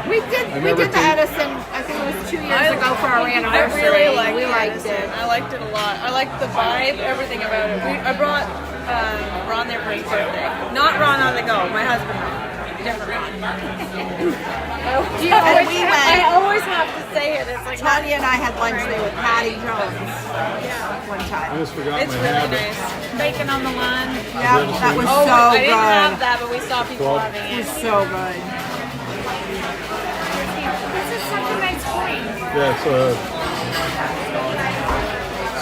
We did the Edison, I think it was 2 years ago for our anniversary. We liked it. I liked it a lot. I liked the vibe, everything about it. I brought Ron there for his birthday. Not Ron on the go, my husband Ron. Different Ron. I always have to say it. It's like Tanya and I had lunch there with Patty Jones one I time. just forgot it's my really habit. nice. Bacon on the lawn. Yeah, that was so I good. didn't have that, but we saw people Well, having It it. was so good. This is such a nice point. Yeah, it's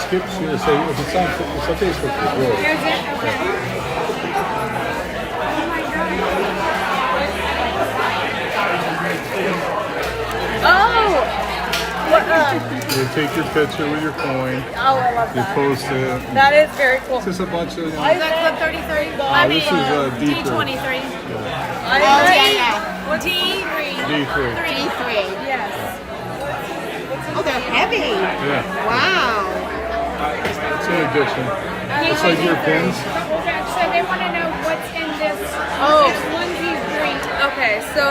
Skip's here. Say if it's on Facebook, it's good. Is it? Okay. Oh my god. Oh! What, You take your picture with your coin. oh, I love You that. post it. That is very cool. It's just a bunch of, Is that Club 33? this is D3. D23. Oh, yeah. What D3? D3. D3. Yes. Oh, they're heavy. Yeah, Wow. it's an addiction. It's like your pins. Okay, so they want to know what's in this. Oh. It's Lindsay's drink. Okay, so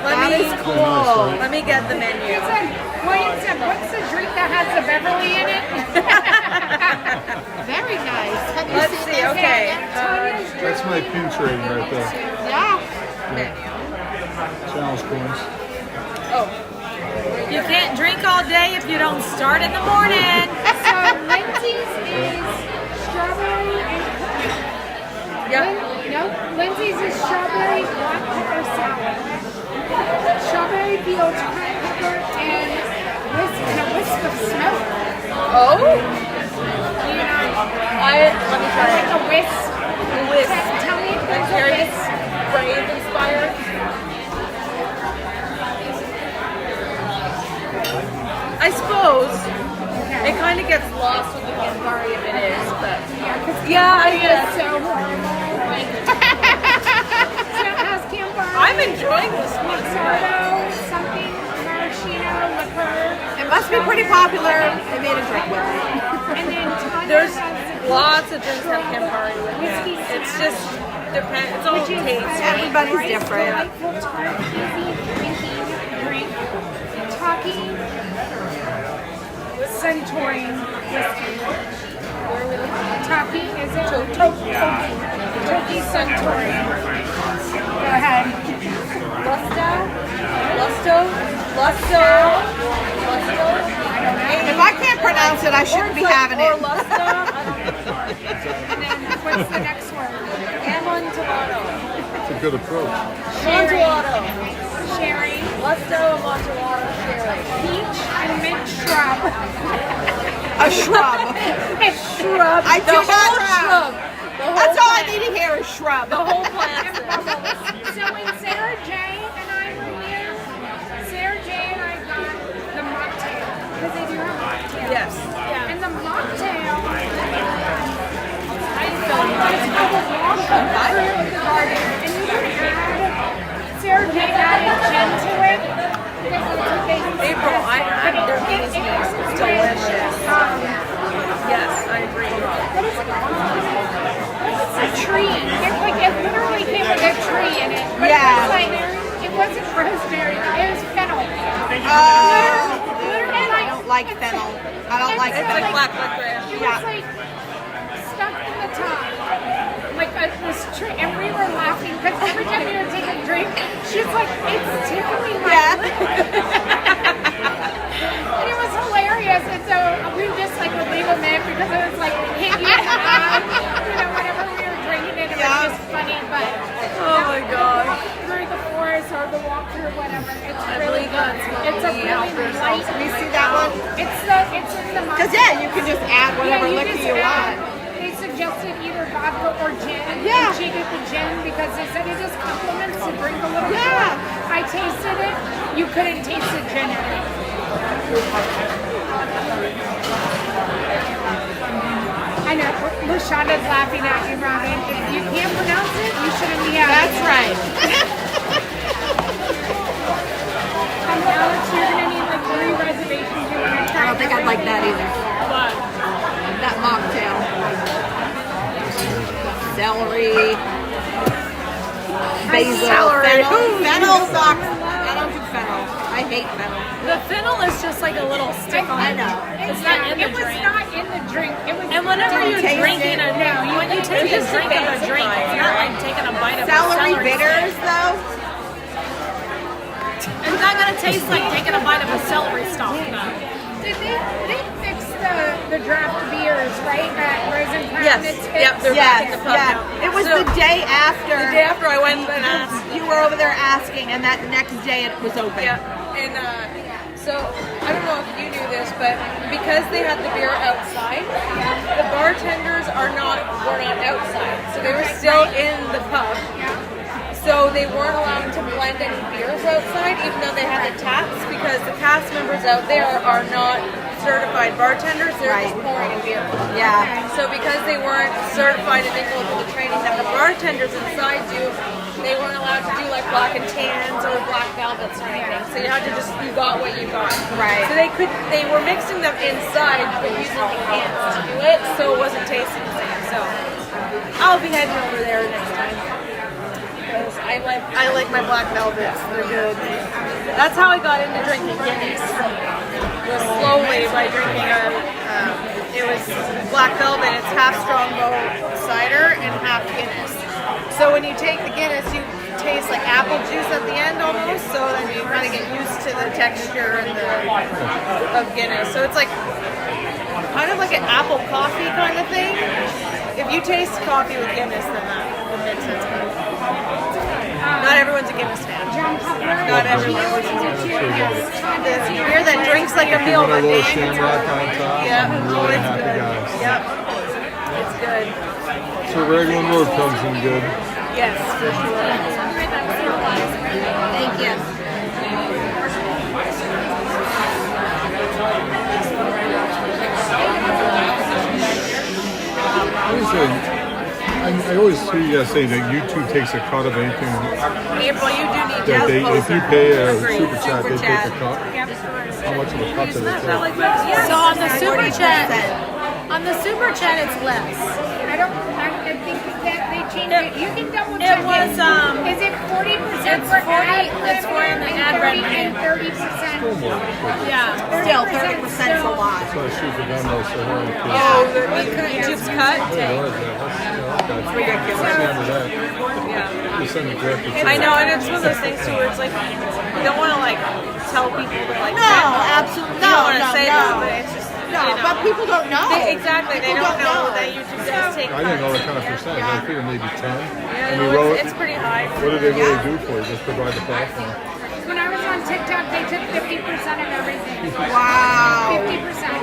That is cool. let me get the menu. What's the drink that has the Beverly in it? Very nice. Have you Let's seen see, this? okay. Tanya's drink. That's my pin trading right there. Yeah. Challenge coins. Oh. You can't drink all day if you don't start in the morning. So Lindsay's is strawberry and no, Lindsay's is strawberry black pepper salad. Strawberry peeled currant pepper and a whisk of smoke. Oh? You know, Let me try like it. a whisk. Tell me if there's a Very whisk. brave inspired. I suppose it kind of gets lost with the Campari if it is, but yeah, I guess. So horrible. So it has Campari. I'm enjoying this one. Luxardo, something maraschino liqueur. It must be pretty popular. They made a drink with it. And then Tanya There's has lots of drinks have Campari with whiskey it. It's sour, just depends. It's all which is taste. Everybody's nice, different. delightful, tart, easy drinking drink. Talking Centaurian whiskey. Where are we looking? Taki, is it? Toki Centaurian. Go ahead. Lusto. If I can't pronounce it, I shouldn't be having Or it. Lusto. And then what's the next word? Amontillado. It's a good approach. Amontillado. Sherry. Lusto, Amontillado, sherry. Peach and mint shrub. A shrub. A shrub. I do The not whole have. shrub. That's all I need to hear is shrub. The whole plant. So when Sarah J and I were here, Sarah J and I got the mocktail. Because they do have mocktails. Yes. Yeah. And the mocktail I feel is called a walk through the garden. And you can add, Sarah J added gin to it. April, I had their bees. It's delicious. Yes, I agree. A tree. It literally came with a tree in it. But it wasn't rosemary. It was fennel. Literally, I don't like fennel. I don't like It's fennel. like black licorice. It was like stuck in the top. Like this tree. And we were laughing because every time we would take a drink, she's like, it's tickling my lip. And it was hilarious. And so compliment because it was like hit you in the eye, whenever we were drinking it, it was just funny. But Oh my god. through the forest or the walk through whatever, it's really good. It's a really light. We see that one? It's in the Because you can just add whatever liquor you want. They suggested either vodka or gin. Yeah. And she did the gin because they said it just complements the drink a little Yeah. more. I tasted it. You couldn't taste the gin in it. I know. Lashonda's laughing at you, Robin. If you can't pronounce it, you shouldn't be having That's it. right. Alex, you're going to need like 3 reservations. You want to try I don't think I'd like that either. What? That mocktail. Celery. Basil. Celery. Fennel sucks. I don't do fennel. I hate fennel. The fennel is just like a little stick on I it. know. It's not in the It was drink. not in the drink. It was. And whenever you're taste drinking it? when you take a drink of a drink, it's not like taking a bite of a Celery celery bitters, stick. though. It's not gonna taste like taking a bite of a celery stalk. Did they fix the draft beers, right? At Rose and Crown? Yes. It's Yep, they're back in the pub now. It was So- the day after. The day after I went and asked. You were over there asking, and that next day it was open. Yeah, and so I don't know if you knew this, but because they had the beer outside, the bartenders were not outside, so they were still in the pub. So they weren't allowed to blend any beers outside, even though they had the taps, because the cast members out there are not certified bartenders; they're just pouring a beer. Yeah. So because they weren't certified and didn't go through the training that the bartenders inside do, they weren't allowed to do like black and tans or black velvets or anything. So you had to you got what you got. Right. So they were mixing them inside, but using the cans to do it, so it wasn't tasting the same. So I'll be heading over there next time. Because I like my black velvets. They're good. That's how I got into drinking Guinness. Was slowly by drinking it was black velvet. It's half Strongbow cider and half Guinness. So when you take the Guinness, you taste like apple juice at the end almost. So then you kind of get used to the texture and of Guinness. So it's like kind of like an apple coffee kind of thing. If you taste coffee with Guinness, then that would make sense. Not everyone's a Guinness fan. Not everyone. The beer that drinks like a meal, but little damn, shamrock on top. Yep. I'm Oh, really it's happy, good. guys. Yep. It's good. So regular road comes in good. Yes, for sure. Thank you. I always hear you guys say that YouTube takes a cut of anything. April, you do need That to they, if you pay a super chat, they chat. take a cut. How much of a cut do they take? So on the super chat, it's less. I think that they changed it. You can double check It was Is it 40% it's for 40 ad it's for in the ad revenue. and 30%? Yeah. Still, 30% is a lot. So I shoot the demo, so here in case. Oh, the just cut? It's ridiculous. Yeah. You send the graphic. I know, and it's one of those things too where it's like, you don't want to like tell people to like, No, absolutely. you don't want to say that, no. but it's just, No, you know. but people don't know. Exactly, they People don't know that you just take I didn't know the kind of percentage. I figured maybe 10. Yeah, And no, we wrote, it's pretty high. what did they really do for you? Just provide the platform. When I was on TikTok, they took 50% of everything. Wow. 50%.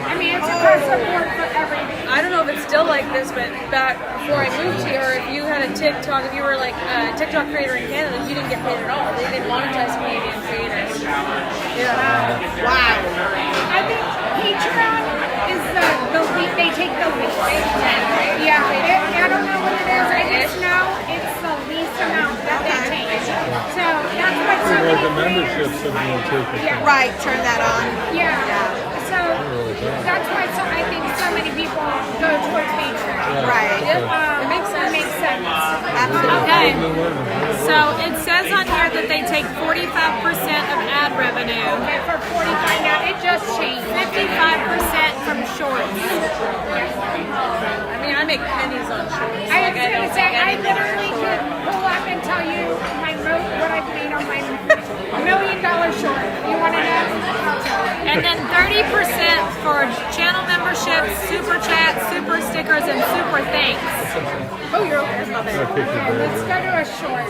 I mean, it's across the board for everything. I don't know if it's still like this, but back before I moved here, if you had a TikTok, if you were like a TikTok creator in Canada, you didn't get paid at all. They didn't monetize Canadian creators. Yeah. Wow. I think Patreon is the lead. They take the least. Yeah. I don't know what it is. I just know it's the least amount that they take. So that's what so Well, the many memberships have been taken. Yeah. Right, turn that on. Yeah. So that's why I think so many people go towards Patreon. Right. It makes sense. It makes sense. Absolutely. Okay. So it says on here that they take 45% of ad revenue. Okay, for 45 now, it just changed. 55% from shorts. I mean, I make pennies on shorts. I was Like, going don't to say, make I any literally could pull up and tell you what I've made on my $1 million short. You want to know? And then 30% for channel memberships, super chats, super stickers, and super thanks. Oh, you're okay. Let's go to a short.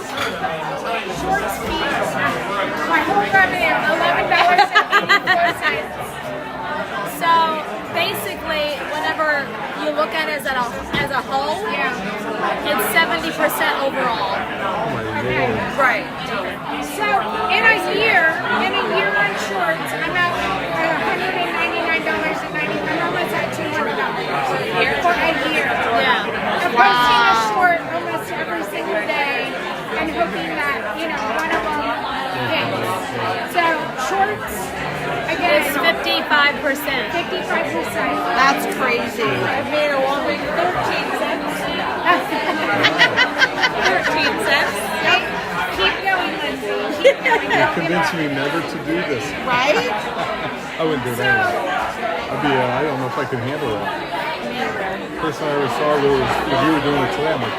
Shorts fees. My whole revenue, $11.84. So basically, whenever you look at it as a whole, it's 70% overall. Okay. Right. So in a year on shorts, I'm at $199.90. I'm almost at $200 for a year. Yeah. I'm posting a short almost every single day and hoping that, one of them hits. So shorts, again, It's 55%. 55%. That's crazy. I made a whopping 13 cents. 13 cents. Keep going, Lindsay. Keep going. You're convincing me never to do this. Right? I wouldn't do that. I don't know if I could handle that. First time I ever saw it was if you were doing it today. I'm like,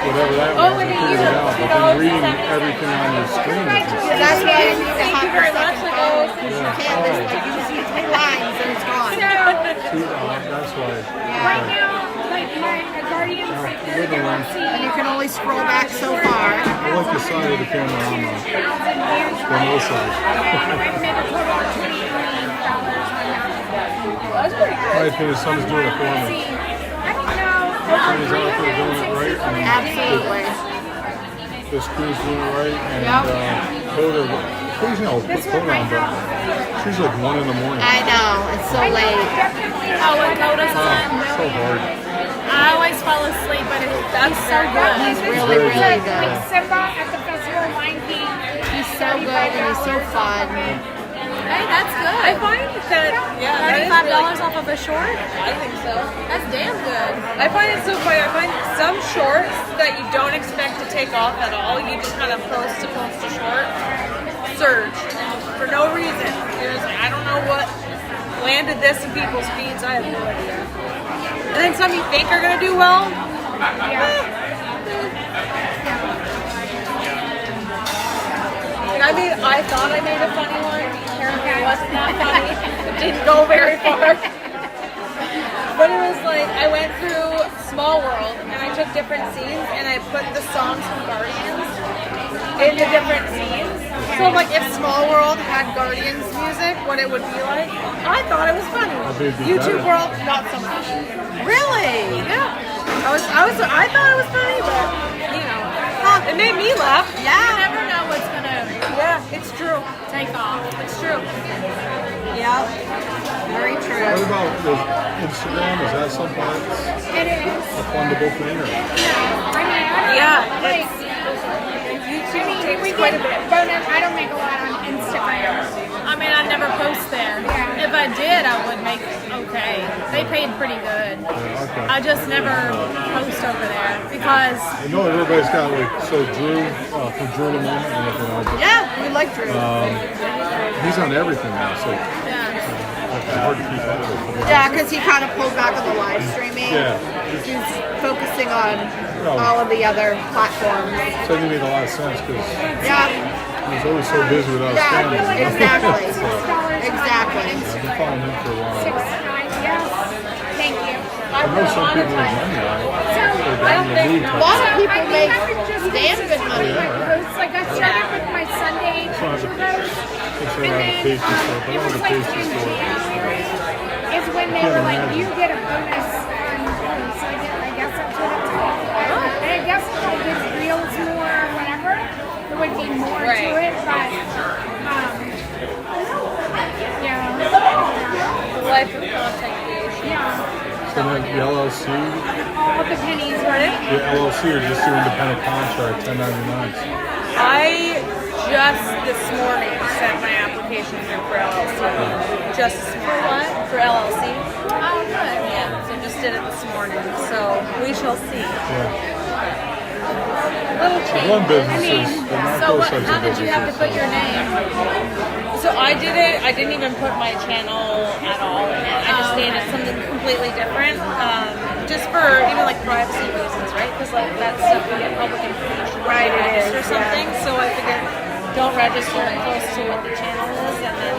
whatever that was, I figured it out. But then reading everything on your screen is just... That's why you need to have your second phone. You can't just you just see 3 lines and it's gone. That's why. Right now, like my Guardians, And you can only scroll back so far. I like the side of the camera on the no side. I've made a total of $28 million on that. That's pretty good. My opinion, someone's doing it for me. I don't know. Someone's out there doing it right. And Absolutely. the screen's doing it right. And Coda, Coda on, but she's like 1 in the morning. I know. It's so late. Oh, when Coda's on. So hard. I always fall asleep, but that's so good. He's really, really good. Like Simba at the Festival of Lion King. He's so good and he's so fun. Hey, that's good. I find that, $35 off of a short? I think so. That's damn good. I find it so funny. I find some shorts that you don't expect to take off at all, you just kind of post to short, surge for no reason. You're just like, I don't know what landed this in people's feeds. I have no idea. And then some you think are going to do well. I thought I made a funny one. Apparently it was not funny. It didn't go very far. But it was like, I went through Small World and I took different scenes and I put the songs from Guardians into different scenes. So like if Small World had Guardians music, what it would be like. I thought it was funny. YouTube World, not so much. Really? Yeah. I thought it was funny, but it made me laugh. Yeah. You never know what's gonna It's true. take off. It's true. Yeah. Very true. What about Instagram? Is that something that's It is. a fundable thing? Or? YouTube takes quite a bit. Bonus, I don't make a lot on Instagram. I mean, I never post there. Yeah. If I did, I would make okay. They paid pretty good. Okay. I just never post over there because I know everybody's got Drew from Drew in the Moment and everything else. Yeah, we like Drew. He's on everything now, so yeah. it's hard to keep up with. Yeah, because he kind of pulled back on the live streaming. Yeah. He's focusing on all of the other platforms. So it made a lot of sense because he's always so busy without his family. Exactly. Exactly. I've been following him for a while. Yes. Thank you. I know some people make money on it. A lot of people make damn good money. Like I started with my Sunday picture post, and then it was like in January is when they were like, you get a bonus on posts. I guess that's what it's called. And I guess if I did reels more or whatever, there would be more to it. But The life of content creation. So then the LLC, All the pennies, right? the LLC are just your independent contract, 1099s. I just this morning sent my application in for LLC. Just this morning. For what? For LLC. Oh, good. Yeah, so just did it this morning. So we shall see. Little change. One business is the How did you have to put your name? So I did it. I didn't even put my channel at all in it. I just named it something completely different, just for even like privacy reasons, right? Because like that stuff would get public information, right? Register something. So I figured don't register it close to what the channel is, and then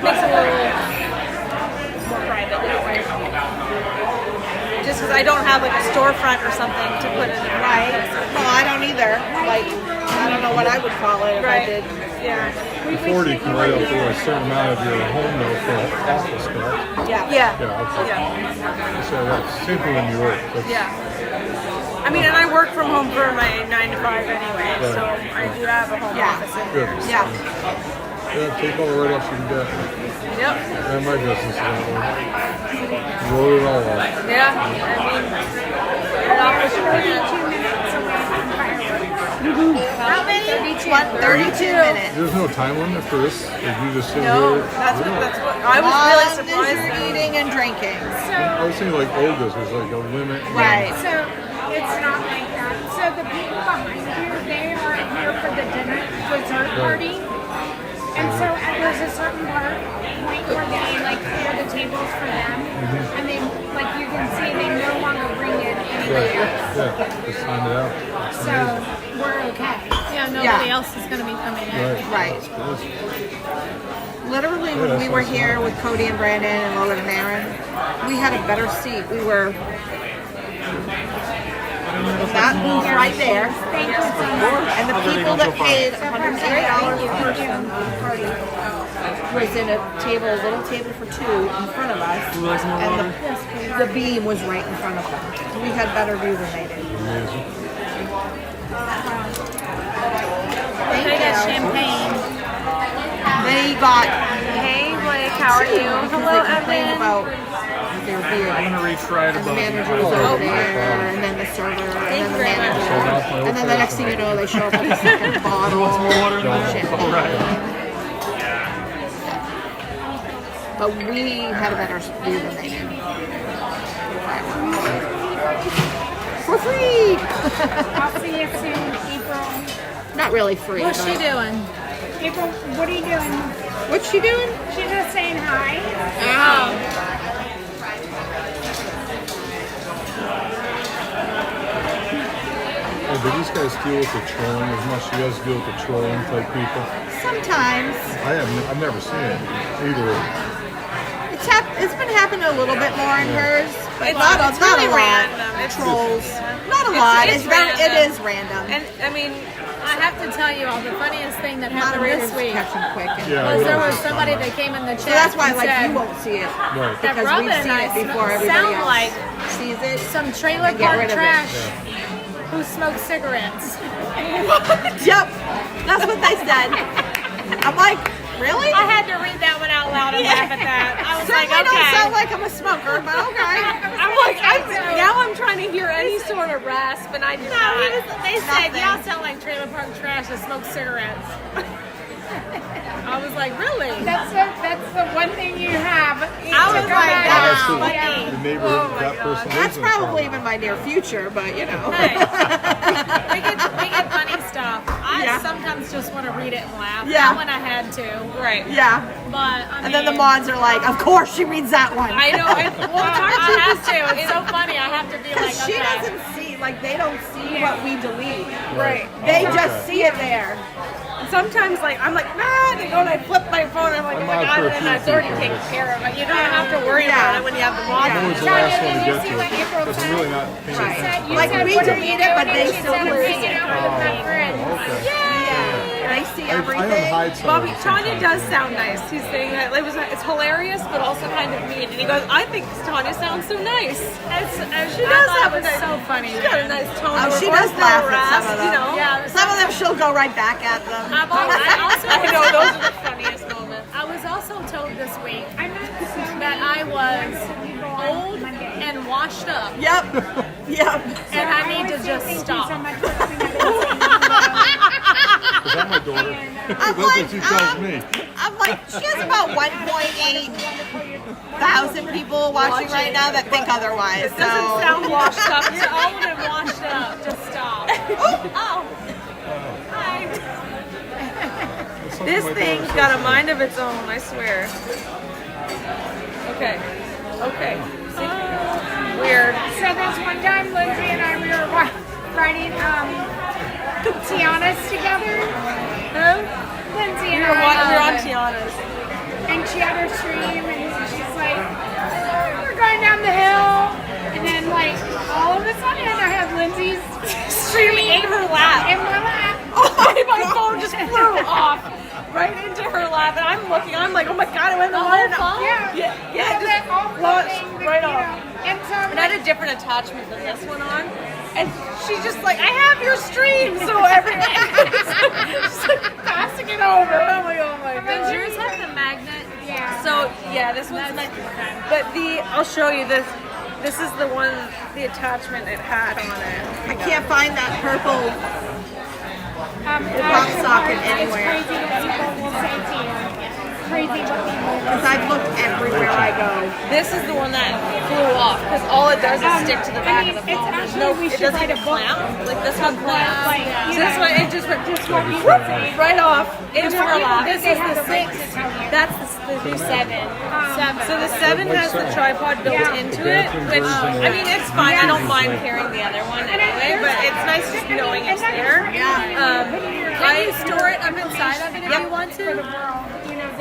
makes it a little more private that way. Just because I don't have like a storefront or something to put it in. Right. Well, I don't either. Like, I don't know what I would call it if I did. Yeah. 40 can write up to a certain amount of your home though for office, correct? Yeah. So that's simple in New York. Yeah. I mean, and I work from home for my 9 to 5 anyway, so I do have a home office in Good. there. Yeah. Yeah, take all the write-ups you can get. Yep. And my business is that way. Roll it all up. Yeah. I mean, it offers you How many? 32 minutes. There's no time limit for this? Did you just sit No, here? that's what I was really surprised. Eating and drinking. I was thinking like Olga's was like a limit. Right. So it's not like that. So the people behind you, they are here for the dinner dessert party. And so there's a certain point where they like clear the tables for them, and they like you can see they no longer bring in anybody else. Yeah, just sign it out. So we're okay. Yeah, nobody else is going to be coming in. Right. Literally, when we were here with Cody and Brandon and Logan and Aaron, we had a better seat. We were that booth right there, and the people that paid $180 per person party was in a little table for two in front of us, and the beam was right in front of them. We had better view than they did. They got champagne. They got. Hey, Blake, how are you? Hello, Evan. About their beer. I'm gonna reach right And the above manager was over there, and then the server, and then the manager, and then the next thing you know, they show up with a second bottle of champagne. But we had a better view than they did. For free! I'll see you soon, April. Not really free. What's she doing? April, what are you doing? What's she doing? She's just saying hi. Oh, do these guys deal with the trolling as much as you guys deal with the trolling type people? Sometimes. I've never seen it either. It's been happening a little bit more in hers, but It's not really a lot. random. Trolls. Not a lot. It's It is random. And I mean, I have to tell you all the funniest thing that happened Moderators this week catch them quick. was there was somebody that came in the chat. So that's why and like said you won't see it. Right. that Because Robin we've and seen I it before everybody sound else like sees it. some trailer and get park rid of it. trash who smokes cigarettes. Yep. That's what they said. I'm like, really? I had to read that one out loud and laugh at that. I was Certainly like, okay. don't sound like I'm a smoker, but okay. I'm like, now I'm trying to hear any sort of rasp, and I do not. They said, Nothing. y'all sound like trailer park trash that smoke cigarettes. I was like, really? That's the one thing you have. I was like, That's wow. the neighbor that person lives That's in. probably even my near future, but you know. Hey, we get funny stuff. I sometimes just want to read it and laugh. Yeah. Not when I had to. Right. Yeah. But, I mean, And then the mods are like, of course she reads that one. I know. Well, I have to. It's so funny. I have to be like, Because she okay. doesn't see, like, they don't see what we delete. Right. They just see it there. And sometimes, like, I'm like, nah, they go and I flip my phone. I'm like, oh my out for God, a and few it's already people. taken care of. You don't have to worry about it when you have the mod. I'm always the last one to get to it. Because I'm really not paying attention. Like, we delete it, but they still can see it. Okay. They see I everything. don't hide some of Bobby, it Tanya sometimes. does sound nice. He's saying that it's hilarious, but also kind of mean. And he goes, I think Tanya sounds so nice. She does have a nice, so funny. She's got a nice tone. Oh, to her she voice, does laugh no at some rasp, of them. You know? Yeah. Some of them she'll go right back at them. I know those are the funniest moments. I was also told this week that I was old and washed up. Yep. Yep. And I need to just stop. Is that my daughter? That's what she tells me. I'm like, she has about 1.8 thousand people watching right now that think otherwise. It doesn't sound washed up. You're old and washed up. Just stop. Oh. Hi. This thing's got a mind of its own, I swear. Okay. Weird. So this one time, Lindsay and I, we were riding Tiana's together. Who? Lindsay We and were I. on Tiana's. and she had her stream, and she's like, we're going down the hill, and then like all of a sudden I have Lindsay's stream in her lap. In my lap. Oh, my phone just flew off right into her lap, and I'm looking. I'm like, oh my god, I went in the water now. Yeah, it just launched right off. And so And I had a different attachment than this one on. And she's just like, I have your stream, so she's like passing it over. I'm like, oh my god. Does yours have the magnet? Yeah. So yeah, this one's my. But I'll show you this. This is the one, the attachment it had on it. I can't find that purple pop socket anywhere. It's crazy what people will say to you. Crazy what people will Because I've looked everywhere I go. This is the one that flew off because all it does is stick to the back of the phone. There's no, it doesn't clamp. Like this one clamps. So this one, it just went right off into her lap. This is the 6. That's the new 7. So the 7 has the tripod built into it, which I mean it's fine. I don't mind carrying the other one anyway, but it's nice just knowing it's there. Can you store it up inside of it if you want to?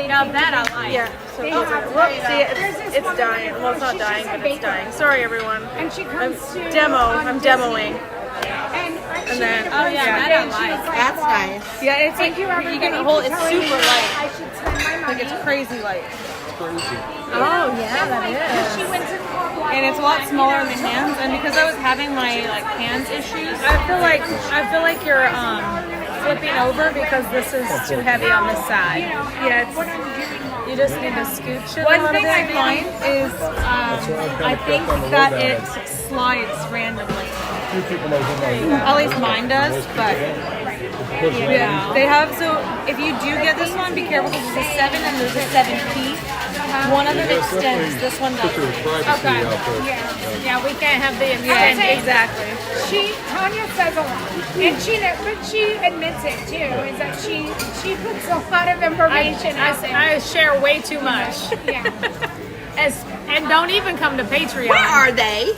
Now that I like. Yeah. So whoops, see, it's dying. Well, it's not dying, but it's dying. Sorry, everyone. And she comes to I'm demoing. And then Oh yeah, that I like. That's nice. Yeah, it's like you get a whole. It's super light. I should spend my money. Like it's crazy light. Oh yeah, that is. She went to And it's a lot smaller in the hands. And because I was having my like hands issues, I feel like you're flipping over because this is too heavy on this side. Yeah, you just need to scooch it. One thing I find is I think that it slides randomly. At least mine does, but yeah. They have, so if you do get this one, be careful because there's a 7 and there's a 7P. One of them extends, this one doesn't. Okay. Yeah, we can't have the extension. Yeah, exactly. Tanya says a lot, and but she admits it too. Is that she puts a lot of information out there. I share way too much. Yeah. And don't even come to Patreon. Where are they?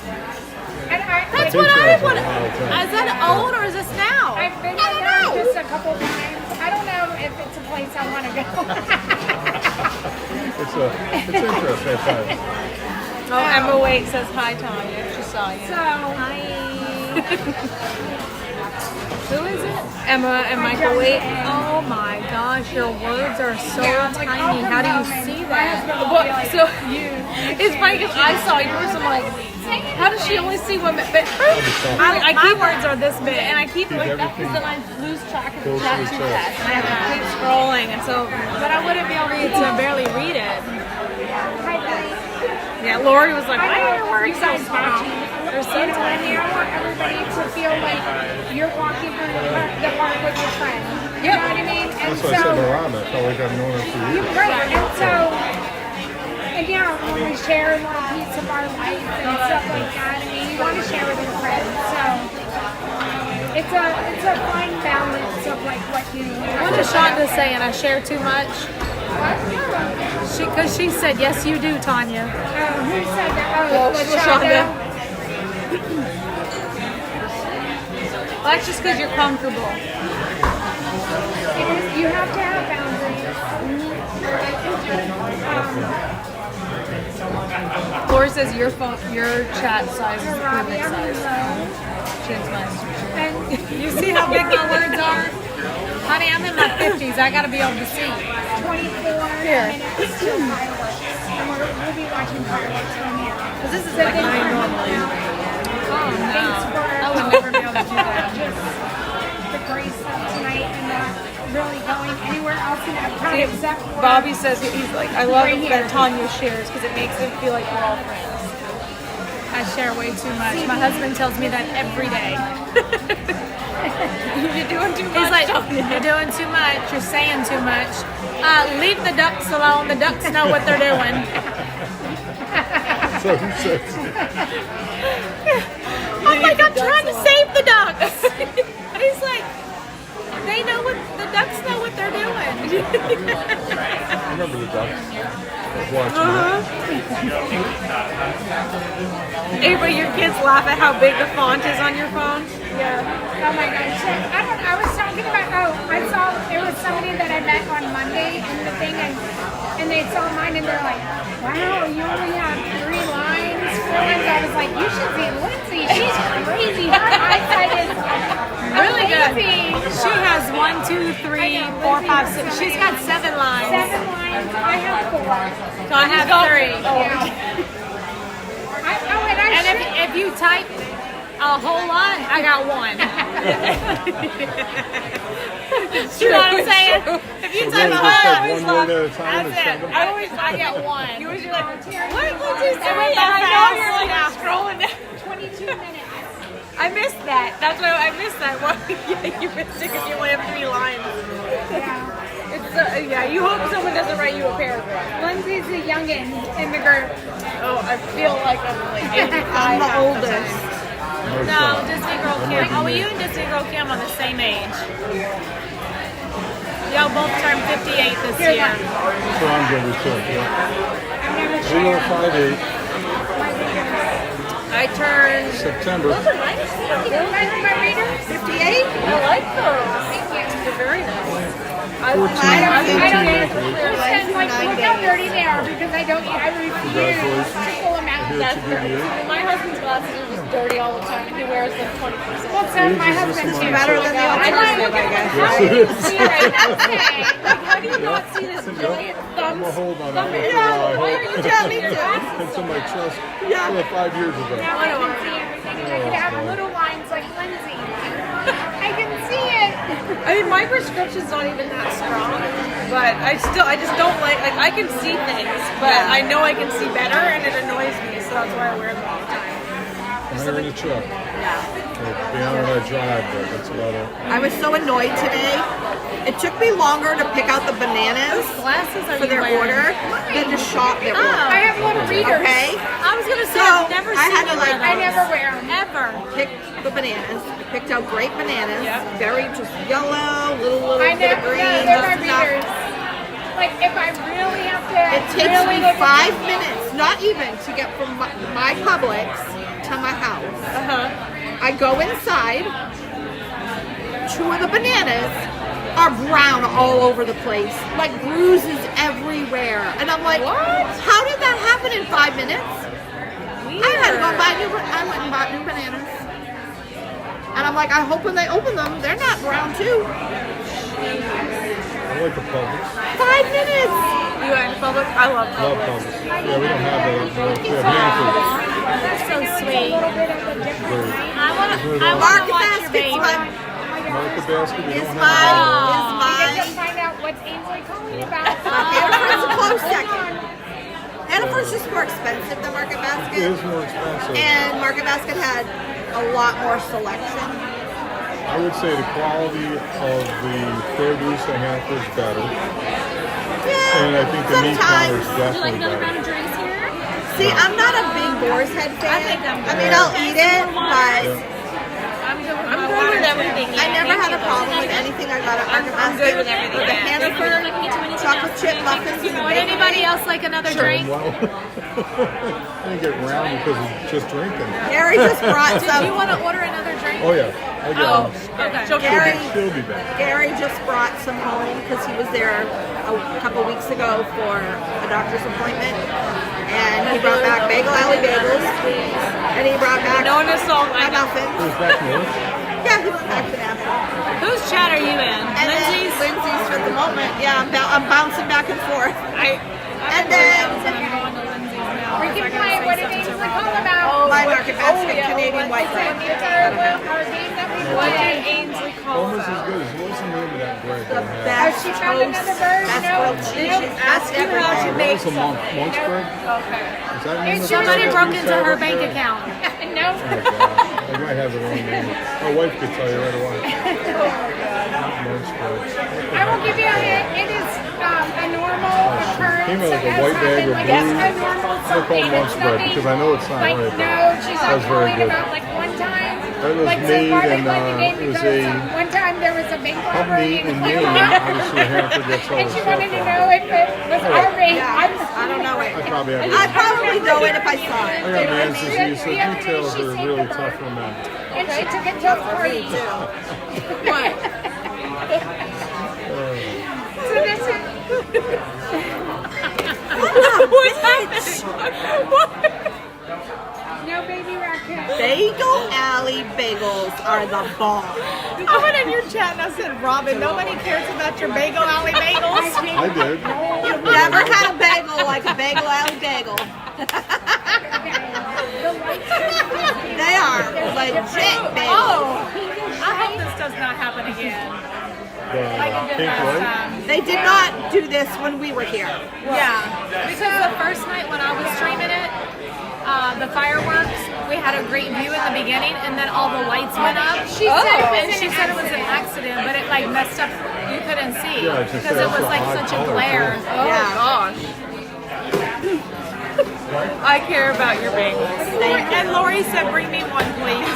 And That's what I want. Is that old or is this now? I've been there just a couple times. I don't know if it's a place I want to go. It's interesting. Oh, Emma Waite says hi, Tanya. She saw you. So, Who is it? Emma and Michael Waite. Oh my gosh, your words are so tiny. How do you see that? So it's funny because I saw yours. I'm like, how does she only see women? But I keep words are this big, and I keep it like that because then I lose track of the chat too fast, and I have to keep scrolling, and so. But I wouldn't be able to barely read it. Yeah, Lori was like, why are your words so small? They're so I tiny. want everybody to feel like you're walking through the park with your friend. You know what I mean? And That's why I said Miranda. I felt like I've known her for years. Right, and so, and yeah, when we share a little piece of our life and stuff like that, I mean, you want to share with your friends. So, it's a fine balance of like what you. What is Shonda saying? I share too much? Because she said, yes, you do, Tanya. Who said that? Oh, Shonda. Well, that's just because you're comfortable. You have to have boundaries. Lori says your chat size is perfect size. She has nice. You see how big my words are? Honey, I'm in my 50s. I gotta be able to see. 24 Here. minutes till fireworks. And we'll be watching fireworks from here. Because this is like mine normally. Oh no. I would never be able to do that. Just the grace of tonight and not really going anywhere else in Epcot except for Bobby says he's like, I love right that here. Tanya shares because it makes it feel like we're all friends. I share way too much. My husband tells me that every day. You're doing too much. He's like, you're doing too much. You're saying too much. Leave the ducks alone. The ducks know what they're doing. So who says? I'm like, I'm trying to save the ducks. He's like, they know what the ducks know what they're doing. Remember the ducks? Watching Avery, your kids laugh at how big the font is on your phone. Oh my gosh. So, I was talking about, I saw, there was somebody that I met on Monday in the thing, and they saw mine, and they're like, wow, you only have 3 lines, 4 lines. I was like, you should see Lindsay. She's crazy. Her eyesight is Really good. amazing. She has 1, 2, 3, 4, 5, 6. She's got 7 lines. 7 lines. I have 4. So I have 3. And if you type a whole lot, I got 1. You know what I'm saying? If you type a whole lot, one word at a time. that's it. I get 1. You was like, what did you say? Wait, I know you're like scrolling down. 22 minutes. I missed that. That's why I missed that one. Yeah, you missed it because you only have 3 lines. Yeah. It's yeah. You hope someone doesn't write you a paragraph. Lindsay's the youngin' in the group. Oh, I feel like I'm like 85. I'm the oldest. No, Disney Girl Kim. Oh, well, you and Disney Girl Kim are the same age. Y'all both turned 58 this year. That's what I'm good with too. Yeah. 058. I turned September. Those are nice. My readers? 58. I like those. Thank you. They're very nice. I don't look how dirty they are because I refuse to pull them out. That's dirty. My husband's glasses are just dirty all the time. He wears them 20%. Well, so my husband too. Better than the alternative, I guess. How do you see right now? How do you not see this giant I'm a hold on that. Yeah, why are you telling me to? It's in my chest. Yeah. 5 years ago. Now I can see everything, and I could have little lines like Lindsay. I can see it. I mean, my prescription's not even that strong, but I just don't like I can see things, but I know I can see better, and it annoys me, so that's why I wear them all the time. And they're in the truck. Beyond that drive, but that's about it. I was so annoyed today. It took me longer to pick out the bananas for their order than to shop their order. I have little readers. Okay? I was gonna say, So, I've never I seen had to you like, wear those. I never wear them. Ever. Pick the bananas. I picked out great bananas. Very just yellow, little I bit of never, green. they're my just enough. readers. Like, if I really have to. It takes really me look at 5 minutes, not even, to get from my Publix to my house. I go inside. 2 of the bananas are brown all over the place, like bruises everywhere. And I'm like, what? How did that happen in 5 minutes? I had to go buy I went and bought new bananas. And I'm like, I hope when they open them, they're not brown too. I like the Publix. 5 minutes. You went to Publix? I love Love Publix. Publix. Yeah, we don't have that. We have handfuls. That's so sweet. I want to Market watch your Basket's baby. Market Basket, we Is don't mine. have Is We mine. get to find out what's Ainsley calling about. Hannaford's a close second. Hannaford's just more expensive than Market It Basket. is more expensive. And Market Basket had a lot more selection. I would say the quality of the produce at Hannaford is better. Yeah, And I think the meat counter is sometimes. definitely better. drinks here? See, I'm not a big Boar's Head fan. I mean, I'll eat it, but I'm good with everything. I never had a problem with anything I got at Market Basket. I'm good with everything. The Hannaford chocolate chip muffins. Would anybody else like another drink? Well, I didn't get round because of just drinking. Gary just brought Do some. you want to order another drink? Oh yeah, I got Okay. Gary, She'll be back. Gary just brought some home because he was there a couple weeks ago for a doctor's appointment. And he brought back Bagel Alley bagels. And he brought back No one is sold. a muffin. Who's back north? Yeah, he went back to Nashville. Whose chat are you in? And Lindsay's? then Lindsay's for the moment. Yeah, I'm bouncing back and forth. And then We can play what did Ainsley call about. my Market Basket Canadian White Bread. Our game that we play. Ainsley calls Almost as good as what's the name of that bread? The they have? best She found toast, another bird. best No. grilled cheese, best you how to everything. What was the monk's bread? Okay. Is that the name of Somebody the broke bread into we her serve bank up there? account. No. Oh my God. I might have the wrong name. My wife could tell you right away. Monk's bread. I will give you a hint. It is a normal occurrence. Came in like a that has white bag happened, of like blue. a normal They're something. called lunch It's bread nothing, because I know it's not like, right. no, she's That not was very calling good. about like one time. That was like, made so and it was a one time there was a big robbery company in in Maine. Cleveland. Obviously, half forgets all And the she stuff wanted to on know it. if it was our big. I don't know it. I probably have I probably know it if I saw it. I got man's disease, so details are really tough for men. And she took it to a party. What? So this is. What's happening? What? No baby raccoon. Bagel Alley bagels are the bomb. I went in your chat and I said, Robin, nobody cares about your Bagel Alley bagels. I did. You've never had a bagel like a Bagel Alley bagel. They are legit bagels. Oh, I hope this does not happen again. Like it did Pink last Floyd? time. They did not do this when we were here. Yeah, because the first night when I was streaming it, the fireworks, we had a great view in the beginning, and then all the lights went up. She said it was an accident, but it like messed up. You couldn't see Yeah, it's just because it was an like odd such a color, glare. too. Oh Yeah. gosh. I care about your bagels. And Lori said, "Bring me one, please."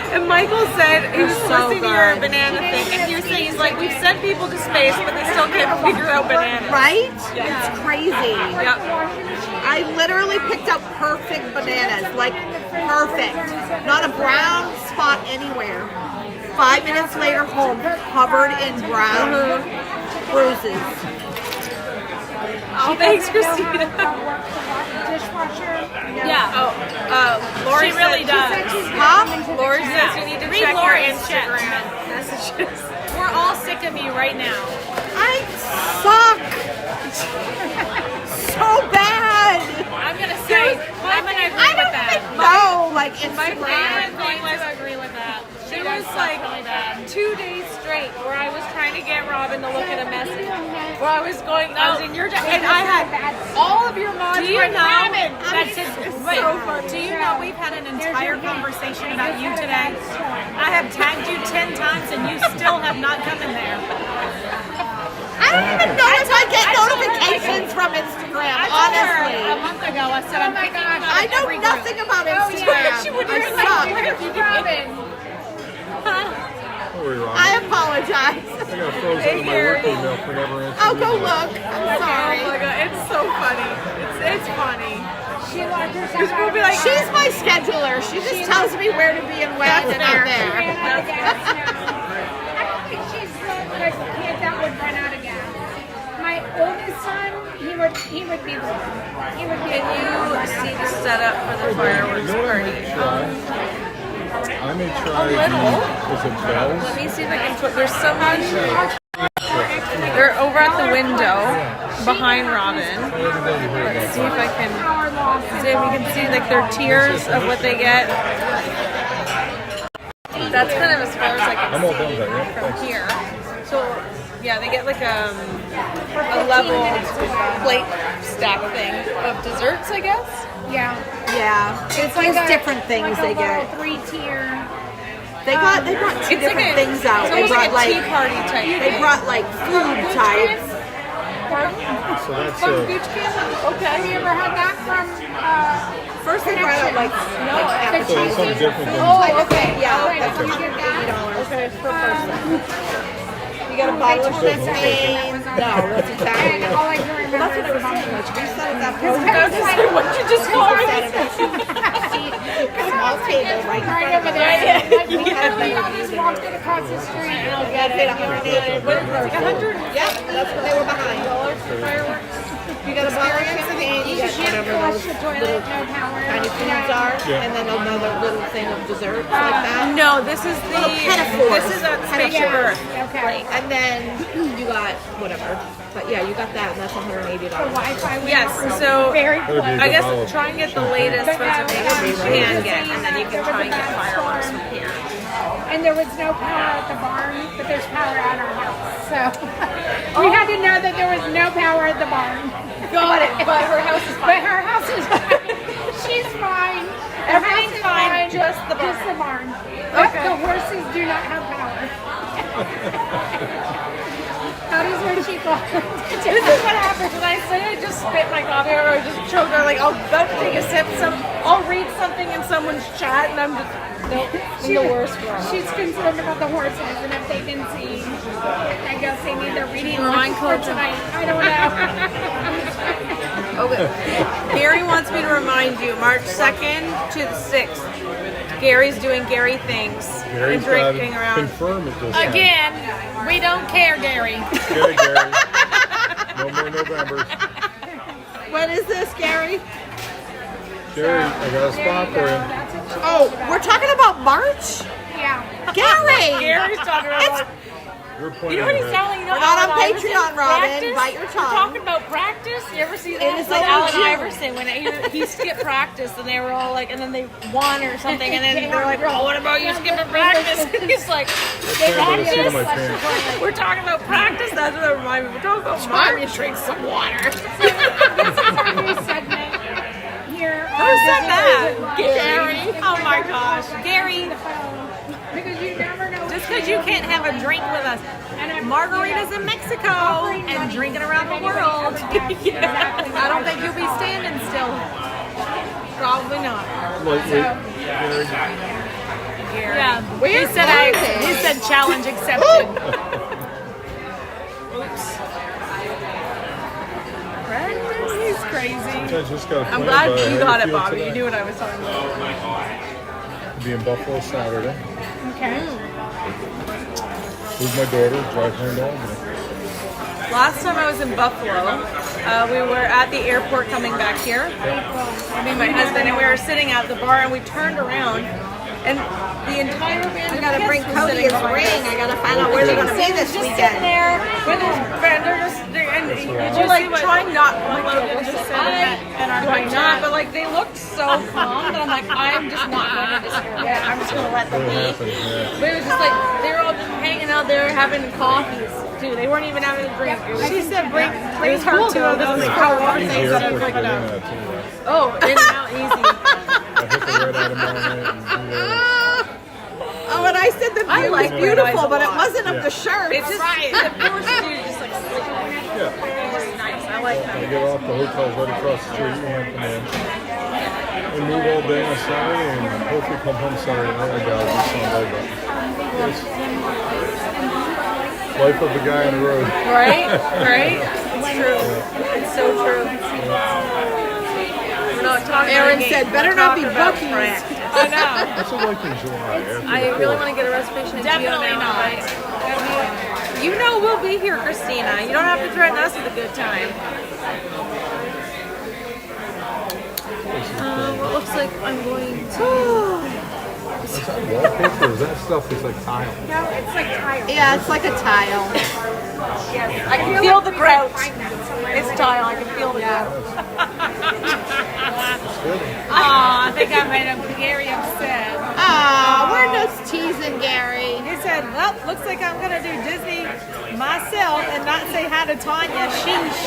And Michael said he was So listening to your good. banana thing, and he was saying, he's like, we've sent people to space, but they still can't figure out bananas. Right? Yeah. It's crazy. Yep. I literally picked out perfect bananas, like perfect. Not a brown spot anywhere. 5 minutes later home, covered in brown bruises. Oh, thanks, Christina. Dishwasher. Yeah. Lori really does. Huh? Lori says you need to check your Instagram messages. We're all sick of you right now. I suck so bad. I'm gonna say, I'm gonna agree with that. No, like My Instagram. favorite thing was agree with that. It was like really bad. 2 days straight where I was trying to get Robin to look at a message. Where I was going, I was in your and I had all of your mods. Do you going, know Robin, that's wait, do you know we've had an entire conversation about you today? I have tagged you 10 times and you still have not come in there. I don't even know if I get notifications from Instagram, honestly. A month ago, I said, oh my gosh, I know nothing about Instagram. I apologize. I got frozen in my work email for never answering. I'll go look. I'm sorry. Oh my god, it's so funny. It's funny. She locked herself Because we'll be like, She's my scheduler. She just tells me where to be and when, and I'm there. I don't think she's like a kid that would run out of gas. My oldest son, he would be the one. He would be. Can you see the setup for the fireworks party? I may try is it bells? Let me see if I can put. There's someone. They're over at the window behind Robin. Let's see if I can. See if we can see like their tiers of what they get. That's kind of as far as I I'm can all done see with that, yeah. from here. So yeah, they get like a level plate stack thing of desserts, I guess. Yeah. Yeah. It's There's like different things like they get. 3-tier. They brought two It's different like things out. It's They almost brought like a tea party type. they brought like food types. So that's Okay. Have you ever had that from First they brought out like so it's something different than Oh, okay. Yeah, Like, that's you get that? $80. Okay, per person. You got a bottle of champagne. No, what's exactly? And all I can remember That's what I was saying. Like we set it up. What you just call it? Small table right in right front over of there. us. Like, we literally all just walked it across the street and I'll get it. What is it? 100? Yep, that's what they were behind. Fireworks. You got a bottle of champagne. You got whatever Flush those the toilet, no power. tiny foods are, and then another little thing of desserts like that. No, this is the. Little pinafores. This is a Spaceship Earth. Okay. And then you got whatever. But yeah, you got that, and that's $180. Wi-Fi. Yes, so Very That would be a I good guess bottle of try and get the latest reservation you can get, and then you can try and get fireworks from here. And there was no power at the barn, but there's power at our house. So we had to know that there was no power at the barn. Got it, but her house is But her house is fine. She's fine. Everything's fine, just the barn. Just the barn. Okay. The horses do not have power. How does your cheek look? This is what happens when I say I just spit my coffee or I just choke or like I'll about to take a sip, I'll read something in someone's chat and I'm just I'm the worst girl. She's concerned about the horses and if they can see. I guess they need their reading line code tonight. I don't know. Okay. Gary wants me to remind you, March 2nd to the 6th. Gary's doing Gary things and drinking around. Confirm it this time. Again, we don't care, Gary. Okay, Gary. No more Novembers. When is this, Gary? Gary, I got a spot for you. Oh, we're talking about March? Yeah. Gary! Gary's talking about You're You pointing know what he's ahead. sounding like? We're not on Allen Iverson? Patreon, Robin. Practice? Bite your We're tongue. talking about practice. You ever see that? It is It's like over Allen June. Iverson when he skipped practice and they were all like, and then they won or something, and then they're like, "Oh, what about you skipping practice?" And he's like, Put the seat on my pants. "We're talking about practice." That's what it reminded me. We're talking about March. Drink some water. This is our new segment here. Who said that? Gary. Oh my gosh, Gary. Because you never know. Just because you can't have a drink with us. Margaritas in Mexico and drinking around the world. I don't think you'll be standing still. Probably not. Yeah. He said challenge accepted. Oops. He's crazy. I'm glad you got it, Bobby. You knew what I was talking about. Be in Buffalo Saturday. Okay. With my daughter, drive home to Albany. Last time I was in Buffalo, we were at the airport coming back here. Me and my husband, and we were sitting at the bar, and we turned around, and the entire band I gotta bring Cody his ring. I gotta find out where they're gonna be this sitting weekend. there with his friend. We're like trying not to trying not, but like they looked so calm that I'm like, I'm just not going to disturb it. I'm just gonna let them be. But it was just like they were all just hanging out there having coffees too. They weren't even having a drink. She said, "Bring her two of those car things." And I was like, "No." Oh, in and out easy. I hit the red eye tomorrow night and do Oh, and I said the view was beautiful, but it wasn't of the shirt. It's just right. The force dude just like Yeah. it's nice. I like I that. get off the hotel's right across the street and come in. And move all day on Saturday and hopefully come home Saturday night. I got it Sunday, but it's life of the guy on the road. Right? Right? It's true. It's so true. We're not talking Aaron about said, games. better We're not be talking about bookies. practice. I know. That's what I like in July. I really want to get a reservation in Definitely Geo now. not. You know we'll be here, Christina. You don't have to threaten us with a good time. What looks like I'm going to... Is that wallpaper or is that stuff that's like tile? No, it's like tile. Yeah, it's like a tile. Yes, I can feel the grout. It's tile. I can feel the grout. Aw, I think I made him Gary upset. Aw, we're just teasing Gary. He said, well, looks like I'm going to do Disney myself and not say hi to Tanya. Sheesh.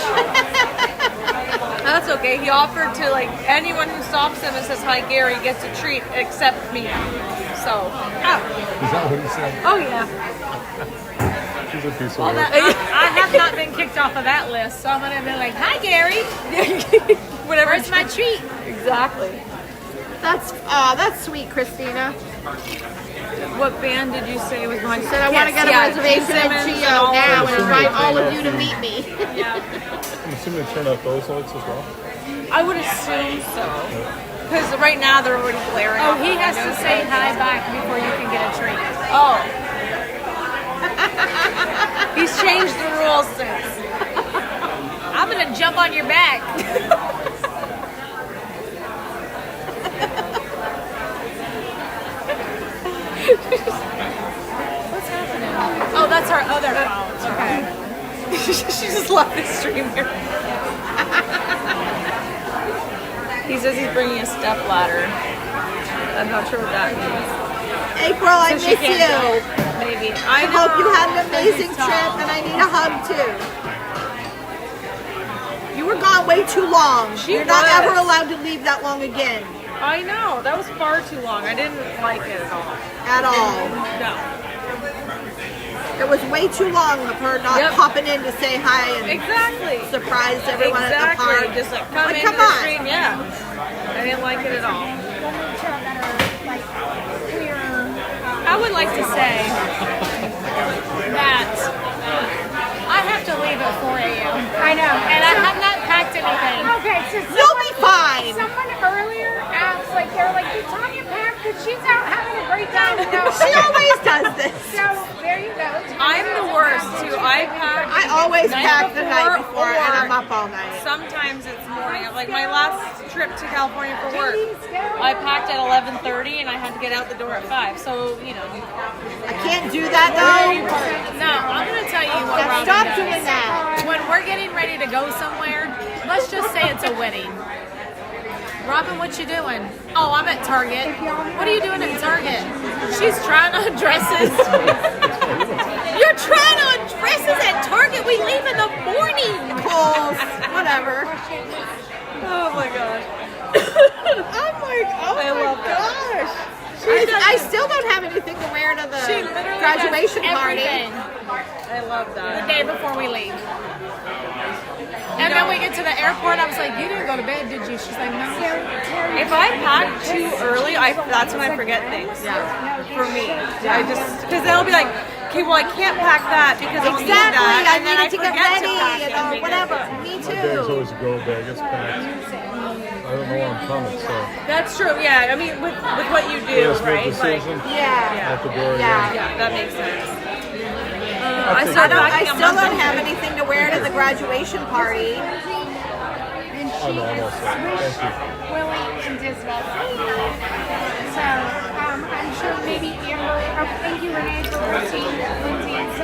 That's okay. He offered to, like, anyone who stops him and says, hi, Gary, gets a treat except me. So, Is that what he said? oh, yeah. She's a piece of Well, work. I have not been kicked off of that list, so I'm going to be like, hi, Gary. Where's my treat? Exactly. That's sweet, Christina. What band did you say was going? Said I want to get a reservation at Geo now and invite all of you to meet me. I'm assuming they turn off those lights as well. I would assume so. Because right now they're already glaring. Oh, he has to say hi back before you can get a treat. Oh. He's changed the rules since. I'm gonna jump on your back. What's happening? Oh, that's our other phone. Okay. She just left the stream here. He says he's bringing a step ladder. I'm not sure what that means. April, I So she miss can't you. go. Maybe. I hope you had an amazing trip, and I need a hug too. You were gone way too long. You're not was. ever allowed to leave that long again. I know. That was far too long. I didn't like it at all. At all. No. It was way too long of her not popping in to say hi and surprise everyone at the park. Just like come in come the on. stream. Yeah. I didn't like it at all. I would like to say that I have to leave at 4 a.m. I know. And I have not packed anything. Okay, so you'll be fine. Someone earlier asked, like, they're like, did Tanya pack? Because she's out having a great time. No. She always does this. So there you go. I'm the worst too. I pack. I always pack the night before, and I'm up all night. Sometimes it's morning. Like my last trip to California for work, I packed at 11:30 and I had to get out the door at 5. So you know, I can't do that though. No, I'm gonna tell you what. Robin Stop does. doing that. When we're getting ready to go somewhere, let's just say it's a wedding. Robin, what you doing? Oh, I'm at Target. What are you doing at Target? She's trying on dresses. You're trying on dresses at Target. We leave in the morning. Cool. Whatever. Oh my gosh. I'm like, oh my gosh. I still don't have anything to wear to the graduation party. I love that. The day before we leave. And then we get to the airport, I was like, you didn't go to bed, did you? She's like, no. If I pack too early, that's when I forget things. Yeah. For me. I just, because they'll be like, okay, well, I can't pack that because I'll need that. I And then I needed to get forget ready pack it. or whatever. Me My bag's too. always a go bag. It's packed. I don't know where I'm coming, so. That's true, yeah. I mean, with what you do, Last right? minute decision. Yeah. Out the door. Yeah, that makes sense. I still don't have anything to wear to the graduation party. Oh, no, I'm all set. Thank you. Willy and Disney. So I'm sure maybe Amber. Oh, thank you, Renee, for watching Lindsay's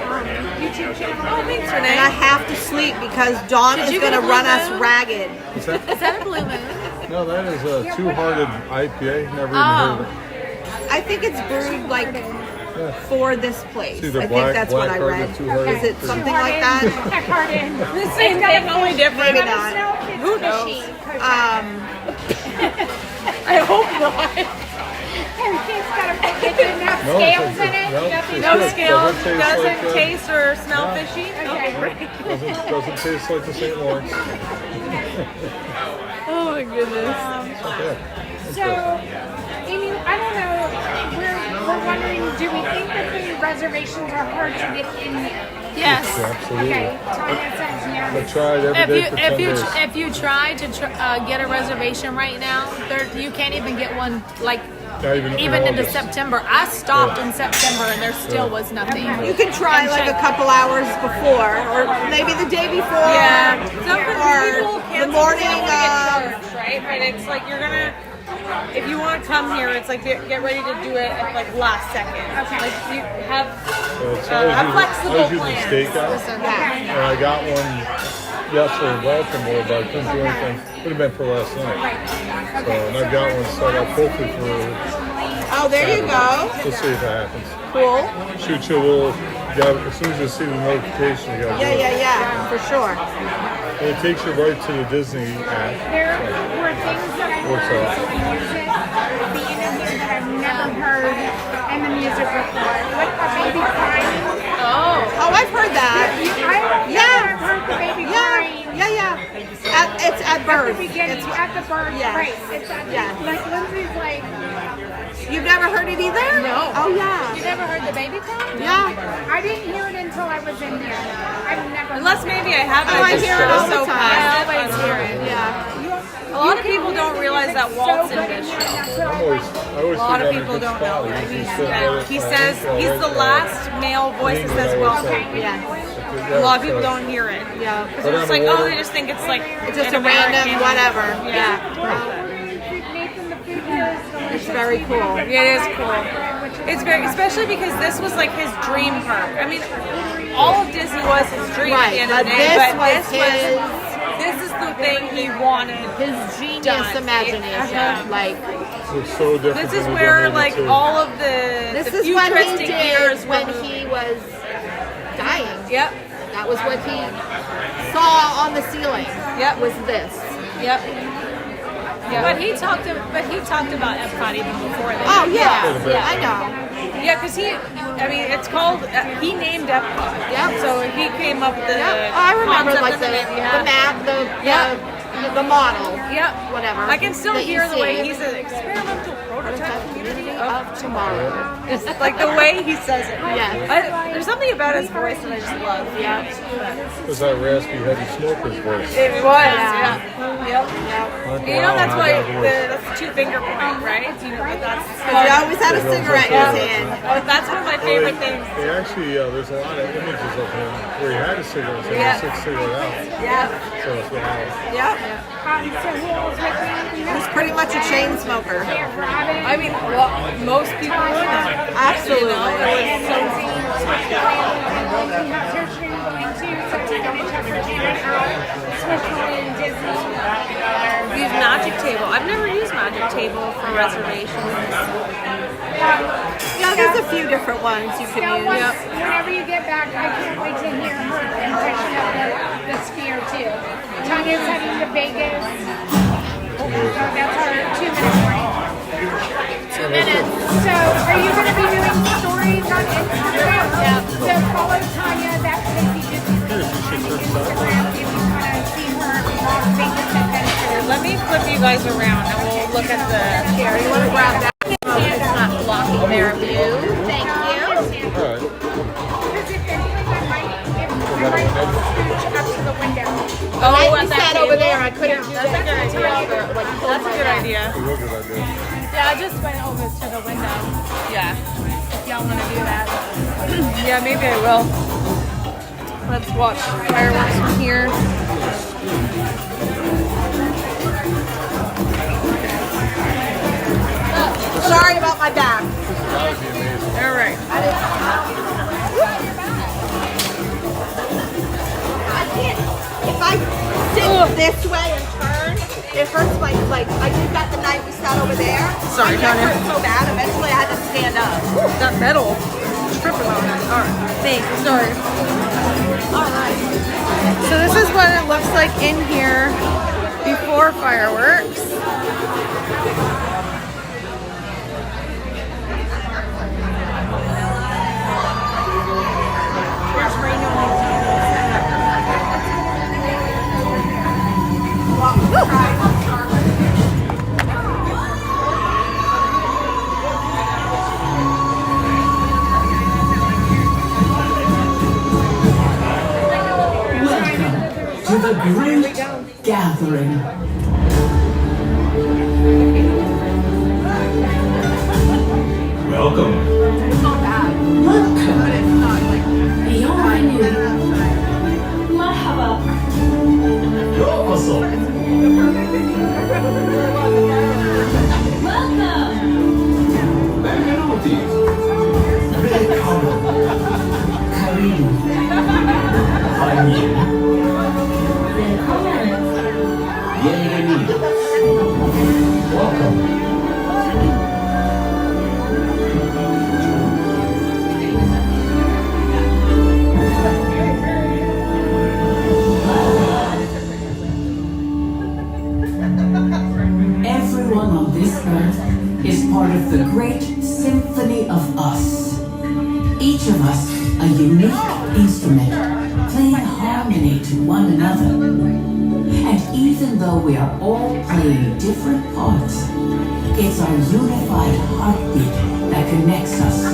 YouTube channel. Oh, thanks, And Renee. I have to sleep because Dawn is you going get to a run blue us moon? ragged. What's that? Is that a blue moon? No, that is a two-hearted IPA. Never even heard of it. I think it's brewed like Yeah. for this place. It's either I think that's what I black read. or two-hearted. Is it something like that? The same thing, only different. Maybe not. Who knows? I hope not. Everything's got a no scales in it. Nothing. No scales, Doesn't taste doesn't like, taste or smell no. fishy. Okay, great. Doesn't taste like the St. Lawrence. Oh my goodness. So, Amy, I don't know. We're wondering, do we think that the reservations are hard to get in? Yes. Absolutely. Okay, Tanya says yes. I tried every day for 10 days. If you try to get a reservation right now, you can't even get one like Not even into August. September. I stopped in September and there still was nothing. You can try And like check- a couple hours before, or maybe the day before, Yeah. Some people or cancel the morning. because they don't wanna get charged, right? But it's like you're gonna. If you want to come here, it's like get ready to do it at like last second. Okay. Like you have a flexible I was using plan. Stakeout, and I got one yesterday in Baltimore, but I couldn't do anything. Would have been for last night. So, and I got one set up hopefully for. Oh, there you go. We'll see if that happens. Cool. Shoot you a little. As soon as you see the notification, you gotta do it. Yeah, for sure. And it takes you right to the Disney app. There were things that I Works heard out. when I use it, the interview that I've never heard, and the music before. Like a baby crying. Oh, I've heard that. I've heard the baby crying. It's at birth. At the beginning, at the birth, Yes. right. It's at like Lindsay's like, You've never heard it either? No. Oh, yeah. You never heard the baby cry? Yeah. I didn't hear it until I was in here. I've never. Unless maybe I haven't. Oh, I hear it all the so time. I always hear it. Yeah. A lot of people don't realize that Walt's in this show. I always A lot of think people I'm a don't good know. spot. I mean, He's he says he's the last male voice that says welcome. A lot of people don't hear it. Yeah. Because they're just like, oh, they just think it's like It's just an a random American- whatever. Yeah. Nathan, the food here is delicious. It's very cool. It is cool. It's very, especially because this was like his dream park. I mean, all of Disney was his dream at the end of the day, this is the thing he wanted. His genius imagination. Like, It's so different. This is than where the like two. all of the this is what he futuristic did years when were- he was dying. Yep. That was what he saw on the ceiling. Yep. Was this. Yep. Yeah. But he talked about Epcot even before that. Oh, yeah. I know. Yeah, because I mean, it's called. He named Epcot. Yep. So he came up with the. Yep. I remember concept like of the it, yeah. map, the model. Yep. Whatever. I can still that you hear the way see. he's an experimental prototype community of tomorrow. It's like the way he says it. Yeah. There's something about his voice that I just love. Yeah. It was that raspy, heavy smoker's voice. It was. Yeah. Yep. You know that's why that's the two finger point, right? You know that's. He always had a cigarette in his hand. Oh, that's one of my favorite things. He actually, there's a lot of images of him where he had a cigarette, so he took a cigarette out. Yeah. So it's wild. Yep. So who else with me? He was pretty much a chain smoker. I mean, well, most people would. Absolutely. We have search for going to, so we're going to check for SwishWilly and Disney. Use Magic Table. I've never used Magic Table for reservations. Yeah, there's a few different ones you can use. Whenever you get back, I can't wait to hear her impression of the sphere too. Tanya's heading to Vegas. So that's our 2-minute break. 2 minutes. So are you going to be doing stories on Instagram? Yeah. So follow Tanya, that's Casey Disney Instagram if you want to see her vlog Vegas adventures. Let me flip you guys around and we'll look at the. Here, you want to grab that? It's not blocking their view. Thank you. Because if anything, I might scooch up to the window. Oh, I sat over there. I couldn't do That's a good idea. That's a good idea. It's a real good idea. Yeah, I just went over to the window. Yeah. If y'all want to do that. Yeah, maybe I will. Let's watch fireworks from here. Sorry about my back. That would be amazing. All right. I can't. If I sit this way and turn, it hurts my, I did that the night we sat over there. Sorry, my neck Tanya. hurt so bad, eventually I had to stand up. That metal. Tripping on it. All right. Thanks. Sorry. Alright. So this is what it looks like in here before fireworks. Welcome to the great gathering. Welcome. Beyond you. Marhaba. Yokoso. Welcome. Benvenuti. Welcome. Karim. Fagni. Welcome. Bienvenidos. Welcome. Everyone on this earth is part of the great symphony of us. Each of us a unique instrument, playing harmony to one another. And even though we are all playing different parts, it's our unified heartbeat that connects us,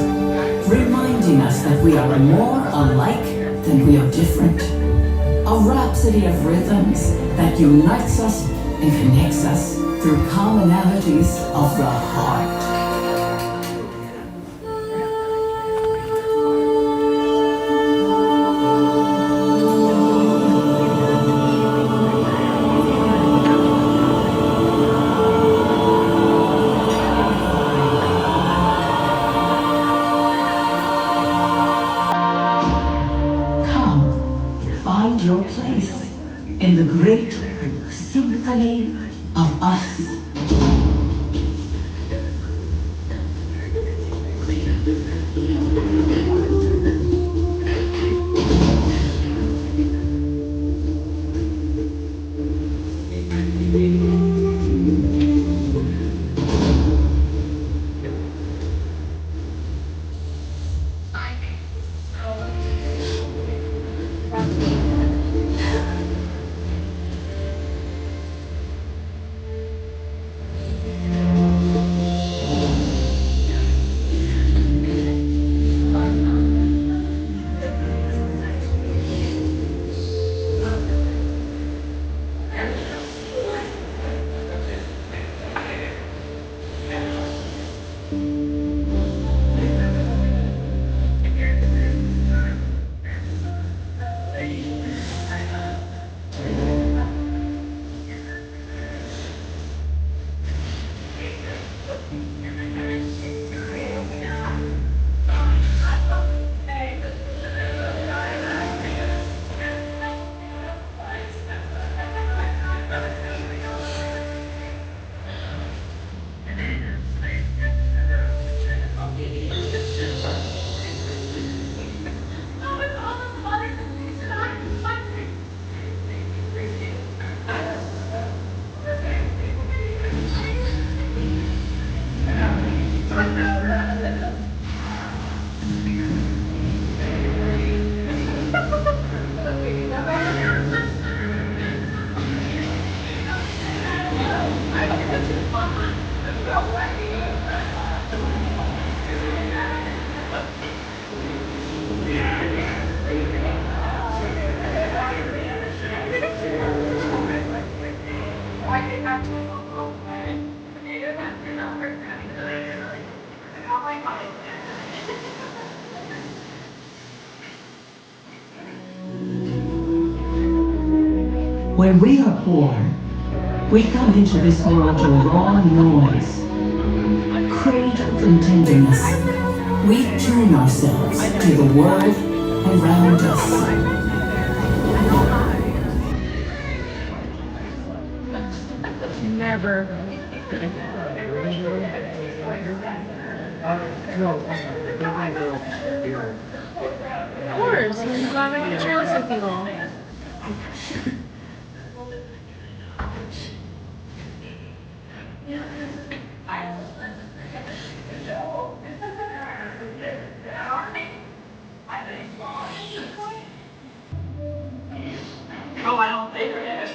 reminding us that we are more alike than we are different. A rhapsody of rhythms that unites us and connects us through commonalities of the heart. Come, find your place in the great symphony of us. When we are born, we come into this world to raw noise, cradled in tenderness. We tune ourselves to the world around us. Never. Of course, he's gonna make a choice with you all. Oh, I don't think it is.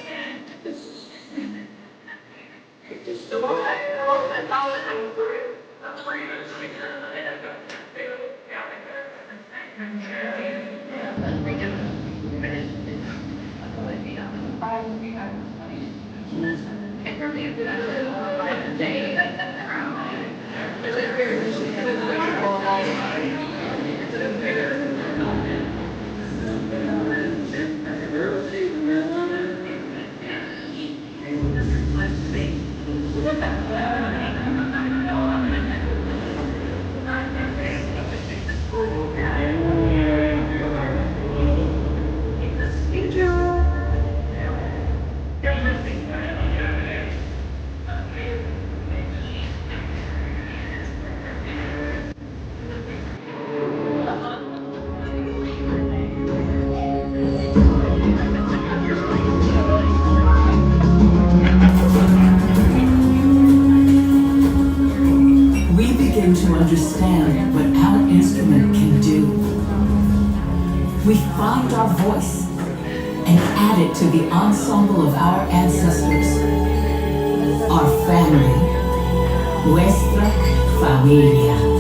We begin to understand what our instrument can do. We find our voice and add it to the ensemble of our ancestors, our family, nuestra familia.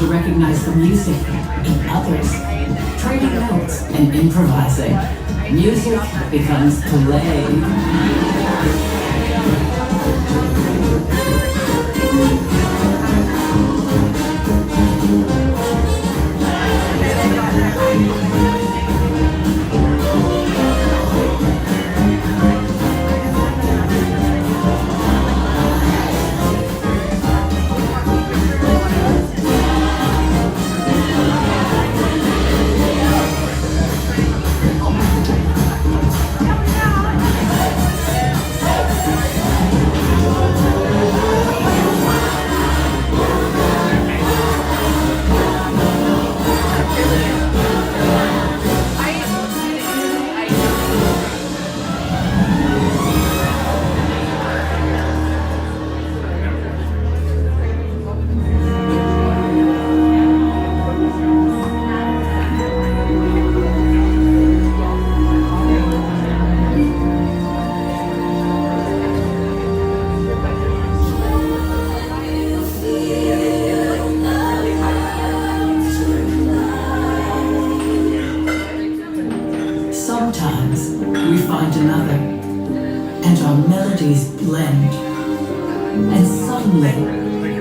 Recognize the music in others, trading notes and improvising. Music becomes play.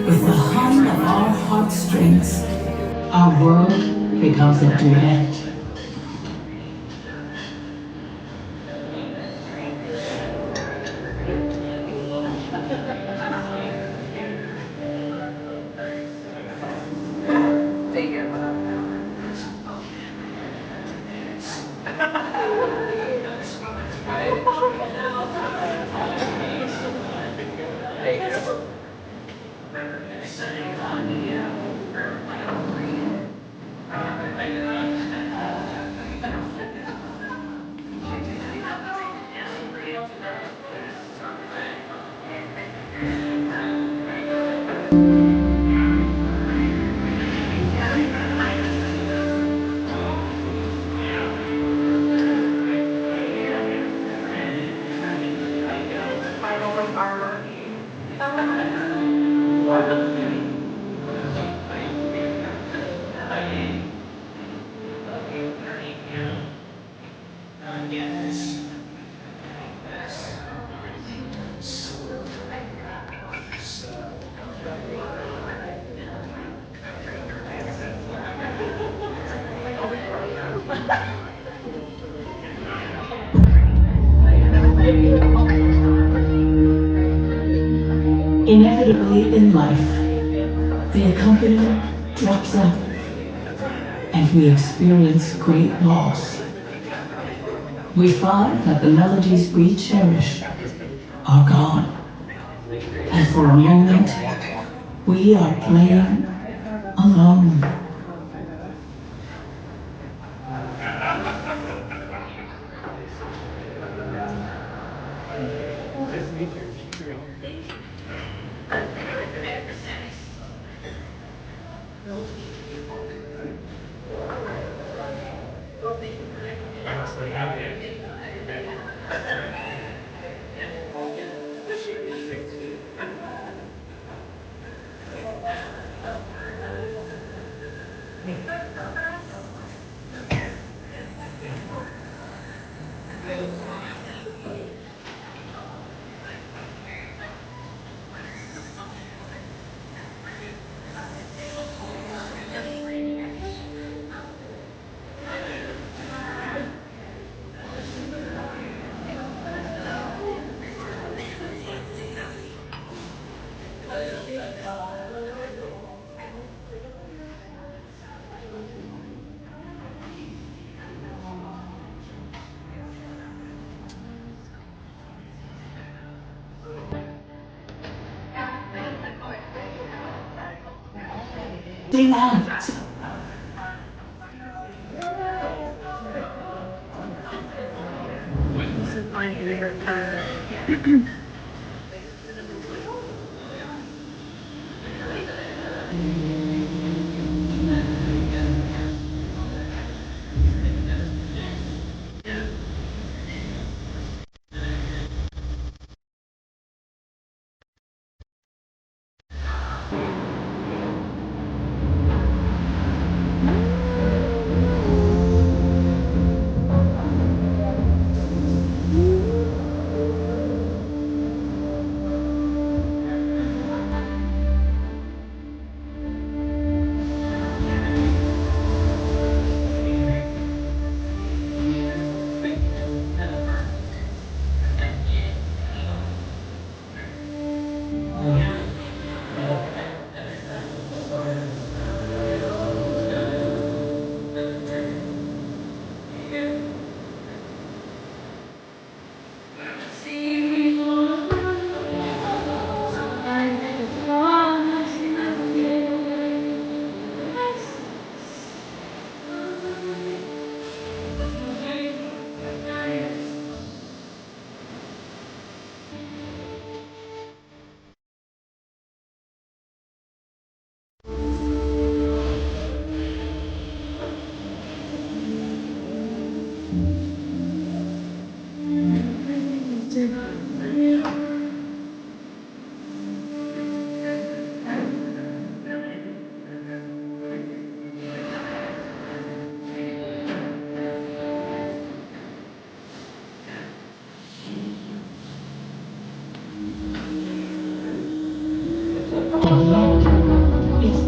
With the hum of our heartstrings, our world becomes a duet. Inevitably in life, the accompaniment drops out, and we experience great loss. We find that the melodies we cherish are gone, and for a moment, we are playing alone. Sing out. This is my favorite part.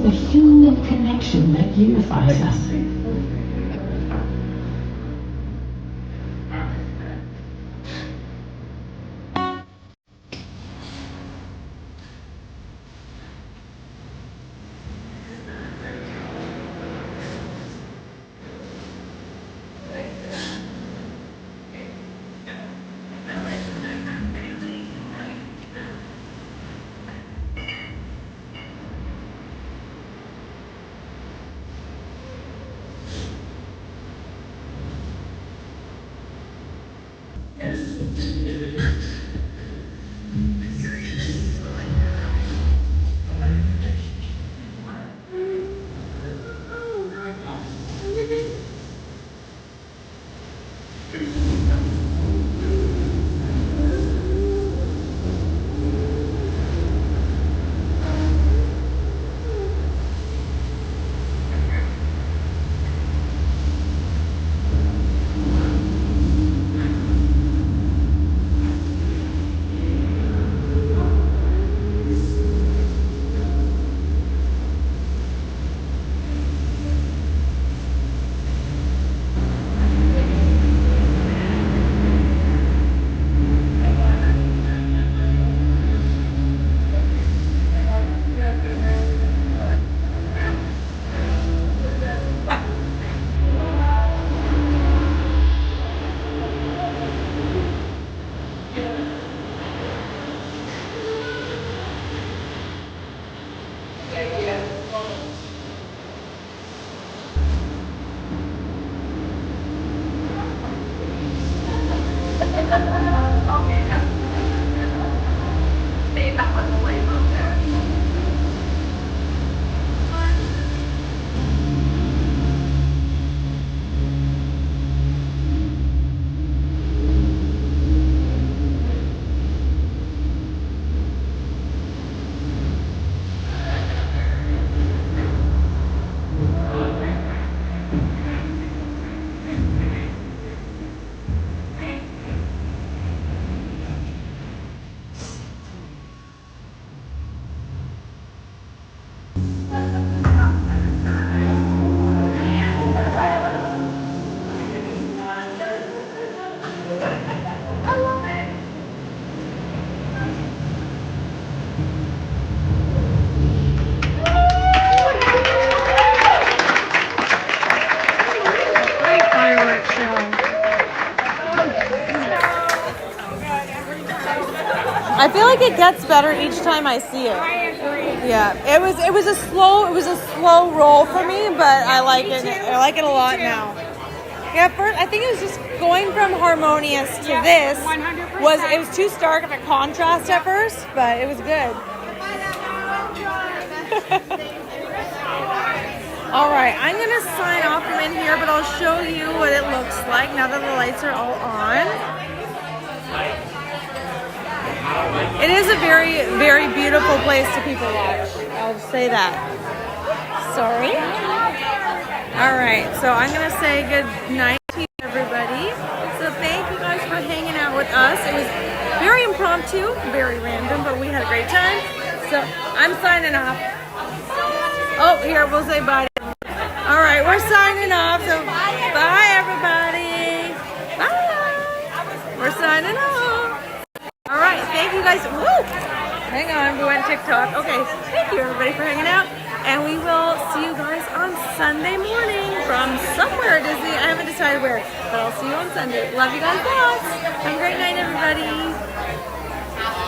the human connection that unifies us. I feel like it gets better each time I see it. I agree. Yeah, it was a slow roll for me, but I like it. I like it a lot now. Yeah, first I think it was just going from harmonious to this 100%. it was too stark of a contrast at first, but it was good. All right, I'm gonna sign off from in here, but I'll show you what it looks like now that the lights are all on. It is a very, very beautiful place to people watch. I'll say that. Sorry. All right, so I'm going to say good night to you, everybody. So thank you guys for hanging out with us. It was very impromptu, very random, but we had a great time. So I'm signing off. Oh, here, we'll say bye. All right, we're signing off. So bye, everybody. Bye. We're signing off. All right, thank you guys. Woo! Hang on, we went TikTok. Okay, thank you everybody for hanging out, and we will see you guys on Sunday morning from somewhere at Disney. I haven't decided where, but I'll see you on Sunday. Love you guys lots. Have a great night, everybody.